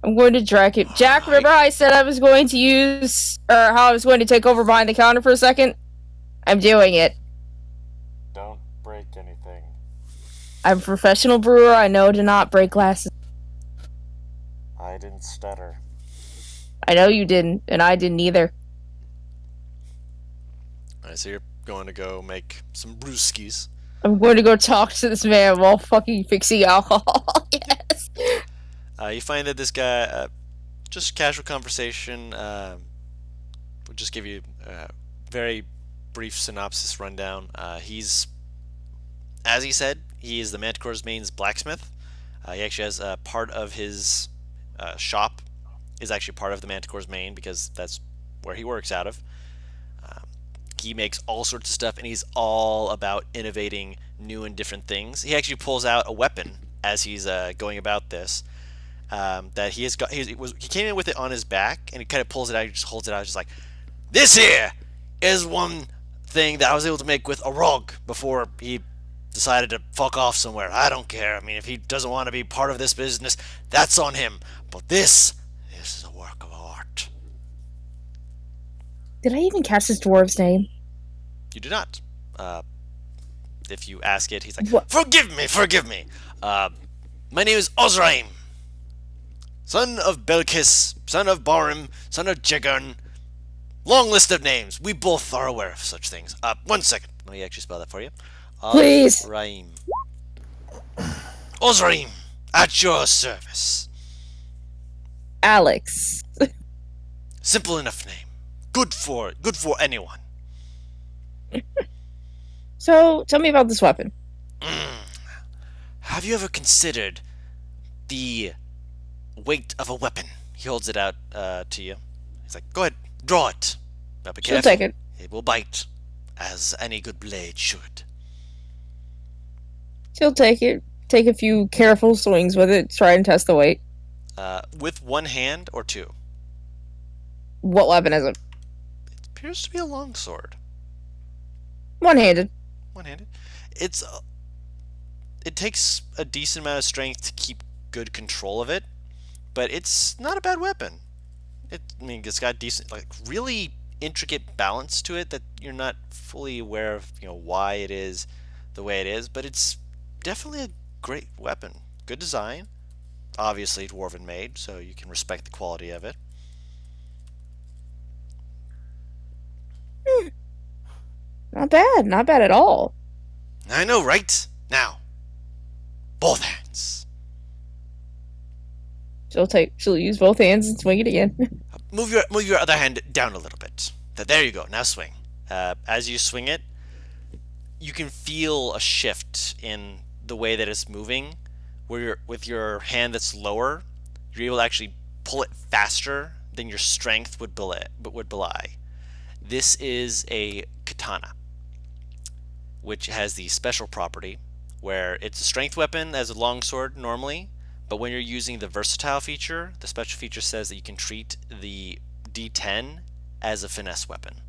I'm going to drag it. Jack, remember how I said I was going to use, or how I was going to take over behind the counter for a second? I'm doing it. Don't break anything. I'm a professional brewer. I know to not break glasses. I didn't stutter. I know you didn't, and I didn't either. Alright, so you're going to go make some brewskis. I'm going to go talk to this man while fucking fixing alcohol. Yes. You find that this guy, just casual conversation, we'll just give you a very brief synopsis rundown. He's, as he said, he is the Manticore's main blacksmith. He actually has part of his shop is actually part of the Manticore's main because that's where he works out of. He makes all sorts of stuff, and he's all about innovating new and different things. He actually pulls out a weapon as he's going about this. That he has got. He came in with it on his back, and he kind of pulls it out. He just holds it out, just like, this here is one thing that I was able to make with a rug before he decided to fuck off somewhere. I don't care. I mean, if he doesn't want to be part of this business, that's on him. But this is a work of art. Did I even catch this dwarf's name? You do not. If you ask it, he's like, What? Forgive me. My name is Ozraim, son of Belkis, son of Barim, son of Jigern. Long list of names. We both are aware of such things. 1 second. Let me actually spell that for you. Please. Ozraim. Ozraim, at your service. Alex. Simple enough name. Good for anyone. So, tell me about this weapon. Have you ever considered the weight of a weapon? He holds it out to you. He's like, go ahead, draw it. But be She'll careful. take it. It will bite, as any good blade should. She'll take it. Take a few careful swings with it. Try and test the weight. With one hand or two? What weapon is it? It appears to be a longsword. One-handed. One-handed. It takes a decent amount of strength to keep good control of it, but it's not a bad weapon. It's got decent, like, really intricate balance to it that you're not fully aware of, why it is the way it is, but it's definitely a great weapon. Good design. Obviously dwarven made, so you can respect the quality of it. Not bad. Not bad at all. I know, right? Now, both hands. She'll use both hands and swing it again. Move your other hand down a little bit. There you go. Now swing. As you swing it, you can feel a shift in the way that it's moving. Where with your hand that's lower, you're able to actually pull it faster than your strength would belie. This is a katana, which has the special property where it's a strength weapon as a longsword normally, but when you're using the versatile feature, the special feature says that you can treat the D10 as a finesse weapon.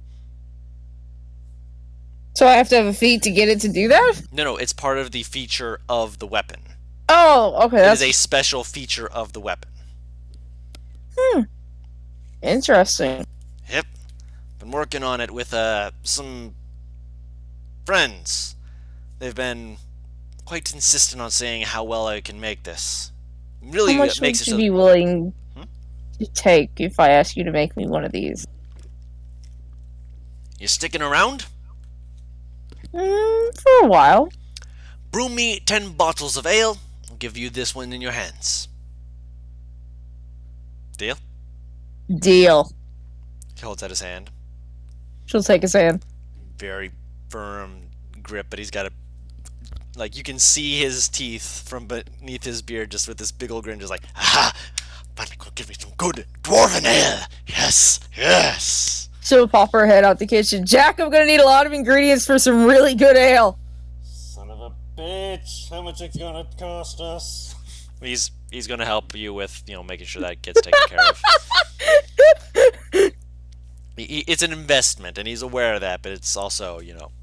So I have to have a feat to get it to do that? No, it's part of the feature of the weapon. Oh, okay. It is a special feature of the weapon. Interesting. Yep. Been working on it with some friends. They've been quite insistent on saying how well I can make this. Really How much makes would it you so. be willing to take if I asked you to make me one of these? You sticking around? For a while. Brew me 10 bottles of ale. I'll give you this one in your hands. Deal? Deal. He holds out his hand. She'll take his hand. Very firm grip, but he's got a... Like, you can see his teeth from beneath his beard just with this big old grin, just like, aha! Finally gonna give me some good dwarven ale! Yes! Yes! She'll pop her head out the kitchen. Jack, I'm gonna need a lot of ingredients for some really good ale. Son of a bitch! How much it's gonna cost us? He's gonna help you with, making sure that gets taken care of. It's an investment, and he's aware of that. But it's also,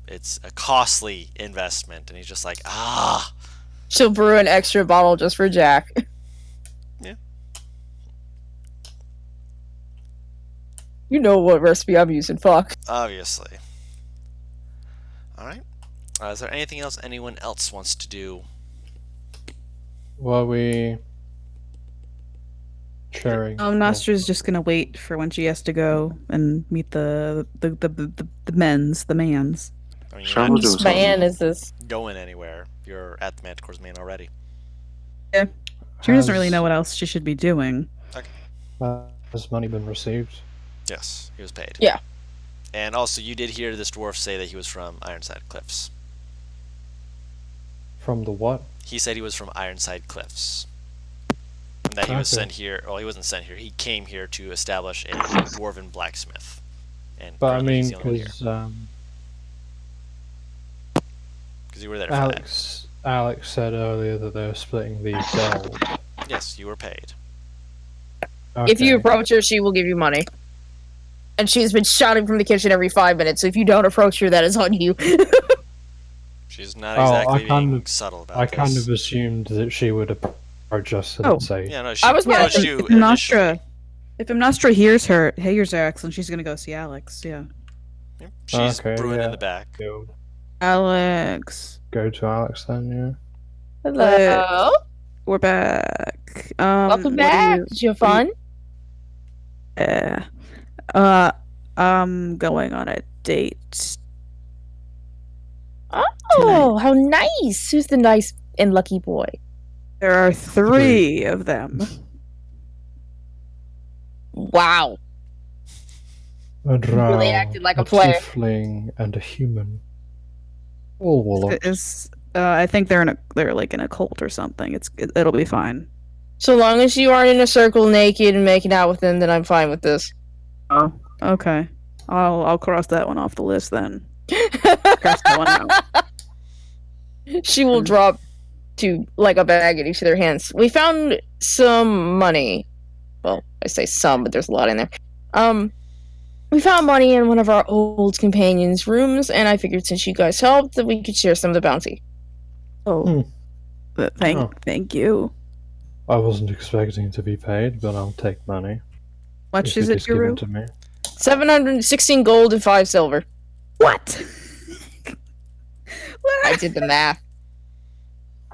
it's a costly investment, and he's just like, ah. She'll brew an extra bottle just for Jack. Yeah. You know what recipe I'm using, fuck. Obviously. All right. Is there anything else anyone else wants to do? Were we sharing? Nostra's just gonna wait for when she has to go and meet the mans. I mean, you're Sean not was doing Whose man something. is this? going anywhere. You're at the Manticore's main already. She doesn't really know what else she should be doing. Has money been received? Yes, he was paid. Yeah. And also, you did hear this dwarf say that he was from Ironside Cliffs. From the what? He said he was from Ironside Cliffs. And that he was Okay. sent here. Well, he wasn't sent here. He came here to establish a dwarven blacksmith. And But I currently he's mean, the only one here. Because you were there for Alex said earlier that they were splitting the gold. that. Yes, you were paid. If you Okay. approach her, she will give you money. And she's been shouting from the kitchen every 5 minutes, so if you don't approach her, that is on you. She's not Oh, exactly I kind being of- subtle about I this. kind of assumed that she would approach us and Oh. say, Yeah, no, she I was approached watching you If Nostra, initially. if Nostra hears Alex, then she's gonna go see Alex. Yeah. Yep, she's Okay, brewing yeah. in the back. Alex, go to Alex then, yeah. Hello? we're back. Welcome what do back. you- Did you have what do fun? I'm going on a date. Oh, how nice. Who's the nice and lucky boy? There are 3 of them. Wow. A drow, Really acted like a player. tiefling, and a human. All warlocks. I think they're like in a cult or something. It'll be fine. So long as you aren't in a circle naked and making out with them, then I'm fine with this. Oh, okay. I'll cross that one off the list then. Cross that one out. She will drop to like a bag at each of their hands. We found some money. Well, I say some, but there's a lot in there. We found money in one of our old companions' rooms, and I figured since you guys helped, that we could share some of the bounty. Oh, but Oh. thank you. I wasn't expecting to be paid, but I'll take money. Much if is it it, is given Guru? to me. 716 gold and 5 silver. What? I did the math.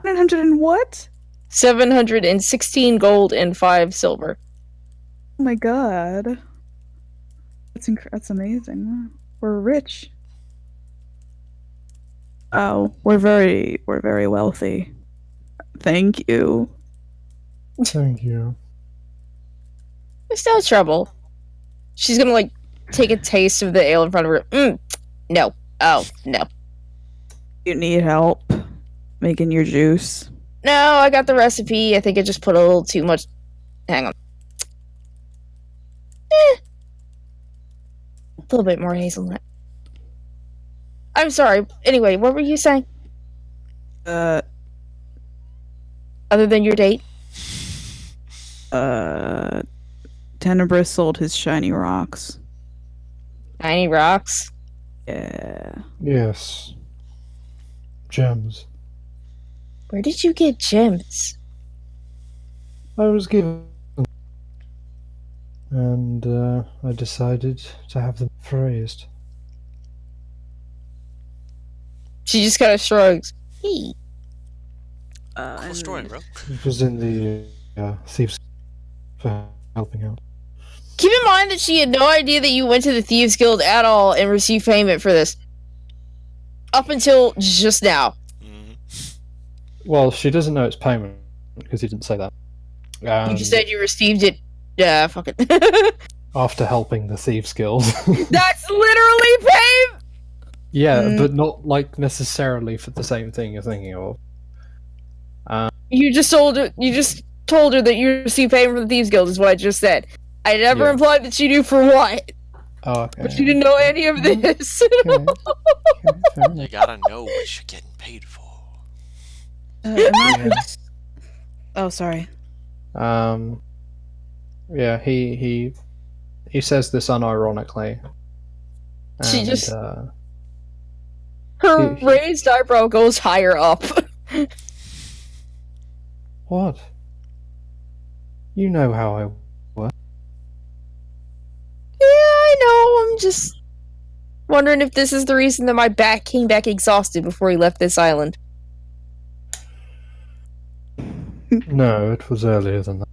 100 and what? 716 gold and 5 silver. Oh my god. That's amazing. Wow. We're rich. Oh, we're very wealthy. Thank you. Thank you. There's no trouble. She's gonna like take a taste of the ale in front of her. No. Oh, no. You need help making your juice? No, I got the recipe. I think I just put a little too much. Hang on. A little bit more hazelnut. I'm sorry. Anyway, what were you saying? Other than your date? Tenebris sold his shiny rocks. Tiny rocks? Yeah. Yes. Gems. Where did you get gems? I was given. And I decided to have them phrased. She just kind of shrugs. Hey. Cool story, bro. It was in the thieves for helping out. Keep in mind that she had no idea that you went to the Thieves Guild at all and received payment for this. Up until just now. Mhm. Well, she doesn't know it's payment because he didn't say that. You just said you received it. Yeah, fuck it. After helping the thieves guild. That's literally payment! Yeah, but not like necessarily for the same thing you're thinking of. You just told her that you received payment from the Thieves Guild is what I just said. I never Yeah. implied that she knew for what. Oh, okay. But she didn't know any of this. Okay. Okay, fair You enough. gotta know what you're getting paid for. Oh, sorry. Yeah, he he says this unironically. She And, just- Her he- raised eyebrow goes higher up. What? You know how I work. Yeah, I know. I'm just wondering if this is the reason that my back came back exhausted before he left this island. No, it was earlier than that.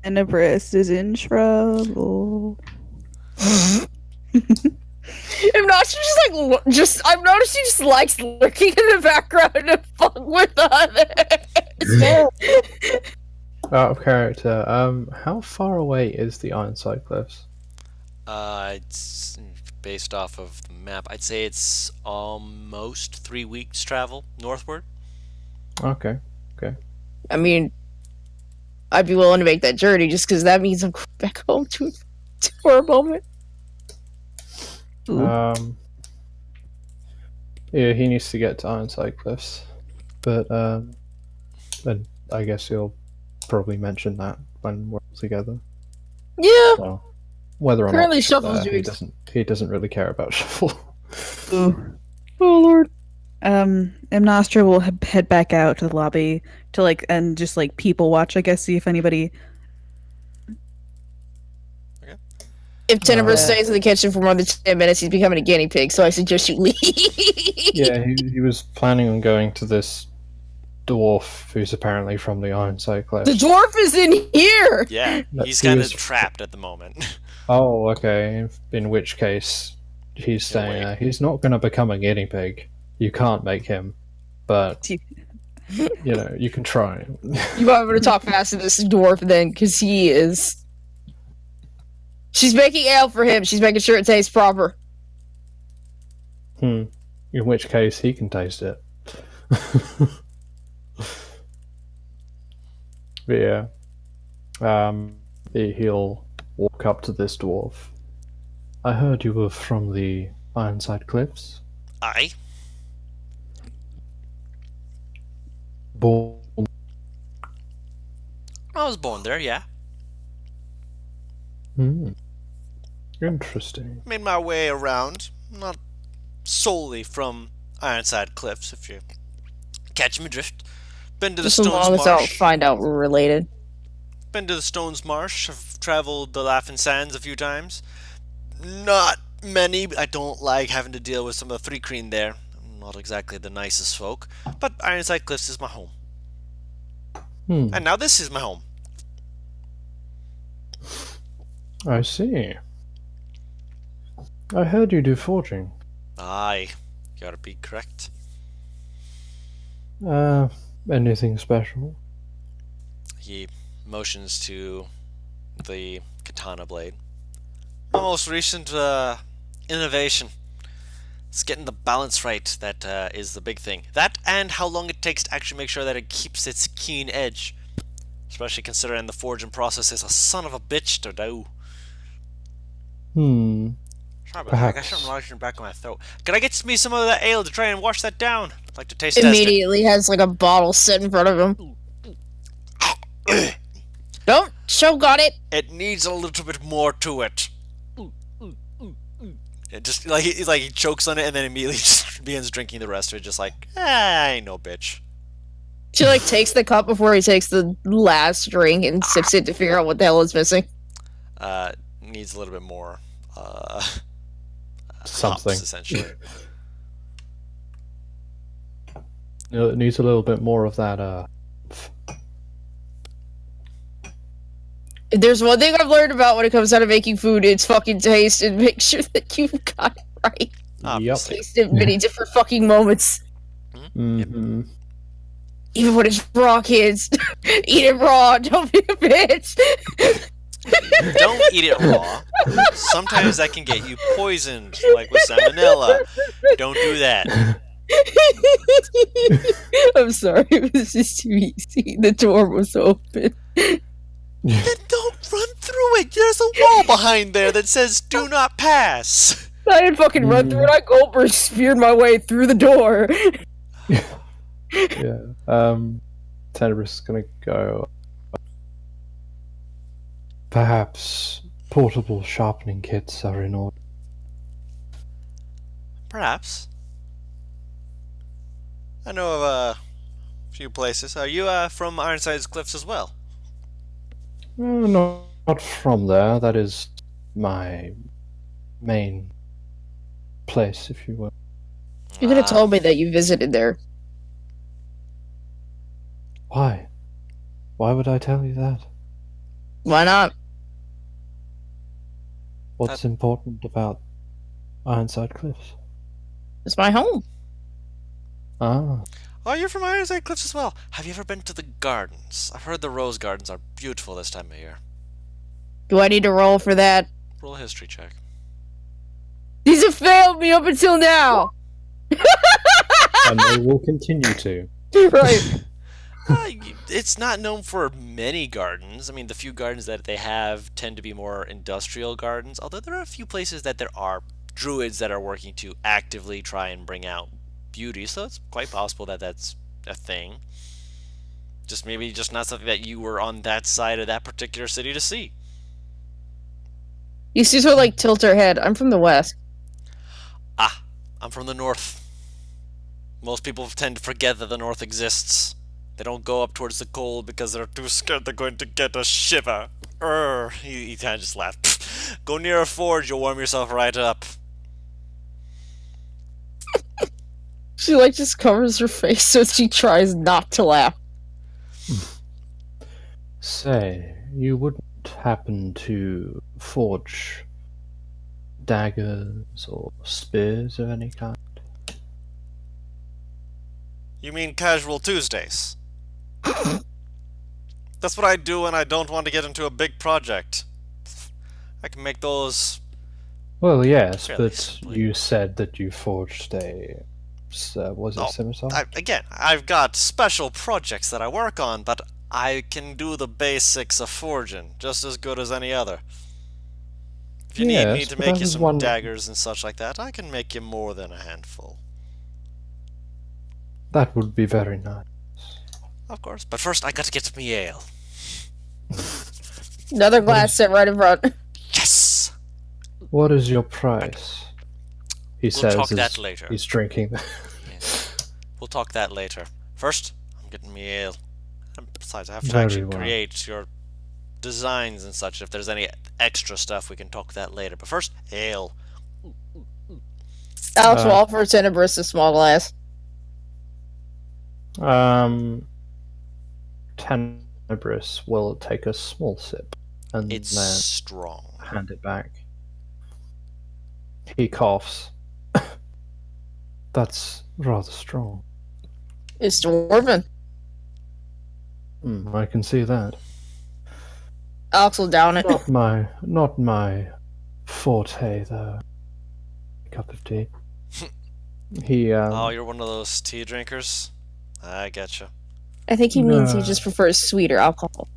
Tenebris is in trouble. I'm not just like I've noticed he just likes lurking in the background to fuck with others. Out of character, how far away is the Ironside Cliffs? It's based off of the map. I'd say it's almost 3 weeks travel northward. Okay. I mean, I'd be willing to make that journey just because that means I'm going back home for a moment. Ooh. Yeah, he needs to get to Ironside Cliffs, but then I guess he'll probably mention that when we're all together. Yeah. So, whether or Currently, not Shuffle's he doing- doesn't really care about Shuffle. Ooh. Oh lord. Nostra will head back out to the lobby to and just people watch, I guess, see if anybody. If Tenebris Uh, stays in the kitchen for more than 10 minutes, he's becoming a guinea pig, so I suggest you leave. Yeah, he was planning on going to this dwarf who's apparently from the Ironside Cliffs. The dwarf is in here! Yeah, That he's he kind of was- trapped at the moment. Oh, okay. In which case, he's saying wait. he's not going to become a guinea pig. You can't make him, but you can try. You might want to talk fast to this dwarf then, because he is. She's making ale for him. She's making sure it tastes proper. In which case, he can taste it. But yeah, he'll walk up to this dwarf. I heard you were from the Ironside Cliffs. Aye. Born. I was born there, yeah. Interesting. Made my way around. Not solely from Ironside Cliffs, if you catch my drift. Been to the Just as long Stones as I'll Marsh. find out we're related. Been to the Stones Marsh. I've traveled the Laughing Sands a few times. Not many. I don't like having to deal with some of the Three Creen there. I'm not exactly the nicest folk. But Ironside Cliffs is my home. And now this is my home. I see. I heard you do forging. Aye. Gotta be correct. Anything special? He motions to the katana blade. My most recent innovation. It's getting the balance right that is the big thing. That and how long it takes to actually make sure that it keeps its keen edge. Especially considering the forging process is a son of a bitch to do. Sorry about that. I got Perhaps. something lodged in the back of my throat. Can I get me some of that ale to try and wash that down? I'd like to taste test it. Immediately has like a bottle set in front of him. Don't show got it. It needs a little bit more to it. It just he chokes on it and then immediately just begins drinking the rest of it, just like, I ain't no bitch. She takes the cup before he takes the last drink and sips it to figure out what the hell is missing. Needs a little bit more Something. hops, essentially. It needs a little bit more of that. If there's one thing I've learned about when it comes down to making food, it's fucking taste and make sure that you've got it right. Obviously. Taste it in many different fucking moments. Mm-hmm. Even when it's raw, kids. Eat it raw, don't be a bitch. Don't eat it raw. Sometimes that can get you poisoned, like with salmonella. Don't do that. I'm sorry, it was just too easy. The door was open. Then don't run through it. There's a wall behind there that says "Do not pass." I didn't fucking run through it. I Goldberg speared my way through the door. Yeah. Tenebris is gonna go. Perhaps portable sharpening kits are in order. Perhaps. I know of a few places. Are you from Ironside's Cliffs as well? Not from there. That is my main place, if you will. You could have Ah, told me that you visited there. Why? Why would I tell you that? Why not? What's important about Ironside Cliffs? It's my home. Ah, Oh, you're from Ironside Cliffs as well. Have you ever been to the gardens? I've heard the rose gardens are beautiful this time of year. Do I need to roll for that? Roll a history check. These have failed me up until now. and they will continue to. Right. It's not known for many gardens. I mean, the few gardens that they have tend to be more industrial gardens, although there are a few places that there are druids that are working to actively try and bring out beauty, so it's quite possible that that's a thing. Just maybe just not something that you were on that side of that particular city to see. You see her like tilt her head. I'm from the west. Ah, I'm from the north. Most people tend to forget that the north exists. They don't go up towards the cold because they're too scared they're going to get a shiver. He kind of just laughed. Go near a forge, you'll warm yourself right up. She like just covers her face so she tries not to laugh. Say, you wouldn't happen to forge daggers or spears of any kind? You mean casual Tuesdays? That's what I do when I don't want to get into a big project. I can make those. Well, yes, Fairly but simply. you said that you forged a... was it Oh, scimitar? I've got special projects that I work on, but I can do the basics of forging just as good as any other. If you need me Yes, to but I make you was some wondering- daggers and such like that, I can make you more than a handful. That would be very nice. Of course, but first I got to get me ale. Another glass set right in front. Yes! What is your price? He says talk as that later. he's drinking. We'll talk that later. First, I'm getting me ale. And besides, I have to Very actually well. create your designs and such. If there's any extra stuff, we can talk that later. But first, ale. Alex will offer Tenebris a small glass. Tenebris will take a small sip and It's then strong. hand it back. He coughs. That's rather strong. It's dwarven. I can see that. Alex will down it. Not my forte, though. Cup of tea. He Oh, you're one of those tea drinkers? I getcha. I think he means he No. just prefers sweeter alcohol.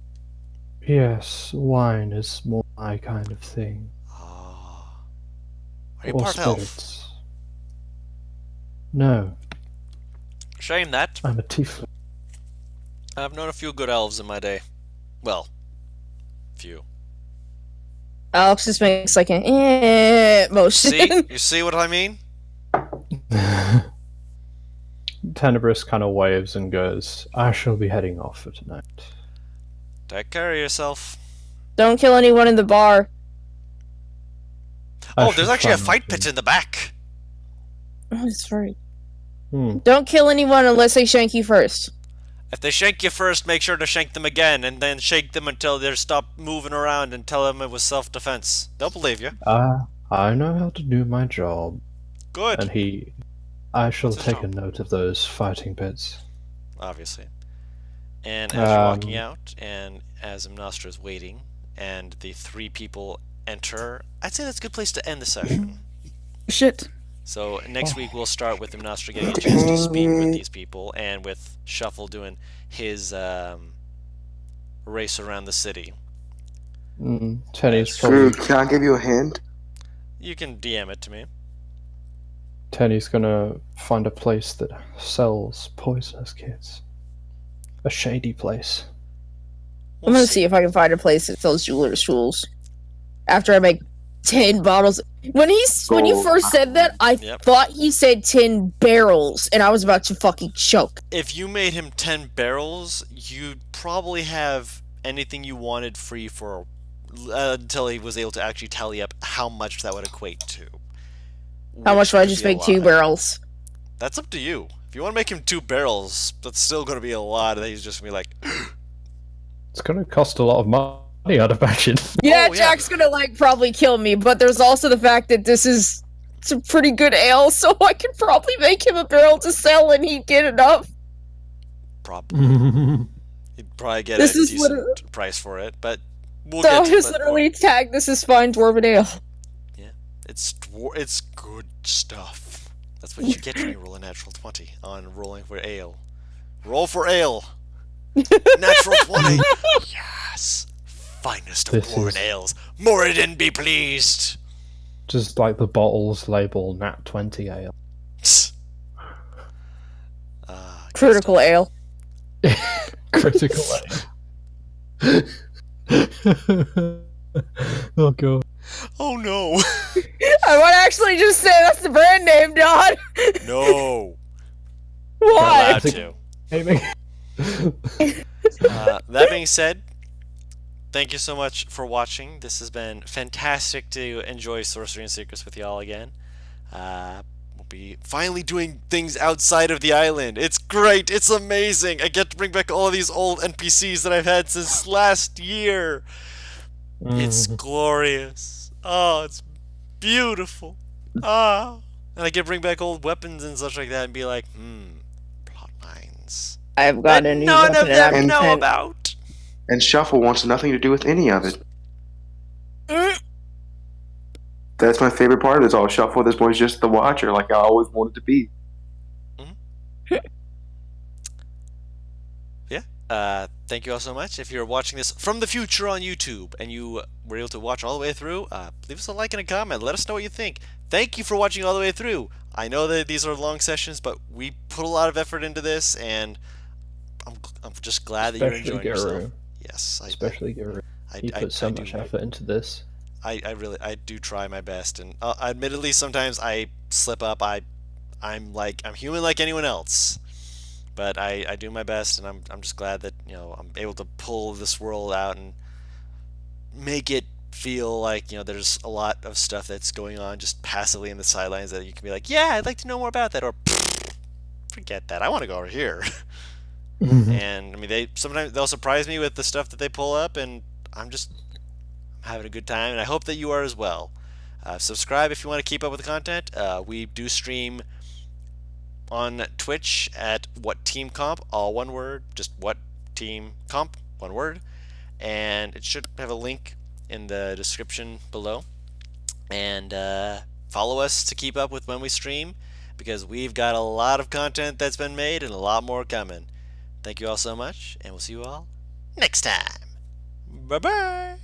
yes, wine is more my kind of thing. Oh. Are you Or part elf? spirits. No, Shame that. I'm a tiefling. I've known a few good elves in my day. Well, few. Alex just makes like an motion. See? You see what I mean? Tenebris kind of waves and goes, I shall be heading off for tonight. Take care of yourself. Don't kill anyone in the bar. I Oh, shall there's actually a try not fight to. pit in the back. Oh, that's right. Hmm. Don't kill anyone unless they shank you first. If they shank you first, make sure to shank them again, and then shake them until they stop moving around and tell them it was self-defense. They'll believe you. I know how to do my job. Good. And I shall What's his take a job? note of those fighting pits. Obviously. And as you're walking out, and as Imnostra's waiting, and the three people enter, I'd say that's a good place to end the session. Shit. So next week we'll start with Imnostra getting a chance to speak with these people, and with Shuffle doing his race around the city. Tenny's That's probably Can I give you a hint? You can DM it to me. Tenny's gonna find a place that sells poisonous kits. A shady place. I'm gonna see if I can find a place that sells jeweler's tools. after I make 10 bottles. When you first said that, I Yep. thought he said 10 barrels, and I was about to fucking choke. If you made him 10 barrels, you'd probably have anything you wanted free for until he was able to actually tally up how much that would equate to. How much would I Which just could be a make 2 lot. barrels? That's up to you. If you want to make him 2 barrels, that's still going to be a lot. And he's just going to be like, It's going to cost a lot of money, I'd imagine. Yeah, Oh, yeah. Jack's gonna probably kill me, but there's also the fact that it's a pretty good ale, so I could probably make him a barrel to sell and he'd get enough. probably. He'd probably get This a is decent price for it, but we'll So get I to just that literally more. tagged this as fine dwarven ale. It's good stuff. That's what you get when you roll a natural 20 on rolling for ale. Roll for ale. Natural 20. Yes. Finest of This dwarven is- ales. Moradin be pleased. Just like the bottles label Nat 20 ale. Good Critical stuff. ale. Critical ale. Oh god. Oh no. I might actually just say that's the brand name, Don. No. Why? Allowed to. That being said, thank you so much for watching. This has been fantastic to enjoy Sorcery and Secrets with y'all again. We'll be finally doing things outside of the island. It's great. It's amazing. I get to bring back all of these old NPCs that I've had since last year. It's glorious. Oh, it's beautiful. Ah. And I get to bring back old weapons and such like that and be like, plot lines. I've got That a new none of weapon them and know I'm about. And Shuffle wants nothing to do with any of it. That's my favorite part of this all. Shuffle, this boy's just the watcher, like I always wanted to be. Thank you all so much. If you're watching this from the future on YouTube and you were able to watch all the way through, leave us a like and a comment. Let us know what you think. Thank you for watching all the way through. I know that these are long sessions, but we put a lot of effort into this, and I'm just glad that you're enjoying yourself. Yes, Especially Guru. I You put so much do. effort into this. I do try my best, and admittedly sometimes I slip up. I'm human like anyone else, but I do my best, and I'm just glad that I'm able to pull this world out and make it feel like there's a lot of stuff that's going on just passively in the sidelines that you can be like, yeah, I'd like to know more about that, or forget that, I want to go over here. And I mean, sometimes they'll surprise me with the stuff that they pull up, and I'm having a good time, and I hope that you are as well. Subscribe if you want to keep up with the content. We do stream on Twitch at What Team Comp, all one word, just What Team Comp, one word, and it should have a link in the description below. And follow us to keep up with when we stream, because we've got a lot of content that's been made and a lot more coming. Thank you all so much, and we'll see you all next time. Bye bye.